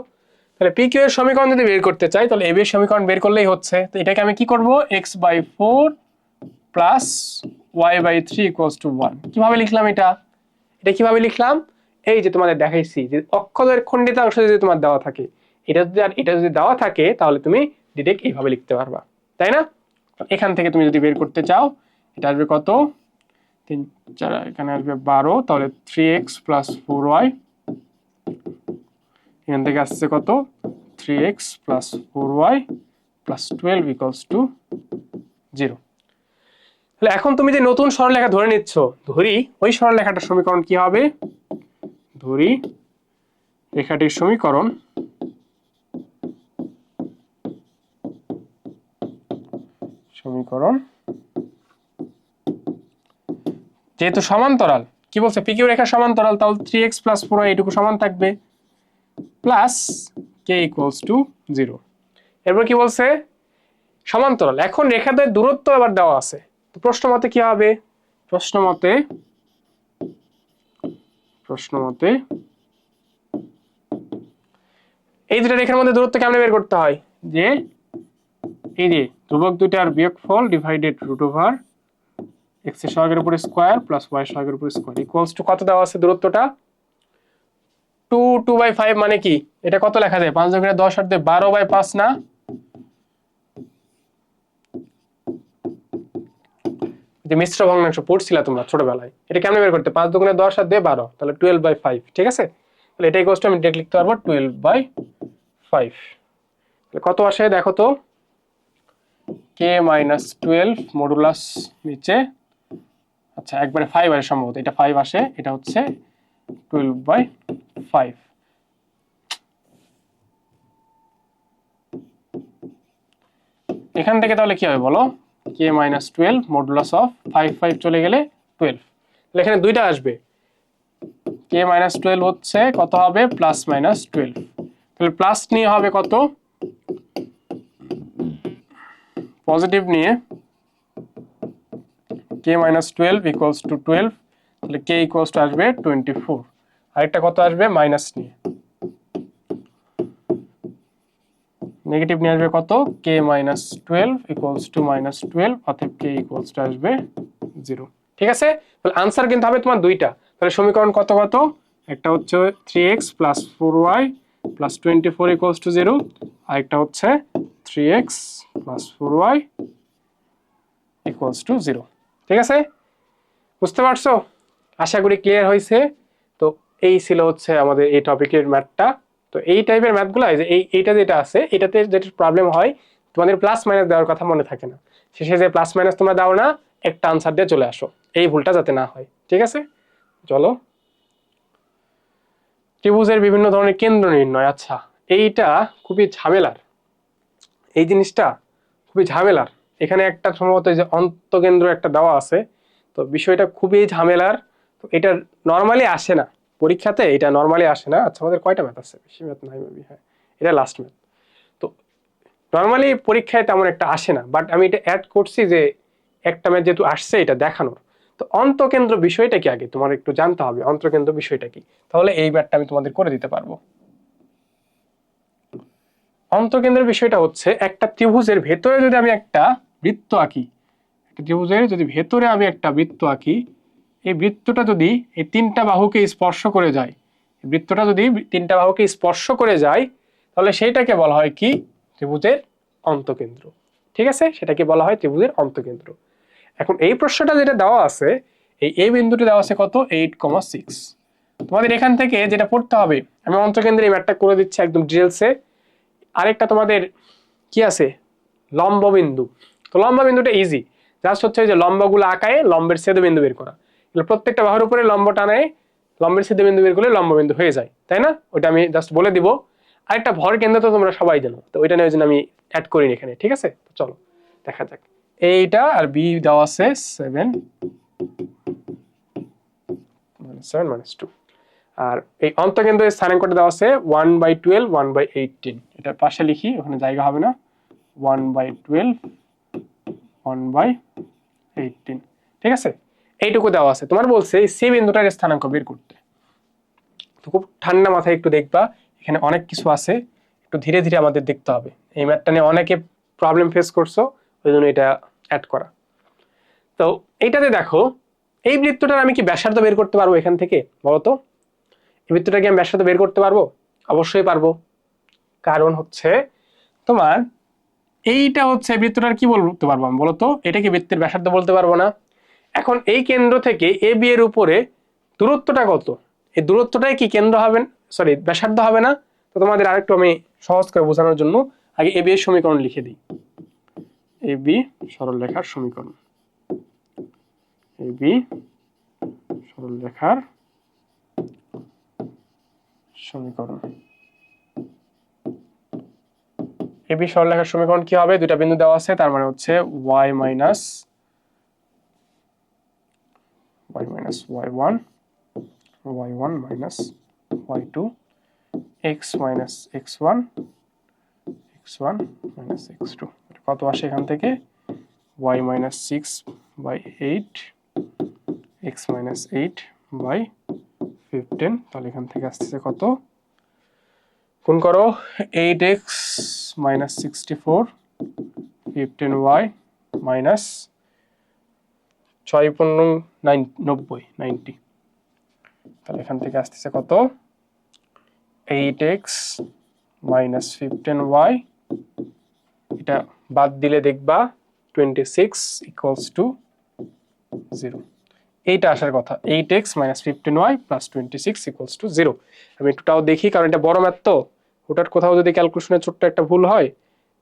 তাহলে পি কিউ এর সমীকরণ যদি বের করতে চাই, তাহলে এবি এর সমীকরণ বের করলেই হচ্ছে। তো এটাকে আমি কি করব? x/4 + y/3 = 1। কিভাবে লিখলাম এটা? এটা কিভাবে লিখলাম? এই যে তোমাদের দেখাইছি যে অক্ষদ্বয়ের খণ্ডিতাংশ যদি তোমার দেওয়া থাকে, এটা যদি দেওয়া থাকে, তাহলে তুমি ডিরেক্ট এইভাবে লিখতে পারবা, তাই না? এখান থেকে তুমি যদি বের করতে চাও, এটা আসবে কত? 3 4, এখানে আসবে 12, তাহলে 3x + 4y, এখান থেকে আসছে কত? 3x + 4y + 12 = 0। তাহলে এখন তুমি যে নতুন সরলরেখা ধরে নিচ্ছ, ধরি ওই সরলরেখাটার সমীকরণ কি হবে? ধরি রেখাটির সমীকরণ যেহেতু সমান্তরাল, কি বলছে? পি কিউ রেখা সমান্তরাল, তাহলে 3x + 4y এটুকু সমান থাকবে, প্লাস k = 0। এরপর কি বলছে? সমান্তরাল। এখন রেখাদ্বয়ের দূরত্ব আবার দেওয়া আছে। তো প্রশ্ন মতে কি হবে? প্রশ্ন মতে এই দুটো রেখার মধ্যে দূরত্ব কেমনে বের করতে হয়? যে এই যে ধ্রুবক দুইটার বিয়োগফল ডিভাইডেড √, x এর সহগের উপরে স্কয়ার প্লাস y এর সহগের উপরে স্কয়ার ইকুয়ালস টু কত দেওয়া আছে দূরত্বটা? 2/5 মানে কি? এটা কত লেখা যায়? 5 × 10 = 12/5 না? যে মিশ্র ভগ্নাংশ পড়ছিলা তোমরা ছোটবেলায়, এটা কেমনে বের করতে? 5 × 10 = 12, তাহলে 12/5, ঠিক আছে? তাহলে এটা ইকুয়ালস টু আমি ডাইরেক্ট লিখতে পারবো 12/5। তাহলে কত আসে দেখো তো? k - 12 মডুলাস নিচে, আচ্ছা একবারে 5 আসে সম্ভবত, এটা 5 আসে, এটা হচ্ছে 12/5। এখান থেকে তাহলে কি হবে বলো? k - 12 মডুলাস অফ 5 চলে গেলে 12, তাহলে এখানে দুইটা আসবে। k - 12 হচ্ছে কত হবে? +-12, তাহলে প্লাস নিয়ে হবে কত? পজিটিভ নিয়ে k - 12 = 12, তাহলে k = আসবে 24। আরেকটা কত আসবে? মাইনাস নিয়ে, নেগেটিভ নিয়ে আসবে কত? k - 12 = -12, অতএব k = আসবে 0, ঠিক আছে? তাহলে আনসার কিন্তু হবে তোমার দুইটা। তাহলে সমীকরণ কত কত? একটা হচ্ছে 3x + 4y + 24 = 0, আরেকটা হচ্ছে 3x + 4y = 0, ঠিক আছে? বুঝতে পারছো? আশা করি ক্লিয়ার হয়েছে। তো এই ছিল হচ্ছে আমাদের এই টপিকের ম্যাথটা। তো এই টাইপের ম্যাথগুলো, যে এইটা যেটা আছে, এটাতে যেটা প্রবলেম হয়, তোমাদের প্লাস মাইনাস দেওয়ার কথা মনে থাকে না, শেষে যে প্লাস মাইনাস তোমরা দাও না, একটা আনসার দিয়ে চলে আসো, এই ভুলটা যাতে না হয়, ঠিক আছে? চলো। ত্রিভুজের বিভিন্ন ধরনের কেন্দ্র নির্ণয়। আচ্ছা, এইটা খুবই ঝামেলার, এই জিনিসটা খুবই ঝামেলার। এখানে একটা সম্ভবত যে অন্তকেন্দ্র একটা দেওয়া আছে, তো বিষয়টা খুবই ঝামেলার। তো এটা নর্মালি আসে না পরীক্ষাতে, এটা নর্মালি আসে না। আচ্ছা, আমাদের কয়টা ম্যাথ আছে? বেশি ম্যাথ নাই মেবি, হ্যাঁ এটা লাস্ট ম্যাথ। তো নর্মালি পরীক্ষায় তেমন একটা আসে না, বাট আমি এটা অ্যাড করছি যে একটা ম্যাথ যেহেতু আসছে এটা দেখানোর। তো অন্তকেন্দ্র বিষয়টা কি আগে তোমার একটু জানতে হবে, অন্তকেন্দ্র বিষয়টা কি, তাহলে এই ম্যাথটা আমি তোমাদের করে দিতে পারবো। অন্তকেন্দ্রের বিষয়টা হচ্ছে একটা ত্রিভুজের ভেতরে যদি আমি একটা বৃত্ত আঁকি, একটা ত্রিভুজের যদি ভেতরে আমি একটা বৃত্ত আঁকি, এই বৃত্তটা যদি এই তিনটা বাহুকে স্পর্শ করে যায়, বৃত্তটা যদি তিনটা বাহুকে স্পর্শ করে যায়, তাহলে সেইটাকে বলা হয় কি? ত্রিভুজের অন্তকেন্দ্র। ঠিক আছে, সেটাকে বলা হয় ত্রিভুজের অন্তকেন্দ্র। এখন এই প্রশ্নটা যেটা দেওয়া আছে, এই এ বিন্দুটি দেওয়া আছে কত? 8,6। তোমাদের এখান থেকে যেটা পড়তে হবে, আমি অন্তকেন্দ্রের এই ম্যাথটা করে দিচ্ছি একদম ডিটেলসে। আরেকটা তোমাদের কি আছে? লম্ব বিন্দু। তো লম্ব বিন্দুটা ইজি, জাস্ট হচ্ছে যে লম্বগুলো আঁকায় লম্বের ছেদবিন্দু বের করা। প্রত্যেকটা বাহুর উপরে লম্ব টানায় লম্বের ছেদবিন্দু বের করলে লম্ব বিন্দু হয়ে যায়, তাই না? ওটা আমি জাস্ট বলে দিব। আরেকটা ভর কেন্দ্র তো তোমরা সবাই জানো, তো ওইটা নিয়ে জন্য আমি অ্যাড করিনি এখানে। ঠিক আছে, চলো দেখা যাক। এইটা আর বি দেওয়া আছে 7 -2, আর এই অন্তকেন্দ্রের স্থানাঙ্কটা দেওয়া আছে 1/12 1/18। এটা পাশে লিখি, ওখানে জায়গা হবে না। 1/12 1/18, ঠিক আছে? এইটুকু দেওয়া আছে। তোমার বলছে সি বিন্দুটার স্থানাঙ্ক বের করতে। তো খুব ঠান্ডা মাথায় একটু দেখবা, এখানে অনেক কিছু আছে, একটু ধীরে ধীরে আমাদের দেখতে হবে। এই ম্যাথটা নিয়ে অনেকে প্রবলেম ফেস করছো, ওই জন্য এটা অ্যাড করা। তো এইটাতে দেখো, এই বৃত্তটার আমি কি ব্যাসার্ধ বের করতে পারবো এখান থেকে? বলতো, এই বৃত্তটা কি আমি ব্যাসার্ধ বের করতে পারবো? অবশ্যই পারবো। কারণ হচ্ছে তোমার এইটা হচ্ছে বৃত্তটার কি বলতে পারবো আমি, বলতো? এটা কি বৃত্তের ব্যাসার্ধ বলতে পারবো না? এখন এই কেন্দ্র থেকে এ বি এর উপরে দূরত্বটা কত? এই দূরত্বটাই কি কেন্দ্র হবে, সরি ব্যাসার্ধ হবে না? তো তোমাদের আরেকটু আমি সহজ করে বোঝানোর জন্য আগে এ বি এর সমীকরণ লিখে দিই। এ বি সরলরেখার সমীকরণ, এ বি সরলরেখার সমীকরণ। এ বি সরলরেখার সমীকরণ কি হবে? দুটা বিন্দু দেওয়া আছে, তার মানে হচ্ছে y minus y1 minus y2 x minus x1 minus x2। কত আসে এখান থেকে? y minus 6/8 x minus 8/15। তাহলে এখান থেকে আসতেছে কত? গুণ করো, 8x মাইনাস 64 15y মাইনাস 6×90। তাহলে এখান থেকে আসতেছে কত? 8x মাইনাস 15y, এটা বাদ দিলে দেখবা 26 ইকুয়ালস টু 0। এইটা আসার কথা, 8x minus 15y plus 26 equals to 0। আমি একটুটাও দেখি, কারণ এটা বড় ম্যাথ তো, ওটার কোথাও যদি ক্যালকুলেশনে ছোট্ট একটা ভুল হয়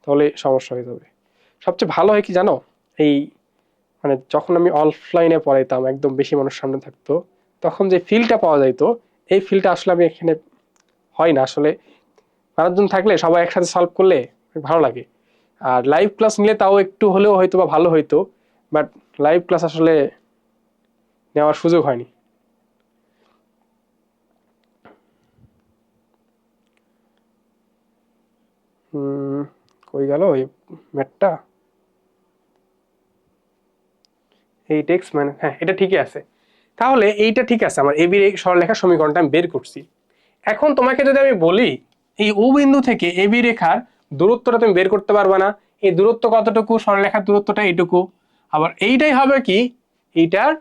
তাহলে সমস্যা হয়ে যাবে। সবচেয়ে ভালো হয় কি জানো, এই মানে যখন আমি অফলাইনে পড়াইতাম, একদম বেশি মানুষ সামনে থাকতো, তখন যে ফিলটা পাওয়া যাইতো, এই ফিলটা আসলে আমি এখানে হয় না আসলে। মানুষজন থাকলে সবাই একসাথে সলভ করলে ভালো লাগে। আর লাইভ ক্লাস নিলে তাও একটু হলেও হয়তো বা ভালো হইতো, বাট লাইভ ক্লাস আসলে নেওয়ার সুযোগ হয়নি। কই গেল এই ম্যাথটা? 8x মানে, হ্যাঁ এটা ঠিকই আছে। তাহলে এইটা ঠিক আছে, আমার এবি সরলরেখার সমীকরণটা আমি বের করছি। এখন তোমাকে যদি আমি বলি এই ও বিন্দু থেকে এবি রেখার দূরত্বটা তুমি বের করতে পারবা না। এই দূরত্ব কতটুকু? সরলরেখার দূরত্বটা এইটুকু। আবার এইটাই হবে কি? এইটার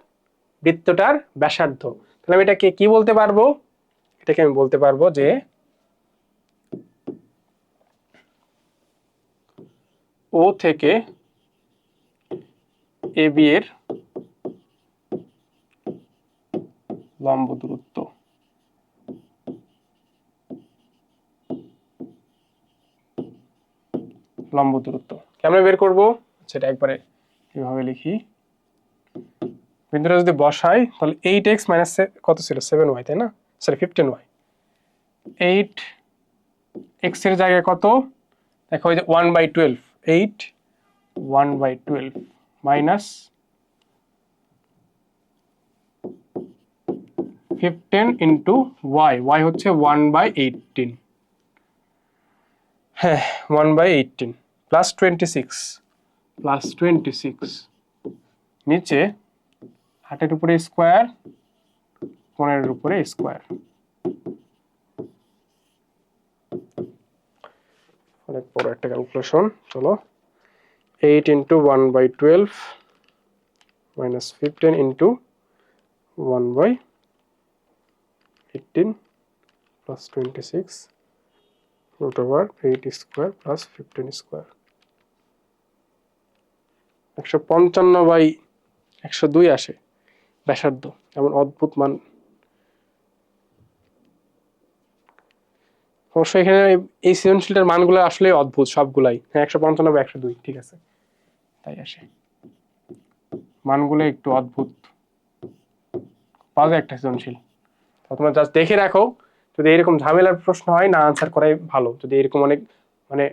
বৃত্তটার ব্যাসার্ধ। তাহলে আমি এটাকে কি বলতে পারবো? এটাকে আমি বলতে পারবো যে ও থেকে এবি এর লম্ব দূরত্ব। লম্ব দূরত্ব কেমন বের করব সেটা একবারে এভাবে লিখি। বিন্দুটা যদি বসাই তাহলে 8x মাইনাস কত ছিল? 7y, তাই না? Sorry 15y। 8 x এর জায়গায় কত, দেখো এই যে 1/12, 8 1/12 মাইনাস 15 ইন্টু y, y হচ্ছে 1/18, হ্যাঁ 1/18 প্লাস 26 নিচে 8 এর উপরে স্কোয়ার 15 এর উপরে স্কোয়ার, অনেক বড় একটা ক্যালকুলেশন। চলো 8 into 1/12 minus 15 into 1/18 plus 26 root over 8 square plus 15 square, 155/102 আসে ব্যাসার্ধ। এমন অদ্ভুত মান। অবশ্যই এখানে এই সৃজনশীলটার মানগুলো আসলে অদ্ভুত সবগুলাই। হ্যাঁ 155/102 ঠিক আছে, তাই আসে মানগুলো একটু অদ্ভুত, পাওয়া একটা সৃজনশীল। তোমরা জাস্ট দেখে রাখো, যদি এরকম ঝামেলার প্রশ্ন হয় না আনসার করাই ভালো। যদি এরকম অনেক মানে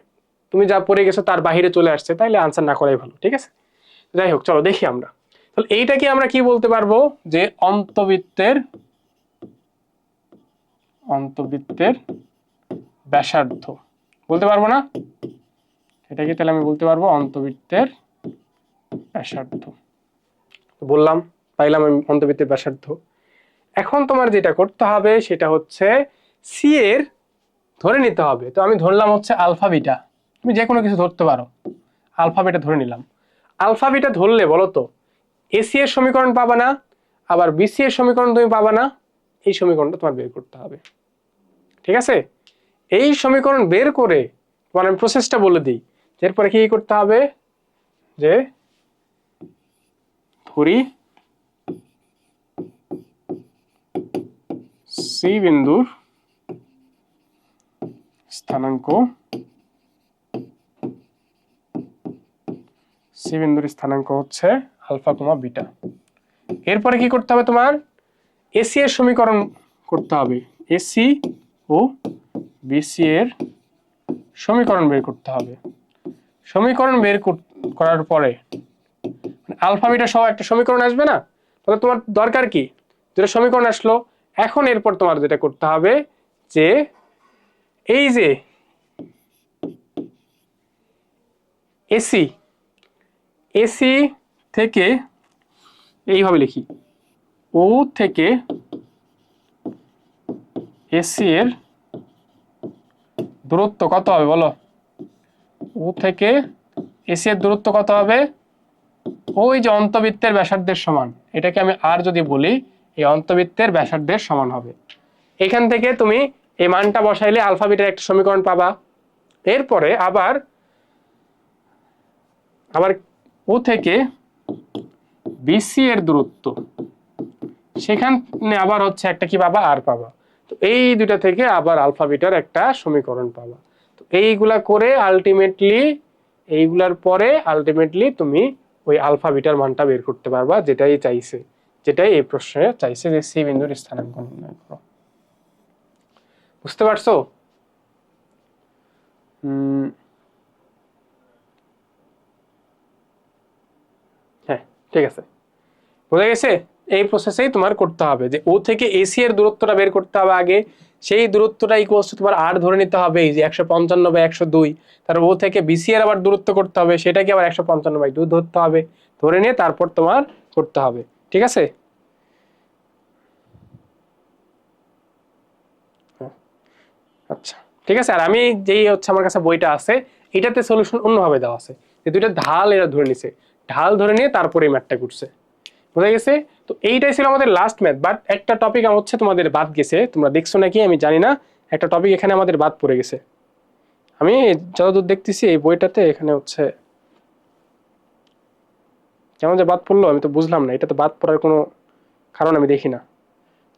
তুমি যা পড়ে গেছো তার বাহিরে চলে আসছে তাইলে আনসার না করাই ভালো, ঠিক আছে। যাই হোক চলো দেখি আমরা তাহলে এইটাকে আমরা কি বলতে পারবো, যে অন্তবৃত্তের ব্যাসার্ধ বলতে পারবো না, এটাকে তাহলে আমি বলতে পারবো অন্তবৃত্তের ব্যাসার্ধ। বললাম পাইলাম আমি অন্তবৃত্তের ব্যাসার্ধ। এখন তোমার যেটা করতে হবে সেটা হচ্ছে সি এর ধরে নিতে হবে। তো আমি ধরলাম হচ্ছে আলফা বিটা, তুমি যে কোনো কিছু ধরতে পারো, আলফা বিটা ধরে নিলাম। আলফা বিটা ধরলে বলো তো এসি এর সমীকরণ পাবা না, আবার বিসি এর সমীকরণ তুমি পাবা না, এই সমীকরণটা তোমার বের করতে হবে, ঠিক আছে। এই সমীকরণ বের করে তোমার আমি প্রসেসটা বলে দিই। এরপরে কি করতে হবে, যে ধরি সি বিন্দুর স্থানাঙ্ক, সি বিন্দুর স্থানাঙ্ক হচ্ছে আলফা কমা বিটা। এরপরে কি করতে হবে, তোমার এসি এর সমীকরণ করতে হবে, এসি ও বিসি এর সমীকরণ বের করতে হবে। সমীকরণ বের করার পরে আলফা বিটা সহ একটা সমীকরণ আসবে না, তাহলে তোমার দরকার কি, যেটা সমীকরণ আসলো। এখন এরপর তোমার যেটা করতে হবে যে এই যে এসি, এসি থেকে এইভাবে লিখি, ও থেকে এসি এর দূরত্ব কত হবে বলো, ও থেকে এসি এর দূরত্ব কত হবে, ওই যে অন্তবৃত্তের ব্যাসার্ধের সমান। এটাকে আমি আর যদি বলি, এই অন্তবৃত্তের ব্যাসার্ধের সমান হবে। এখান থেকে তুমি এই মানটা বসাইলে আলফা বিটার একটা সমীকরণ পাবা। এরপরে আবার ও থেকে বিসি এর দূরত্ব, সেখানে আবার হচ্ছে একটা কি পাবা, আর পাবা। তো এই দুইটা থেকে আবার আলফা বিটার একটা সমীকরণ পাবা। তো এইগুলা করে এইগুলার পরে আলটিমেটলি তুমি ওই আলফা বিটার মানটা বের করতে পারবা, যেটাই এই প্রশ্নে চাইছে, যে সি বিন্দুর স্থানাঙ্ক নির্ণয় করো। বুঝতে পারছো? হ্যাঁ ঠিক আছে, বোঝা গেছে। এই প্রসেসেই তোমার করতে হবে, যে ও থেকে এসি এর দূরত্বটা বের করতে হবে আগে। সেই দূরত্বটা ইকুয়ালস টু তোমার আর ধরে নিতে হবে, এই যে 155/102। তারপর ও থেকে বিসি এর আবার দূরত্ব করতে হবে, সেটাকে আবার 155/2 ধরতে হবে, ধরে নিয়ে তারপর তোমার করতে হবে, ঠিক আছে। আচ্ছা ঠিক আছে। আর আমি যেই হচ্ছে আমার কাছে বইটা আছে, এটাতে সলিউশন অন্যভাবে দেওয়া আছে, যে দুইটা ঢাল এরা ধরে নিছে, ঢাল ধরে নিয়ে তারপরে এই ম্যাথটা করছে, বোঝা গেছে। তো এইটাই ছিল আমাদের লাস্ট ম্যাথ। বাট একটা টপিক আমার হচ্ছে তোমাদের বাদ গেছে, তোমরা দেখছো নাকি আমি জানি না, একটা টপিক এখানে আমাদের বাদ পড়ে গেছে। আমি যতদূর দেখতেছি এই বইটাতে এখানে হচ্ছে কেমন যে বাদ পড়লো আমি তো বুঝলাম না। এটা তো বাদ পড়ার কোনো কারণ আমি দেখি না।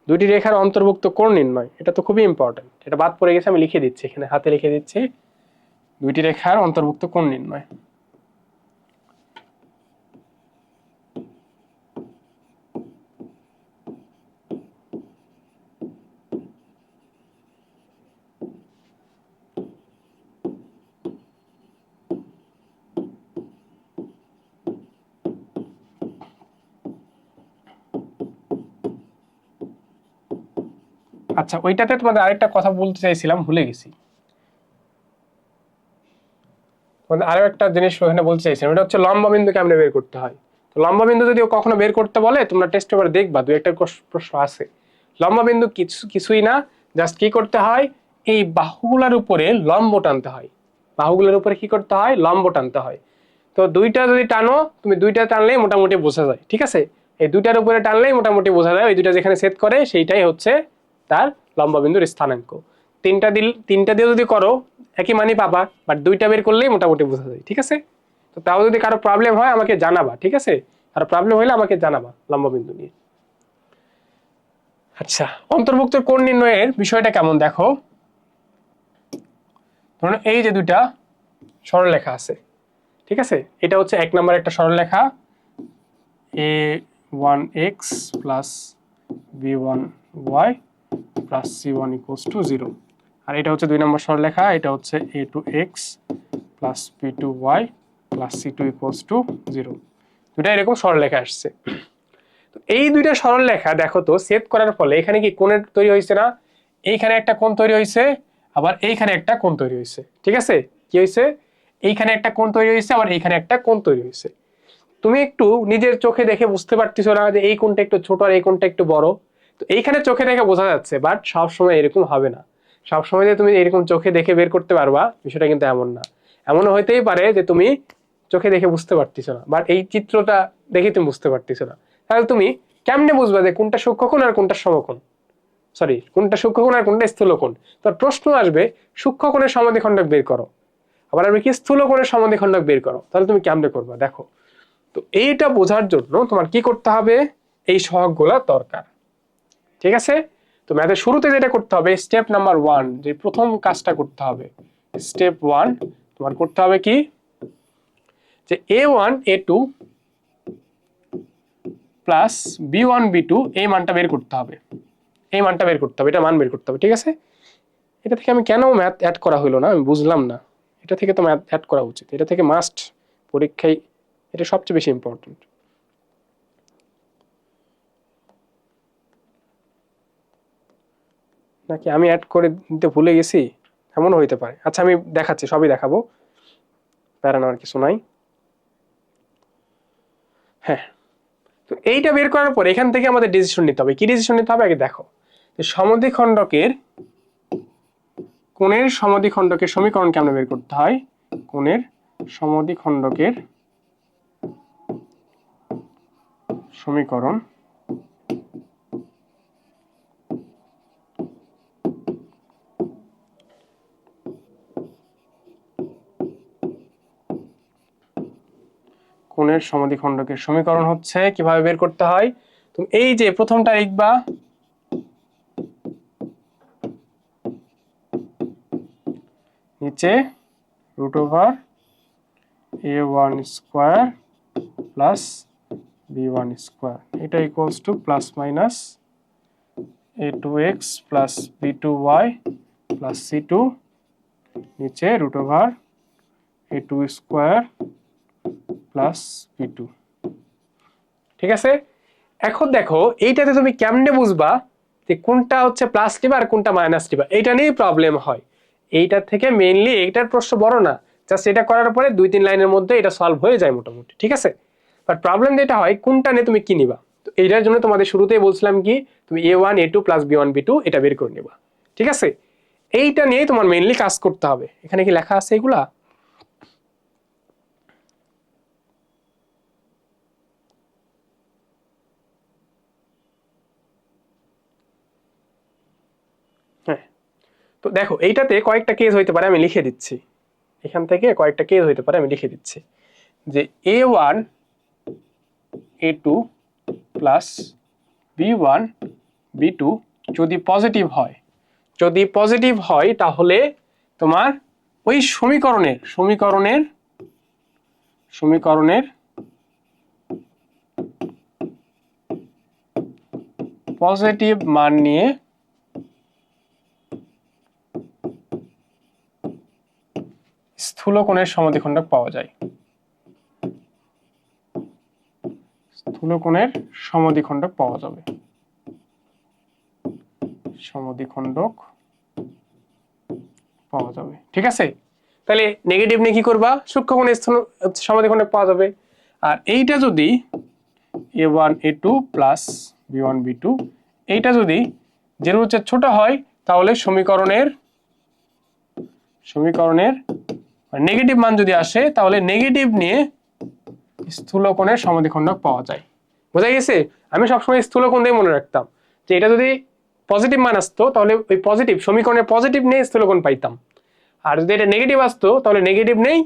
দুইটি রেখার অন্তর্ভুক্ত কোণ নির্ণয়, এটা তো খুবই ইম্পর্টেন্ট। এটা বাদ পড়ে গেছে, আমি লিখে দিচ্ছি এখানে, হাতে লিখে দিচ্ছি, দুইটি রেখার অন্তর্ভুক্ত কোণ নির্ণয়। আচ্ছা, ওইটাতে তোমাদের আরেকটা কথা বলতে চাইছিলাম, ভুলে গেছি। তোমাদের আরো একটা জিনিস ওখানে বলতে চাইছিলাম, এটা হচ্ছে লম্বা বিন্দু কেমনে বের করতে হয়। তো লম্বা বিন্দু যদি কখনো বের করতে বলে, তোমরা টেস্ট পেপারে দেখবা দুই একটা প্রশ্ন আছে। লম্বা বিন্দু কিছুই না, জাস্ট কি করতে হয়, এই বাহুগুলোর উপরে লম্ব টানতে হয়। বাহুগুলোর উপরে কি করতে হয়, লম্ব টানতে হয়। তো দুইটা যদি টানো, তুমি দুইটা টানলেই মোটামুটি বোঝা যায়, ঠিক আছে। এই দুইটার উপরে টানলেই মোটামুটি বোঝা যায়, ওই দুইটা যেখানে সেট করে সেইটাই হচ্ছে তার লম্বা বিন্দুর স্থানাঙ্ক। তিনটা দিয়ে যদি করো একই মানই পাবা, বাট দুইটা বের করলেই মোটামুটি বোঝা যায়, ঠিক আছে। তো তাও যদি কারো প্রবলেম হয় আমাকে জানাবা, ঠিক আছে। আর প্রবলেম হলে আমাকে জানাবা লম্বা বিন্দু নিয়ে। আচ্ছা, অন্তর্ভুক্ত কোণ নির্ণয়ের বিষয়টা কেমন দেখো। ধরুন এই যে দুইটা সরলরেখা আছে, ঠিক আছে। এটা হচ্ছে এক নম্বর একটা সরলরেখা, a1x plus b1y plus c1 equals to 0। আর এটা হচ্ছে দুই নম্বর সরলরেখা, এটা হচ্ছে a2x plus b2y plus c2 equals to 0। দুটা এরকম সরলরেখা আসছে। তো এই দুইটা সরলরেখা দেখো তো সেট করার ফলে এখানে কি কোণের তৈরি হয়েছে না, এইখানে একটা কোণ তৈরি হয়েছে, আবার এইখানে একটা কোণ তৈরি হয়েছে, ঠিক আছে। কি হয়েছে, এইখানে একটা কোণ তৈরি হয়েছে, আবার এইখানে একটা কোণ তৈরি হয়েছে। তুমি একটু নিজের চোখে দেখে বুঝতে পারতেছো না যে এই কোণটা একটু ছোট আর এই কোণটা একটু বড়। তো এইখানে চোখে দেখে বোঝা যাচ্ছে, বাট সবসময় এরকম হবে না। সবসময় যে তুমি এরকম চোখে দেখে বের করতে পারবা বিষয়টা কিন্তু এমন না। এমনও হইতেই পারে যে তুমি চোখে দেখে বুঝতে পারতেছো না, বাট এই চিত্রটা দেখে তুমি বুঝতে পারতেছো না। তাহলে তুমি কেমনে বুঝবা যে কোনটা সূক্ষ্মকোণ আর কোনটা সমকোণ, সরি কোনটা সূক্ষ্মকোণ আর কোনটা স্থূলকোণ। তো প্রশ্ন আসবে সূক্ষ্মকোণের সমদ্বিখণ্ডক বের করো, আবার আমি কি স্থূলকোণের সমদ্বিখণ্ডক বের করো। তাহলে তুমি কেমনে করবা দেখো। তো এইটা বোঝার জন্য তোমার কি করতে হবে, এই সহগগুলা দরকার, ঠিক আছে। তো ম্যাথের শুরুতে যেটা করতে হবে, স্টেপ নাম্বার 1, যে প্রথম কাজটা করতে হবে, স্টেপ 1 তোমার করতে হবে কি, যে a1 a2 plus b1 b2 এই মানটা বের করতে হবে। এই মানটা বের করতে হবে, এটা মান বের করতে হবে, ঠিক আছে। এটা থেকে আমি কেন ম্যাথ অ্যাড করা হলো না আমি বুঝলাম না। এটা থেকে তো ম্যাথ অ্যাড করা উচিত, এটা থেকে মাস্ট পরীক্ষায়, এটা সবচেয়ে বেশি ইম্পর্টেন্ট। নাকি আমি অ্যাড করে দিতে ভুলে গেছি, এমনও হইতে পারে। আচ্ছা আমি দেখাচ্ছি, সবই দেখাবো, প্যারা নেওয়ার কিছু নাই। হ্যাঁ, তো এইটা বের করার পর এখান থেকে আমাদের ডিসিশন নিতে হবে। কি ডিসিশন নিতে হবে আগে দেখো, যে সমদ্বিখণ্ডকের কোণের সমদ্বিখণ্ডকের সমীকরণ কেমন বের করতে হয়। কোণের সমদ্বিখণ্ডকের সমীকরণ কোণের সমদ্বিখণ্ডকের সমীকরণ হচ্ছে কিভাবে বের করতে হয়। তুমি এই যে প্রথমটা লিখবা, নিচে √a1 square plus b1 square, এটা equals to plus minus a2x plus b2y plus c2, নিচে √a2 স্কয়ার প্লাস b2, ঠিক আছে। এখন দেখো এইটাতে তুমি কেমনে বুঝবা যে কোনটা হচ্ছে প্লাস নিবা আর কোনটা মাইনাস নিবা, এইটা নিয়েই প্রবলেম হয়। এইটার থেকে মেইনলি এইটার প্রশ্ন বড় না, জাস্ট এটা করার পরে 2-3 লাইনের মধ্যে এটা সলভ হয়ে যায় মোটামুটি, ঠিক আছে। বাট প্রবলেম যেটা হয় কোনটা নিয়ে তুমি কি নিবা। তো এইটার জন্য তোমাদের শুরুতেই বলছিলাম কি, তুমি a1 a2 plus b1 b2 এটা বের করে নিবা, ঠিক আছে। এইটা নিয়েই তোমার মেইনলি কাজ করতে হবে। এখানে কি লেখা আছে এগুলা, হ্যাঁ। তো দেখো এইটাতে কয়েকটা কেস হইতে পারে, আমি লিখে দিচ্ছি। এখান থেকে কয়েকটা কেস হইতে পারে, আমি লিখে দিচ্ছি। যে a1 a2 plus b1 b2 যদি পজিটিভ হয়, যদি পজিটিভ হয় তাহলে তোমার ওই সমীকরণের পজিটিভ মান নিয়ে স্থূলকোণের সমদ্বিখণ্ডক পাওয়া যায়। স্থূলকোণের সমদ্বিখণ্ডক পাওয়া যাবে, সমদ্বিখণ্ডক পাওয়া যাবে। ঠিক আছে, তাহলে নেগেটিভ নিয়ে কি করবা, সূক্ষ্মকোণের সমদ্বিখণ্ডক পাওয়া যাবে। আর এইটা যদি a1 a2 plus b1 b2 এইটা যদি 0 চেয়ে ছোট হয় তাহলে সমীকরণের নেগেটিভ মান যদি আসে তাহলে নেগেটিভ নিয়ে স্থূলকোণের সমদ্বিখণ্ডক পাওয়া যায়। বোঝা গেছে? আমি সবসময় স্থূলকোণ দিয়ে মনে রাখতাম যে এটা যদি পজিটিভ মান আসতো তাহলে ওই পজিটিভ সমীকরণের পজিটিভ নিয়ে স্থূলকোণ পাইতাম, আর যদি এটা নেগেটিভ আসতো তাহলে নেগেটিভ নেই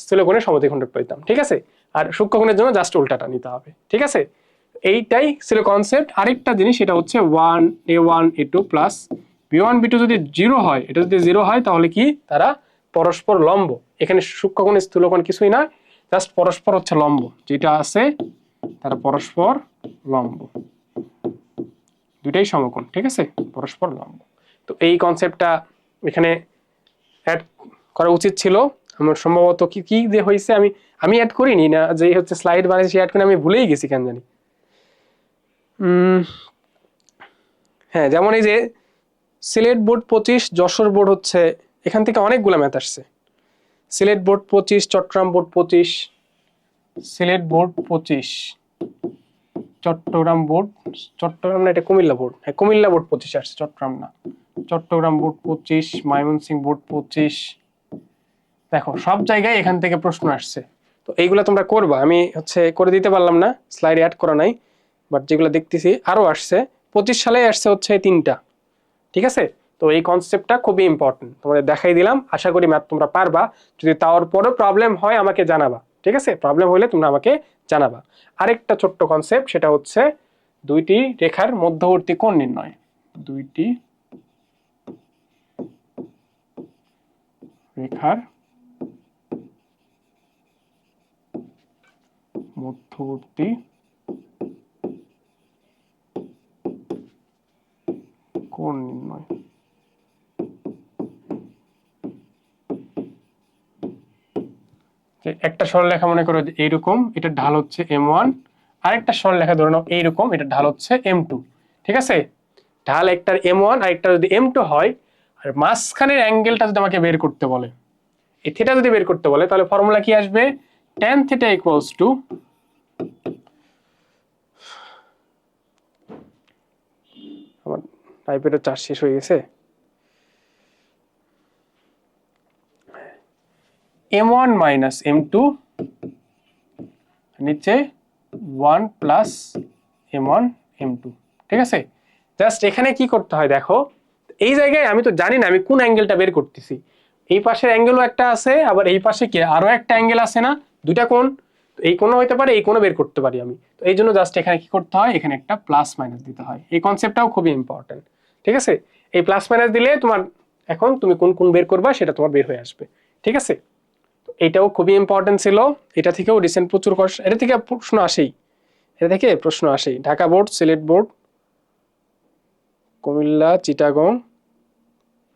স্থূলকোণের সমদ্বিখণ্ডক পাইতাম। ঠিক আছে, আর সূক্ষ্মকোণের জন্য জাস্ট উল্টাটা নিতে হবে। ঠিক আছে, এইটাই ছিল কনসেপ্ট। আরেকটা জিনিস সেটা হচ্ছে a1 a2 plus b1 b2 যদি 0 হয়, এটা যদি 0 হয় তাহলে কি তারা পরস্পর লম্ব। এখানে সূক্ষ্মকোণ স্থূলকোণ কিছুই না, জাস্ট পরস্পর হচ্ছে লম্ব, যেটা আছে তারা পরস্পর লম্ব, দুইটাই সমকোণ। ঠিক আছে, পরস্পর লম্ব। তো এই কনসেপ্টটা এখানে অ্যাড করা উচিত ছিল আমার সম্ভবত। কি কি যে হয়েছে আমি অ্যাড করিনি, না যে হচ্ছে স্লাইড বানিয়েছি অ্যাড করে আমি ভুলেই গেছি কেন জানি। হ্যাঁ, যেমন এই যে সিলেট বোর্ড 25, যশোর বোর্ড হচ্ছে, এখান থেকে অনেকগুলো ম্যাথ আসছে। Sylhet board 25, Chittagong board 25, Sylhet board 25, Chittagong না, এটা কুমিল্লা বোর্ড। হ্যাঁ, কুমিল্লা বোর্ড 25 আসছে, চট্টগ্রাম না। Chittagong board 25, Mymensingh board 25। দেখো সব জায়গায় এখান থেকে প্রশ্ন আসছে। তো এইগুলা তোমরা করবা, আমি হচ্ছে করে দিতে পারলাম না, স্লাইডে অ্যাড করা নাই, বাট যেগুলো দেখতেছি আরো আসছে। 25 সালে আসছে হচ্ছে 3টা। ঠিক আছে, তো এই কনসেপ্টটা খুবই ইম্পর্টেন্ট, তোমাদের দেখাই দিলাম। আশা করি ম্যাথ তোমরা পারবা। যদি তারপরও প্রবলেম হয় আমাকে জানাবা। ঠিক আছে, প্রবলেম হলে তোমরা আমাকে জানাবা। আরেকটা ছোট্ট কনসেপ্ট, সেটা হচ্ছে দুইটি রেখার মধ্যবর্তী কোণ নির্ণয়। দুইটি রেখার মধ্যবর্তী কোণ নির্ণয়। একটা সরলরেখা মনে করো এইরকম, এটা ঢাল হচ্ছে m1, আরেকটা সরলরেখা ধরে নাও এইরকম, এটা ঢাল হচ্ছে m2। ঠিক আছে, ঢাল একটার m1 আর একটা যদি m2 হয়, আর মাঝখানের অ্যাঙ্গেলটা যদি আমাকে বের করতে বলে, এই থিটা যদি বের করতে বলে, তাহলে ফর্মুলা কি আসবে? tan থিটা ইকুয়ালস টু, আমার টাইপের চার্জ শেষ হয়ে গেছে, m1 মাইনাস m2 নিচে 1 প্লাস m1 m2। ঠিক আছে, জাস্ট এখানে কি করতে হয় দেখো, এই জায়গায় আমি তো জানি না আমি কোন অ্যাঙ্গেলটা বের করতেছি। এই পাশের অ্যাঙ্গেলও একটা আছে, আবার এই পাশে কি আরো একটা অ্যাঙ্গেল আছে না, দুইটা কোণ। এই কোণও হইতে পারে, এই কোণও বের করতে পারি আমি। তো এই জন্য জাস্ট এখানে কি করতে হয়, এখানে একটা প্লাস মাইনাস দিতে হয়। এই কনসেপ্টটাও খুবই ইম্পর্টেন্ট। ঠিক আছে, এই প্লাস মাইনাস দিলে তোমার এখন তুমি কোন কোণ বের করবা সেটা তোমার বের হয়ে আসবে। ঠিক আছে, এটাও খুবই ইম্পর্টেন্ট ছিল। এটা থেকেও রিসেন্ট প্রচুর এটা থেকে প্রশ্ন আসেই, এটা থেকে প্রশ্ন আসেই। ঢাকা বোর্ড, সিলেট বোর্ড, কুমিল্লা, চিটাগং,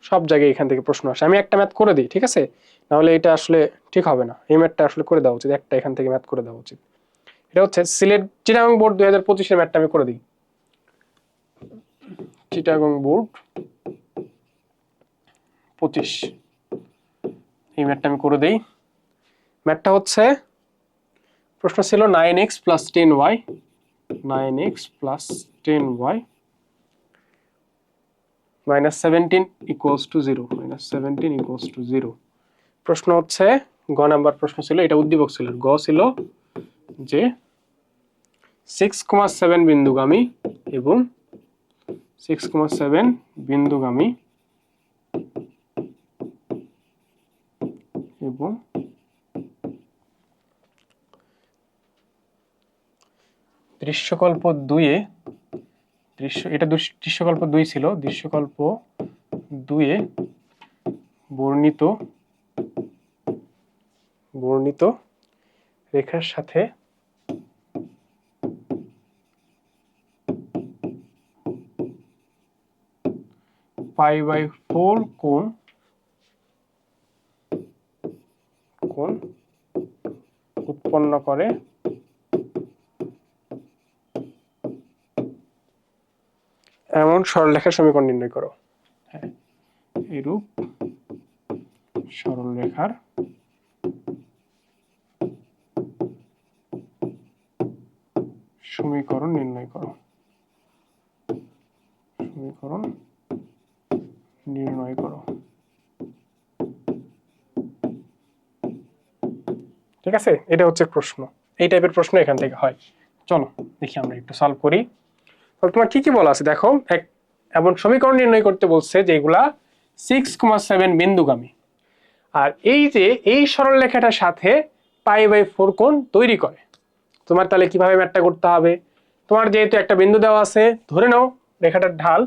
সব জায়গায় এখান থেকে প্রশ্ন আসে। আমি একটা ম্যাথ করে দিই, ঠিক আছে, নাহলে এটা আসলে ঠিক হবে না। এই ম্যাথটা আসলে করে দেওয়া উচিত, একটা এখান থেকে ম্যাথ করে দেওয়া উচিত। এটা হচ্ছে সিলেট চিটাগং বোর্ড 2025-এর ম্যাথটা আমি করে দিই। চিটাগং বোর্ড 25, এই ম্যাথটা আমি করে দিই। ম্যাথটা হচ্ছে, প্রশ্ন ছিল 9x plus 10y, 9x plus 10y minus 17 equals to 0, minus 17 equals to 0। প্রশ্ন হচ্ছে গ নাম্বার প্রশ্ন ছিল, এটা উদ্দীপক ছিল। গ ছিল যে 6,7 বিন্দুগামী এবং 6,7 বিন্দুগামী এবং দৃশ্যকল্প 2-এ এটা দৃশ্যকল্প 2 ছিল। দৃশ্যকল্প 2-এ বর্ণিত রেখার সাথে π/4 কোণ উৎপন্ন করে এমন সরলরেখার সমীকরণ নির্ণয় করো। হ্যাঁ, এইরূপ সরলরেখার সমীকরণ নির্ণয় করো। সমীকরণ নির্ণয় করো। ঠিক আছে, এটা হচ্ছে প্রশ্ন। এই টাইপের প্রশ্ন এখান থেকে হয়। চলো দেখি আমরা একটু সলভ করি। তাহলে তোমার কি কি বলা আছে দেখো। এমন সমীকরণ নির্ণয় করতে বলছে যেগুলা 6,7 বিন্দুগামী, আর এই যে এই সরলরেখাটার সাথে π/4 কোণ তৈরি করে। তোমার তাহলে কিভাবে ম্যাথটা করতে হবে? তোমার যেহেতু একটা বিন্দু দেওয়া আছে, ধরে নাও রেখাটার ঢাল,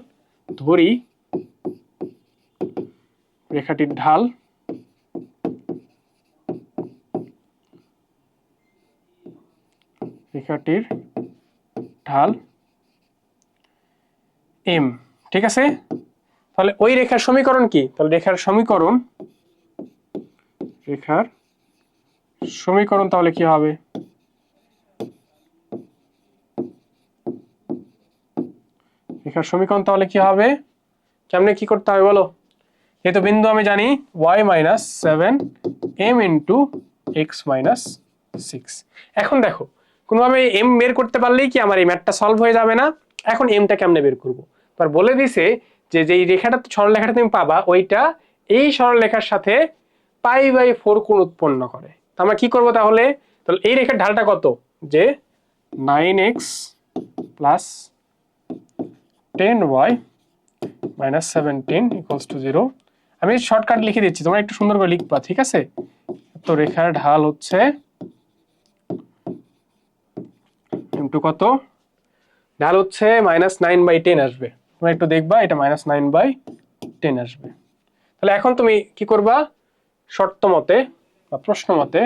ধরি রেখাটির ঢাল m, ঠিক আছে। তাহলে ওই রেখার সমীকরণ কি? তাহলে রেখার সমীকরণ তাহলে কি হবে? রেখার সমীকরণ তাহলে কি হবে? কেমনে কি করতে হবে বলো? যেহেতু বিন্দু আমি জানি y-7 m ইন্টু x-6। এখন দেখো, কোনোভাবে m বের করতে পারলেই কি আমার এই ম্যাথটা সলভ হয়ে যাবে না? এখন mটা কেমনে বের করব? তার বলে দিছে যে যেই রেখাটা সরলরেখাটা তুমি পাবা ওইটা এই সরলরেখার সাথে π/4 কোণ উৎপন্ন করে। তো আমরা কি করব তাহলে? তাহলে এই রেখার ঢালটা কত? যে 9x plus 10y minus 17 equals to 0। আমি শর্টকাট লিখে দিচ্ছি, তোমরা একটু সুন্দর করে লিখবা, ঠিক আছে? তো রেখার ঢাল হচ্ছে ইনটু কত? ঢাল হচ্ছে -9/10 আসবে। তোমরা একটু দেখবা, এটা -9/10 আসবে। তাহলে এখন তুমি কি করবা? শর্ত মতে বা প্রশ্ন মতে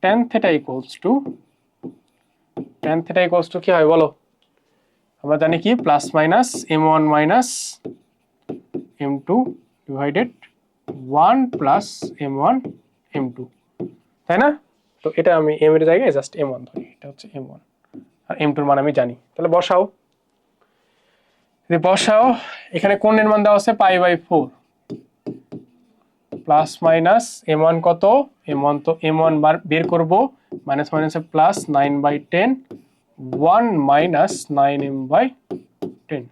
tan θ ইকুয়ালস টু কি হয় বলো? আমরা জানি কি plus minus m1 minus m2 divided 1 plus m1 m2, তাই না? তো এটা আমি m এর জায়গায় জাস্ট m1 ধরি, এটা হচ্ছে m1 আর m2 এর মান আমি জানি। তাহলে বসাও, এখানে কোণের মান দেওয়া আছে π/4 প্লাস মাইনাস m1 কত? m1 তো m1 বের করব, মাইনাস মাইনাসে প্লাস 9/10 1 মাইনাস 9m/10।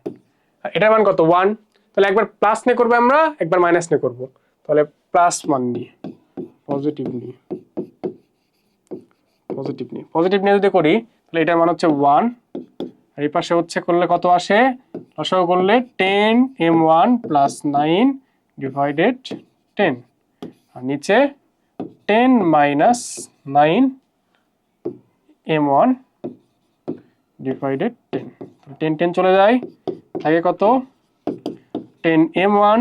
এটার মান কত? 1। তাহলে একবার প্লাস নিয়ে করবো আমরা, একবার মাইনাস নিয়ে করবো। তাহলে প্লাস মান নিয়ে পজিটিভ নিয়ে যদি করি তাহলে এটার মান হচ্ছে 1, আর এই পাশে হচ্ছে করলে কত আসে? লসাগু করলে 10m1 প্লাস 9 ডিভাইডেড 10, আর নিচে 10 মাইনাস 9m1 ডিভাইডেড 10। 10 চলে যায়, থাকে কত? 10m1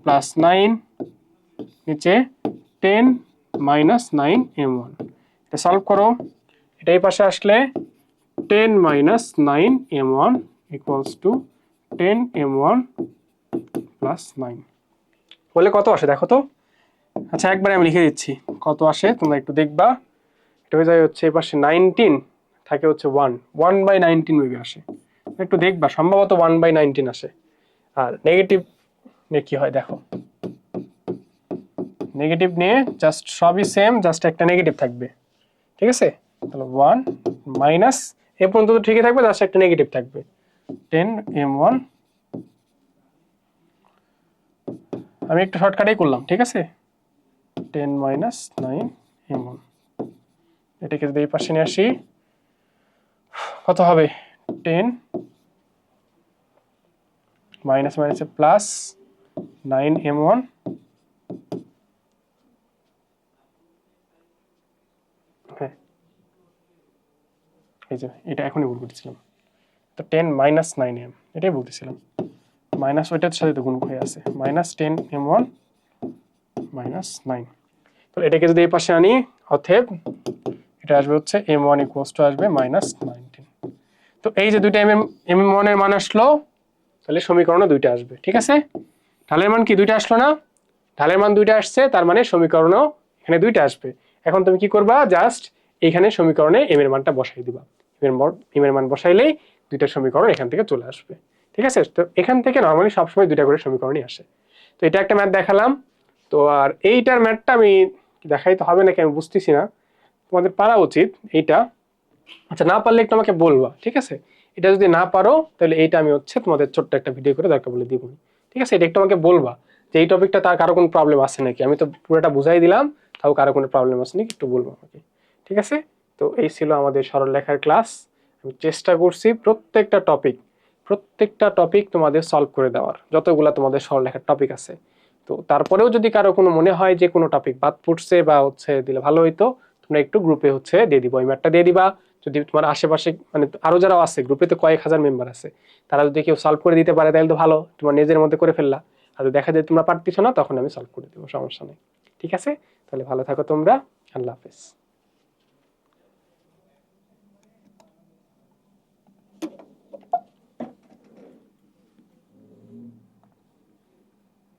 প্লাস 9 নিচে 10 মাইনাস 9m1। এটা সলভ করো, এটা এই পাশে আসলে 10 minus 9m1 equals to 10m1 plus 9 বলে কত আসে দেখো তো। আচ্ছা একবারে আমি লিখে দিচ্ছি কত আসে, তোমরা একটু দেখবা। এটা হয়ে যায় হচ্ছে এই পাশে 19, থাকে হচ্ছে 1/19 মেবি আসে, একটু দেখবা, সম্ভবত 1/19 আসে। আর নেগেটিভ নিয়ে কি হয় দেখো, নেগেটিভ নিয়ে জাস্ট সবই সেম, জাস্ট একটা নেগেটিভ থাকবে, ঠিক আছে? তাহলে 1 মাইনাস এ পর্যন্ত তো ঠিকই থাকবে, জাস্ট একটা নেগেটিভ থাকবে 10m1। আমি একটু শর্টকাটেই করলাম, ঠিক আছে? 10 মাইনাস 9m1, এটাকে যদি এই পাশে নিয়ে আসি কত হবে? 10 মাইনাস মাইনাসে প্লাস 9m1 এই যে এটা এখনই ভুল করতেছিলাম, তো 10 মাইনাস 9m এটাই বলতেছিলাম, মাইনাস ওইটার সাথে তো গুণ হয়ে আছে, মাইনাস 10m1 মাইনাস 9। তো এটাকে যদি এই পাশে আনি অতএব এটা আসবে হচ্ছে m1 ইকুয়ালস টু আসবে -19। তো এই যে দুইটা m1 এর মান আসলো, তাহলে সমীকরণও দুইটা আসবে, ঠিক আছে? ঢালের মান কি দুইটা আসলো না? ঢালের মান দুইটা আসছে, তার মানে সমীকরণও এখানে দুইটা আসবে। এখন তুমি কি করবা? জাস্ট এখানে সমীকরণে m এর মানটা বসাই দিবা, m এর মান বসাইলেই দুইটা সমীকরণ এখান থেকে চলে আসবে। ঠিক আছে, তো এখান থেকে নরমালি সবসময় দুইটা করে সমীকরণই আসে। তো এটা একটা ম্যাথ দেখালাম। তো আর এইটার ম্যাথটা আমি দেখাইতে হবে নাকি আমি বুঝতেছি না, তোমাদের পারা উচিত এইটা। আচ্ছা, না পারলে একটু আমাকে বলবা, ঠিক আছে? এটা যদি না পারো তাহলে এইটা আমি হচ্ছে তোমাদের ছোট্ট একটা ভিডিও করে দরকার বলে দিব, ঠিক আছে? এটা একটু আমাকে বলবা যে এই টপিকটা তার কারো কোনো প্রবলেম আছে নাকি। আমি তো পুরোটা বুঝাই দিলাম, তাও কারো কোনো প্রবলেম আছে নাকি একটু বলবো আমাকে, ঠিক আছে? তো এই ছিল আমাদের সরলরেখার ক্লাস। আমি চেষ্টা করছি প্রত্যেকটা টপিক তোমাদের সলভ করে দেওয়ার, যতগুলা তোমাদের সরলরেখার টপিক আছে। তো তারপরেও যদি কারো কোনো মনে হয় যে কোনো টপিক বাদ পড়ছে বা হচ্ছে দিলে ভালো হইতো, তোমরা একটু গ্রুপে হচ্ছে দিয়ে দিবা, ওই ম্যাটটা দিয়ে দিবা। যদি তোমার আশেপাশে মানে আরো যারা আছে গ্রুপে, তো কয়েক হাজার মেম্বার আছে, তারা যদি কেউ সলভ করে দিতে পারে তাহলে তো ভালো, তোমার নিজের মধ্যে করে ফেললা। আর যদি দেখা যায় তোমরা পারতেছো না, তখন আমি সলভ করে দেবো, সমস্যা নেই। ঠিক আছে, তাহলে ভালো থাকো তোমরা। আল্লাহ হাফেজ।